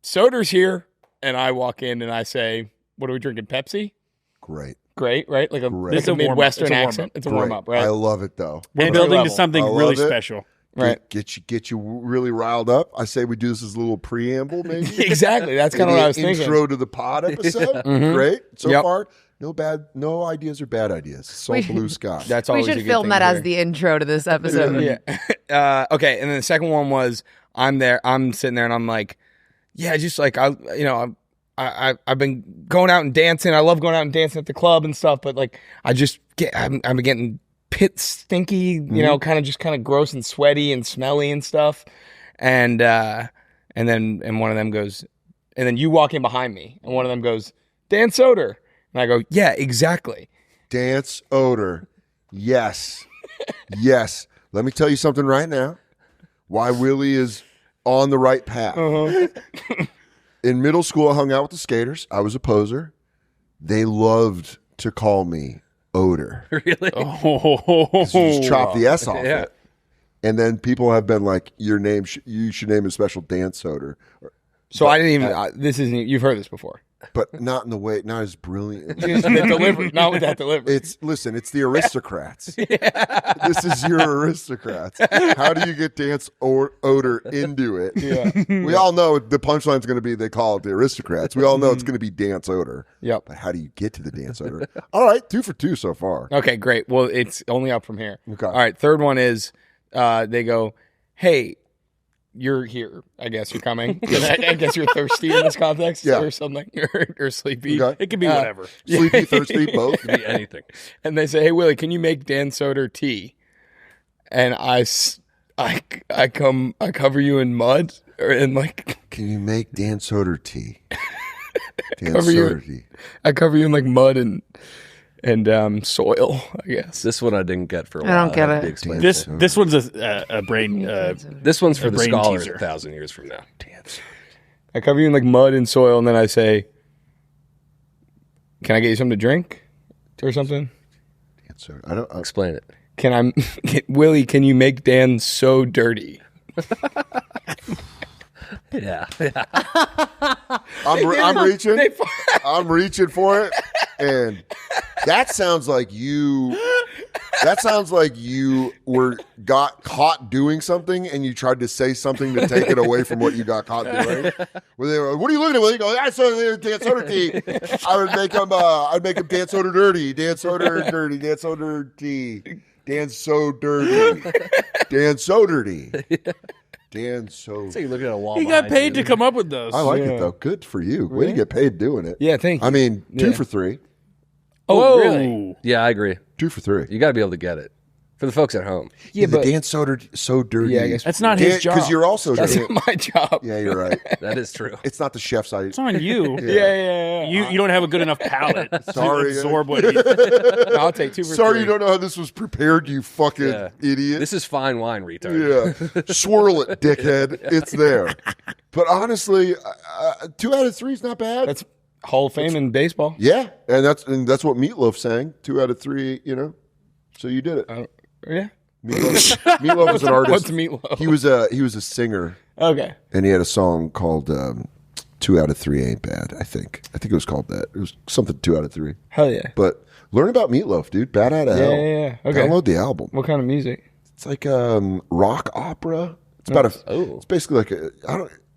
Soder's here, and I walk in and I say, what are we drinking, Pepsi? Great, right? Like a Midwestern accent. It's a warm-up, right? I love it, though. We're building to something really special. Right. Get you really riled up. I say we do this as a little preamble, maybe. Exactly. That's kind of what I was thinking. Intro to the pod episode. Great. So far, no ideas are bad ideas. It's all blue sky. That's we always should a good film thing that to as hear. the intro to this episode. Okay, and then the second one was I'm sitting there and I'm like, yeah, just like I've been going out and dancing. I love going out and dancing at the club and stuff, but like I'm getting pit stinky, you know, kind of gross and sweaty and smelly and stuff. And then one of them goes, and then you walk in behind me, and one of them goes, Dan Soder. And I go, yeah, exactly. Dance Odor. Yes. Yes. Let me tell you something right now. Why Willy is on the right path. In middle school, I hung out with the skaters. I was a poser. They loved to call me Odor. Really? Oh. You just chop the S off it. And then people have been like, your name, you should name a special Dance Soder. So I didn't even, you've heard this before. But not in the way, not as brilliant. Not with that delivery. It's the aristocrats. This is your aristocrats. How do you get Dance Odor into it? Yeah. We all know the punchline's going to be, they call it the aristocrats. We all know it's going to be Dance Odor. Yep. But how do you get to the Dance Odor? All right, 2 for 2 so far. Okay, great. Well, it's only up from here. Okay. All right, third one is they go, hey, you're here. I guess you're coming. I guess you're thirsty in this context or something. Or sleepy. Okay. It can be whatever. Sleepy, thirsty, both. It could be anything. And they say, hey, Willy, can you make Dan Soder tea? And I cover you in mud. And like, can you make Dan Soder tea? Dan cover Soder tea. I cover you in like mud and soil, I guess. This one I didn't get for a while. I don't get it. This one's a brain. This one's for a the brain scholars teaser. 1,000 years from now. I cover you in like mud and soil, and then I say, can I get you something to drink or something? Dan Soder. I don't Explain it. Willy, can you make Dan so dirty? Yeah. I'm reaching for it, and that sounds like you got caught doing something, and you tried to say something to take it away from what you got caught doing. Where they were, what are you looking at? Well, you go, I saw Dan Soder tea. I'd make him Dan Soder dirty, Dan Soder dirty, Dan Soder tea, Dan so dirty, Dan Soder tea. Dan so. So you're looking at a wall. He got paid to come up with those. I like it though. Good for you. Way to get paid doing it. Yeah, thank you. I mean, 2 for 3. Oh, really? Yeah, I agree. 2 for 3. You got to be able to get it. For the folks at home. Yeah, but Dan Soder so dirty. Yeah, I guess that's not his job. Because you're also that's dirty. not my job. Yeah, you're right. That is true. It's not the chef's idea. It's on you. Yeah. You don't have a good enough palate Sorry. to absorb what he's... I'll take 2 for 3. Sorry, you don't know how this was prepared, you fucking idiot. This is fine wine, retard. Yeah. Swirl it, dickhead. It's there. But honestly, 2 out of 3 is not bad. That's Hall of Fame in baseball. Yeah, and that's what Meatloaf sang. 2 out of 3, you know. So you did it. Yeah. Meatloaf was an artist. What's Meatloaf? He was a singer. Okay. And he had a song called 2 out of 3 Ain't Bad, I think. I think it was called that. It was something 2 out of 3. Hell yeah. But learn about Meatloaf, dude. Bad Out of Hell. Yeah. Okay. Download the album. What kind of music? It's like rock opera. It's about it's basically like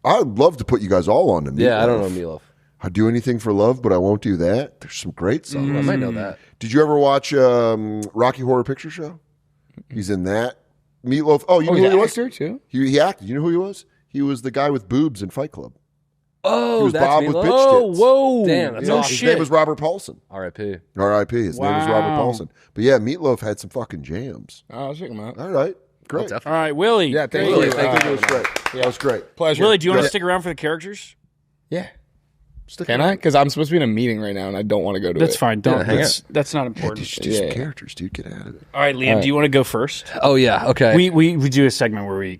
I'd love to put you guys all on to Meatloaf. Yeah, I don't know Meatloaf. I'd do anything for love, but I won't do that. There's some great songs. I might know that. Did you ever watch Rocky Horror Picture Show? He's in that. Meatloaf. Oh, you know who he was? Actor too? He acted. You know who he was? He was the guy with boobs in Fight Club. Oh, he was that's Bob Meatloaf? with bitch tits. Whoa. Damn, that's Yeah, awesome. his name was Robert Paulson. R.I.P. R.I.P. His name was Robert Wow. Paulson. But yeah, Meatloaf had some fucking jams. Oh, I'll check them out. All right. Great. All right, Willy. Yeah, thank Willy, you. thank you. It was great. That was great. Pleasure. Willy, do you want to Yeah. stick around for the characters? Yeah. Can I? Because I'm supposed to be in a meeting right now, and I don't want to go to That's it. fine. Don't. hang That's not Yeah, important. just do some characters, dude. Get out of it. All right, Liam, do you want to go first? Oh, yeah. Okay. We do a segment where we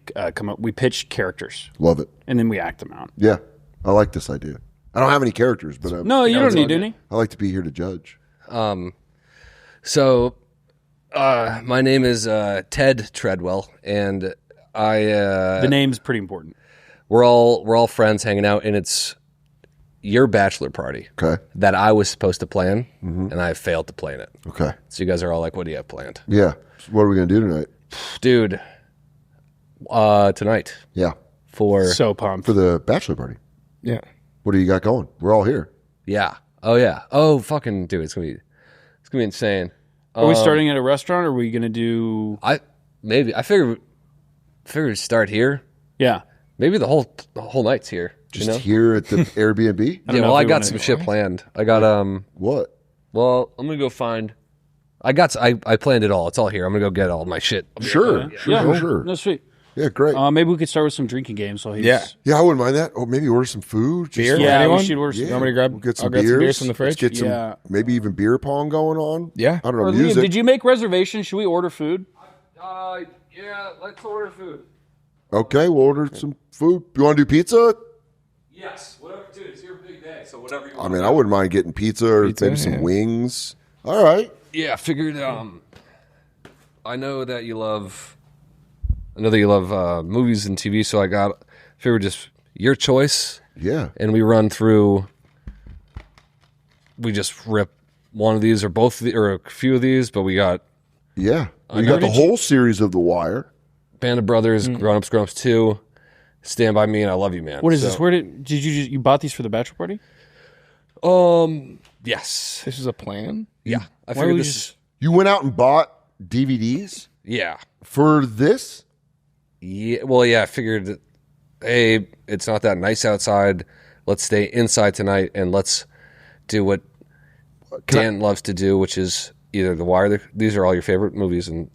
we pitch characters Love it. and then we act them out. Yeah. I like this idea. I don't have any characters, but No, you don't need any. I like to be here to judge. So, my name is Ted Treadwell, and The name's pretty important. we're all friends hanging out, and it's your bachelor party Okay. that I was supposed to plan, and I failed to plan it. Okay. So you guys are all like, "What do you have planned, Yeah. So what are we going to do tonight? dude?" Tonight Yeah. for So pumped. For the bachelor party. Yeah. What do you got going? We're all here. yeah, fucking dude, it's gonna be insane. Are we starting at a restaurant or are we going to do... I figured start here. Yeah. Maybe the whole night's here. Just here at the Airbnb? Yeah, well, I got some shit planned. I got What? Well, I'm gonna go find. I planned it all. It's all here. I'm gonna go get all my shit. Sure. No, sweet. Yeah, great. Maybe we could start with some drinking games. While he's... Yeah, I wouldn't mind that. Or maybe order some food. Beer? Yeah, Anyone? we should order some. Yeah. You want me to grab? We'll get some I'll grab beers. some beers from the fridge. Let's get some, maybe even beer pong going on. Yeah. I don't know. Or, Liam, Music. did you make reservations? Should we order food? Yeah, let's order food. Okay, we'll order some food. You want to do pizza? Yes, whatever, dude. It's your big day, so whatever you I mean, I wouldn't mind getting pizza or maybe some wings. All right. Yeah, I figured. I know that you love movies and TV, so I figured just your choice. Yeah. And we run through. We just rip one of these or both or a few of these, but we got. Yeah, we got the whole series of The Wire. Band of Brothers, Grown Ups 2, Stand By Me, and I Love You, Man. What is this? Where did you bought these for the bachelor party? Yes. This is a plan. Yeah, I Why figured we this. just- You went out and bought DVDs Yeah. for this? Yeah. Well, yeah. I figured, hey, it's not that nice outside. Let's stay inside tonight and let's do what Dan loves to do, which is either The Wire. These are all your favorite movies, and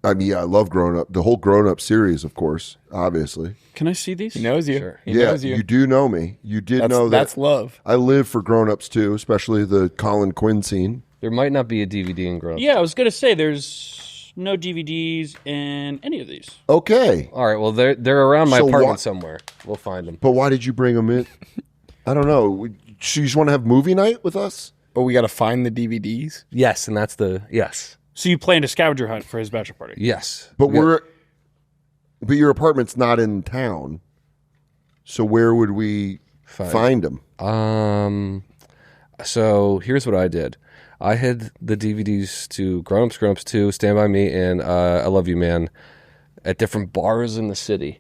I mean, yeah, I love Grown Up. The whole Grown Up series, of course, obviously. Can I see these? He knows you. Sure. He Yeah, knows you. you do know me. You did That's, know that. that's love. I live for Grown Ups too, especially the Colin Quinn scene. there might not be a DVD in Grown Ups. Yeah, I was gonna say there's no DVDs in any of these. Okay, All right. Well, they're around my So apartment what- somewhere. We'll find them. but why did you bring them in? I don't know. You just want to have movie night with us? But we got to find the DVDs. Yes, and that's the yes. So you planned a scavenger hunt for his bachelor party? Yes. But but your apartment's not in town. So where would we find them? So here's what I did. I hid the DVDs to Grown Ups 2, Stand By Me, and I Love You, Man at different bars in the city.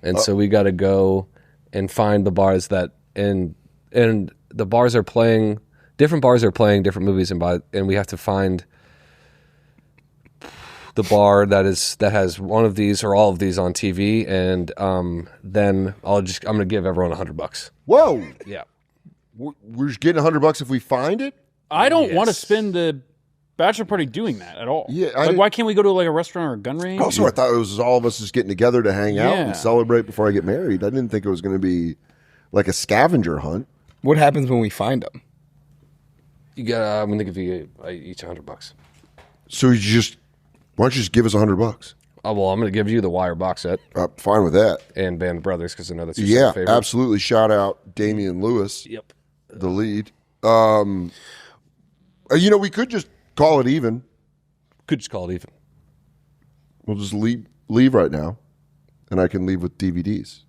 And so we got to go and find the bars that and the bars are playing different different movies, and we have to find the bar that has one of these or all of these on TV, and then I'm gonna give everyone $100. Whoa! Yeah. We're just getting $100 if we find it. I don't want to spend the bachelor party doing that at all. Yeah, like, why can't we go to like a restaurant or a gun range? Also, I thought it was all of us just getting together to hang out Yeah. and celebrate before I get married. I didn't think it was going to be like a scavenger hunt. What happens when we find them? You got. I'm gonna give you each $100. So why don't you just give us $100? Oh well, I'm gonna give you the Wire box set Fine with that. and Band of Brothers because I know that's your Yeah, favorite. absolutely. Shout out Damian Lewis. Yep. The lead. We could just call it even. Could just call it even. We'll just leave right now, and I can leave with DVDs.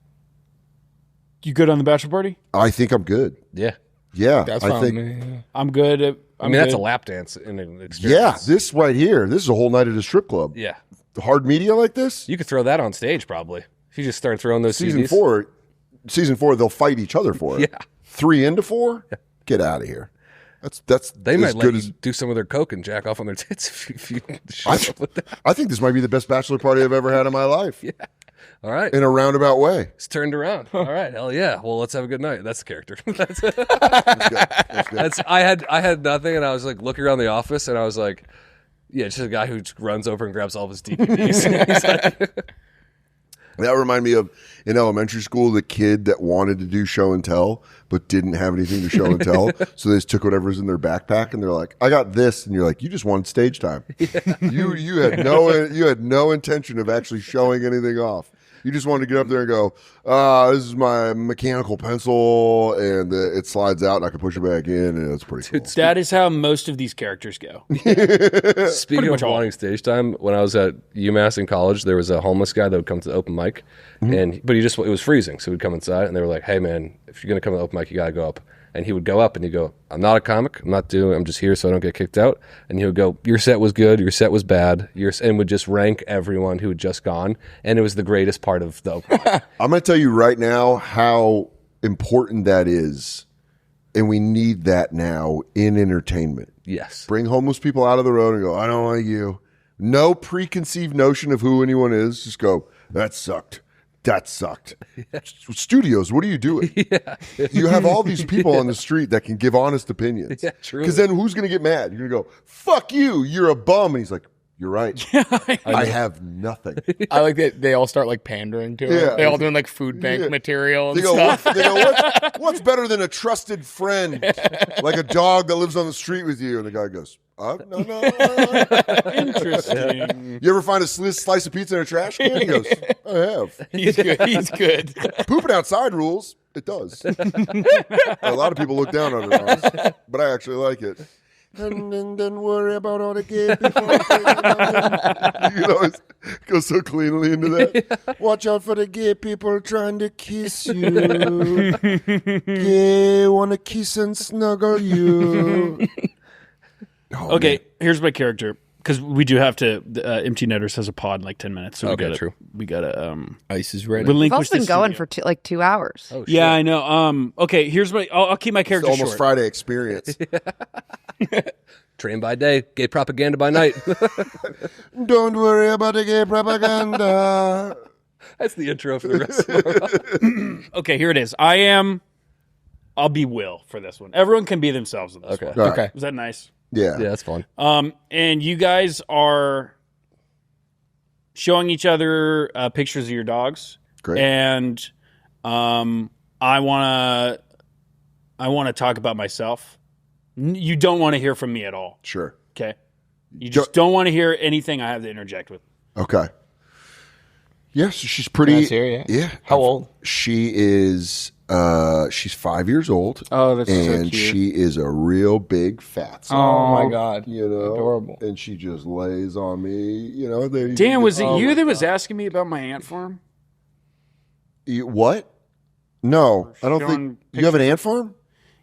You good on the bachelor party? I think I'm good. Yeah. Yeah, That's I fine think. with me. I'm good. I mean, that's a lap dance in an Yeah, experience. this right here. This is a whole night at a strip club. Yeah. Hard media like this. You could throw that on stage probably. If you just start throwing those Season CDs. season four, they'll fight each other for it. Yeah. 3 into 4. Get out of here. That's They as might let good you as. do some of their coke and jack off on their tits if you show up with that. I think this might be the best bachelor party I've ever had in my life. Yeah. All right. In a roundabout way. It's turned around. All right. Hell yeah. Well, let's have a good night. That's the character. That's That's good. I had nothing, and I was like looking around the office, and I was like, yeah, just a guy who just runs over and grabs all of his DVDs. He's like, That reminded me of in elementary school, the kid that wanted to do show and tell, but didn't have anything to show and tell. So they just took whatever's in their backpack and they're like, I got this. And you're like, you just wanted stage time. Yeah. You had no intention of actually showing anything off. You just wanted to get up there and go, this is my mechanical pencil, and it slides out, and I can push it back in, and it's pretty cool. That is how most of these characters go. Speaking of wanting stage time, when I was at UMass in college, there was a homeless guy that would come to the open mic, but it was freezing, so he'd come inside, and they were like, hey, man, if you're going to come to the open mic, you got to go up. And he would go up and he'd go, I'm not a comic. I'm just here so I don't get kicked out. And he would go, your set was good. Your set was bad. And would just rank everyone who had just gone. And it was the greatest part of the open mic. I'm going to tell you right now how important that is. And we need that now in entertainment. Yes. Bring homeless people out of the road and go, I don't like you. No preconceived notion of who anyone is. Just go, that sucked. That sucked. Studios, what are you doing? You have all these people on the street that can give honest opinions. Yeah, true. Because then who's going to get mad? You're going to go, fuck you, you're a bum. And he's like, you're right. I have nothing. I like that they all start like pandering to Yeah. it. They all doing like food bank material and They go, stuff. what's better than a trusted friend? Like a dog that lives on the street with you. And the guy goes, no. Interesting. You ever find a slice of pizza in a trash can? He goes, I have. He's good. He's good. Pooping outside rules. It does. A lot of people look down on it, but I actually like it. And don't worry about all the gay people. You know, it goes so cleanly into that. Watch out for the gay people trying to kiss you. Gay want to kiss and snuggle you. Oh, Okay, man. here's my character. Because we do have to. Empty Netters has a pod in like 10 minutes. So Okay, true. We gotta. Ice is ready. We've Relinquish also been the going studio. for 2 hours. Oh, shit. Yeah, I know. Okay, here's my. I'll keep my It's character almost short. Friday experience. Train by day, gay propaganda by night. Don't worry about the gay propaganda. That's the intro for the rest of our Okay, here it is. I'll be Will for this one. Everyone can be themselves in this Okay. one. All right. Okay. Was that nice? Yeah. Yeah, that's fun. And you guys are showing each other pictures of your dogs. Great. And I want to talk about myself. You don't want to hear from me at all. Sure. Okay? You just don't want to hear anything I have to interject with. Okay. Yes, she's pretty. Nice here, yeah. Yeah. How old? She is. She's 5 years old. Oh, that's so and cute. she is a real big fat. Oh my God. You know, Adorable. And she just lays on me. You know, Dan, was it you that was asking me about my ant farm? What? No, I don't showing think you have an ant farm.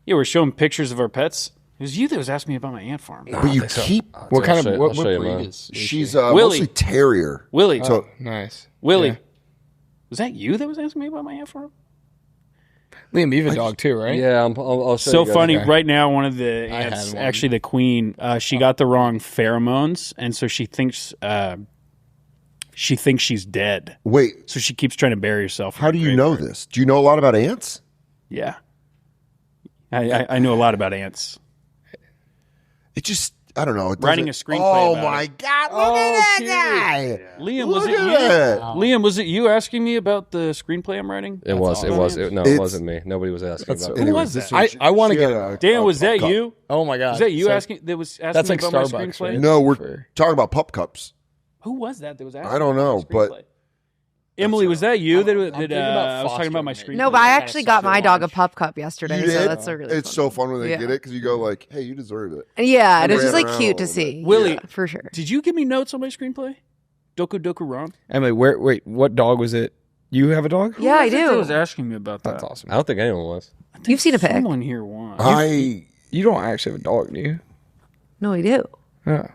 Yeah, we're showing pictures of our pets. It was you that was asking me about my ant farm. But you keep. What kind of what show you breed mine. is She's she? Willy. mostly terrier. Willy. So Nice. Willy. Yeah. Was that you that was asking me about my ant farm? Liam, you have a dog too, right? Yeah, I'll show So you guys. funny. Okay. Right now, one of the I had ants, one. actually the queen, she got the wrong pheromones, and so she thinks she's dead. wait, So she keeps trying to bury herself. in how the do you know graveyard. this? Do you know a lot about ants? Yeah. I know a lot about ants. It just. I don't know. It Writing doesn't- a screenplay Oh about my it. God! Look at that guy. Liam, Look was it at you? that. Liam, was it you asking me about the screenplay I'm writing? It was. It It's- wasn't me. Nobody was asking about it. Who was this that? one, I wanna she get had a- Dan, a was that cup. you? Oh my God. Was that you So- asking me That's like about my Starbucks, screenplay? right? No, we're For- talking about pup cups. Who was that was asking? I don't me about know, my but- screenplay? Emily, was that you that thinking about I was talking about my fostering, screenplay? No, but I Kinda actually got my soft dog a launch. pup cup yesterday, You so did? that's a really It's fun so one. fun when they Yeah. get it because you go like, "Hey, you deserve it." Yeah, and You it's just ran like around cute a to little see. bit. Willy, Yeah, for sure. Did you give me notes on my screenplay? Doku Doku Ron? Emily, wait, what dog was it? You have a dog? Yeah, I Who was do. asking me about that? That's awesome. I don't think anyone was. You've seen a pig? Someone here won. You don't actually have a dog, do you? No, I do. Yeah.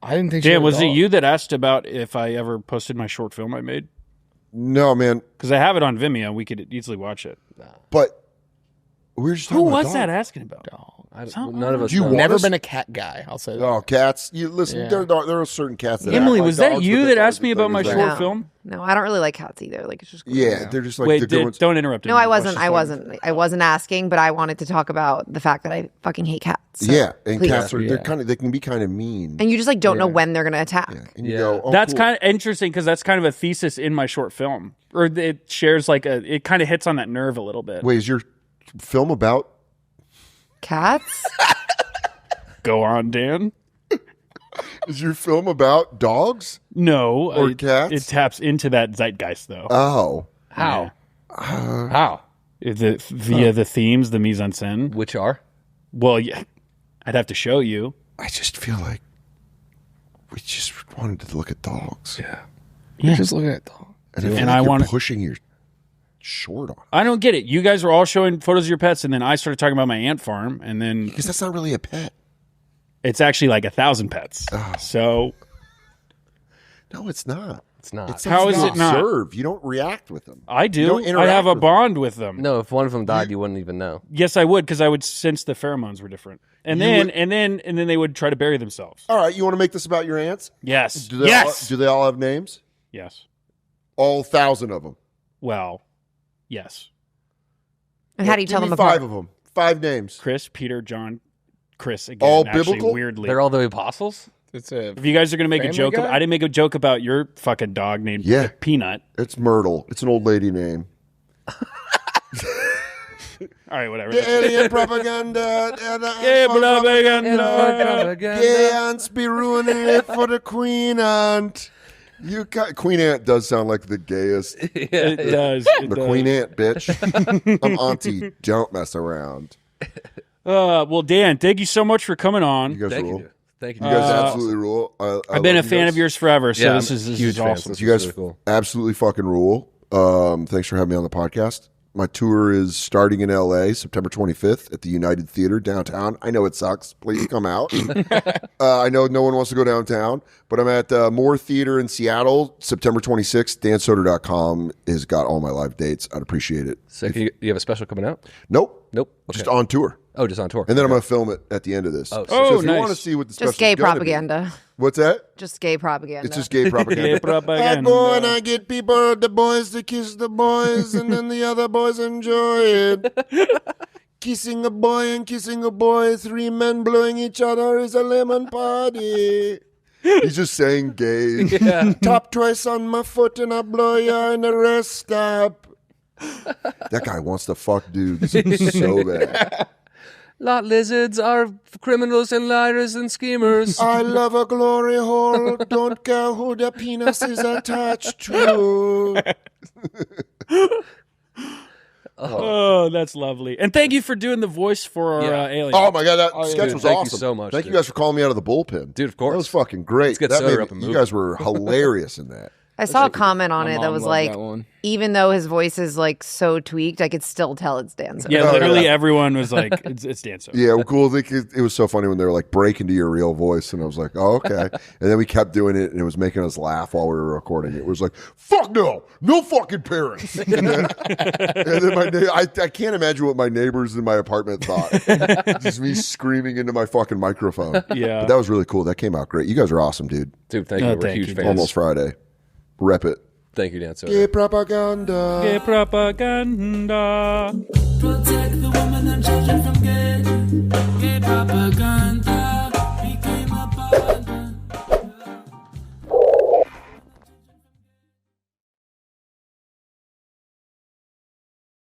I didn't think she Dan, had a was it dog. you that asked about if I ever posted my short film I made? No, man. Because I have it on Vimeo. We could easily watch it. But we're just Who talking about was dogs. that asking about? None of us. You know. want Never us- been a cat guy. I'll say that. Oh, cats! You listen. Yeah. There are certain cats that. Emily, act like was that dogs, but you they're that dogs asked me and about my things short like- film? No, I don't really like cats either. Like it's just cool. Yeah, they're just like Wait, the good ones. don't interrupt. No, Emily. I Watch wasn't. this I one. wasn't. I wasn't asking, but I wanted to talk about the fact that I fucking hate cats. So Yeah, and please. cats are Yeah. they can be kind of mean. And you just like don't know when they're gonna attack. And you Yeah. go, oh, That's cool. kind of interesting because that's kind of a thesis in my short film, or it shares like it kind of hits on that nerve a little bit. Wait, is your film about? Cats? Go on, Dan. Is your film about dogs? No, Or it, cats? It taps into that zeitgeist though. Oh, How? How? Via the themes, the mise en scène. Which are? Well, yeah, I'd have to show you. I just feel like we just wanted to look at dogs. Yeah. You're just looking at dogs. And, I feel And like I you're wanna- pushing your short on I don't get it. You guys were all showing photos of your pets, and then I started talking about my ant farm, and then because that's not really a pet. it's actually like 1,000 pets. So No, it's not. It's not. It's How something is you it not? observe. You don't react with them. I You do. don't I interact have a with them. bond with them. No, if one of them died, you wouldn't even know. Yes, I would, because I would sense the pheromones were different, and You then would- and then they would try to bury themselves. All right, you want to make this about your ants? Yes. Do they Yes. All, do they all have names? Yes. All 1,000 of them. Well, yes. And how do you tell Give them me apart? 5 of them. 5 names. Chris, Peter, John, Chris. Again, All actually, biblical? Weirdly, They're all the apostles? It's a if you guys are going to make a Family joke, Guy? I didn't make a joke about your fucking dog named Yeah. Peanut. It's Myrtle. It's an old lady name. All right, whatever. The alien propaganda. Yeah, propaganda. Gay ants be ruining it for the queen ant. Queen Ant does sound like the gayest. It does. I'm the Queen Ant, bitch. I'm auntie. Don't mess around. Well, Dan, thank you so much for coming on. You guys Thank rule. you. Thank you. You guys absolutely rule. I've been a love you fan guys. of yours forever, so Yeah, this I'm is huge fan. awesome. This You guys is really cool. absolutely fucking rule. Thanks for having me on the podcast. My tour is starting in LA September 25th at the United Theater downtown. I know it sucks. Please come out. I know no one wants to go downtown, but I'm at Moore Theater in Seattle September 26th. DanSoder.com has got all my live dates. I'd appreciate it. So you have a special coming out? Nope. Nope. Just Okay. on tour. Oh, just on tour. And then I'm going to film it at the end of this. Oh, so if you nice. want to see what the special Just gay propaganda. What's that? Just gay propaganda. It's just gay propaganda. Gay propaganda. I go and I get people, the boys to kiss the boys, and then the other boys enjoy it. Kissing a boy and kissing a boy, 3 men blowing each other is a lemon party. He's just saying gay. Yeah. Tap twice on my foot and I blow you in a rest stop. That guy wants to fuck dudes so bad. Lot lizards are criminals and liars and schemers. I love a glory hole. Don't care who the penis is attached to. Oh, that's lovely. And thank you for doing the voice for our alien. Oh my god, that sketch Dude, was thank you awesome. so much, Thank you dude. guys for calling me out of the bullpen. Dude, of course. That was fucking great. Let's get That Soder made- up and you moving. guys were hilarious in that. I saw a comment on My it that mom was loved like, that one. even though his voice is like so tweaked, I could still tell it's Dan Soder. Yeah, Oh, literally yeah. everyone was like, it's Dan Soder. Yeah, well, cool. It was so funny when they were like, break into your real voice. And I was like, oh, okay. And then we kept doing it and it was making us laugh while we were recording it. It was like, fuck no. No fucking parents. And then I can't imagine what my neighbors in my apartment thought. Just me screaming into my fucking microphone. Yeah. But that was really cool. That came out great. You guys are awesome, dude. Dude, thank you. We're thank huge you, fans. Almost Friday. Rep it. Thank you, Dan Soder. Gay propaganda. Gay propaganda. Protect the women and children from gay propaganda.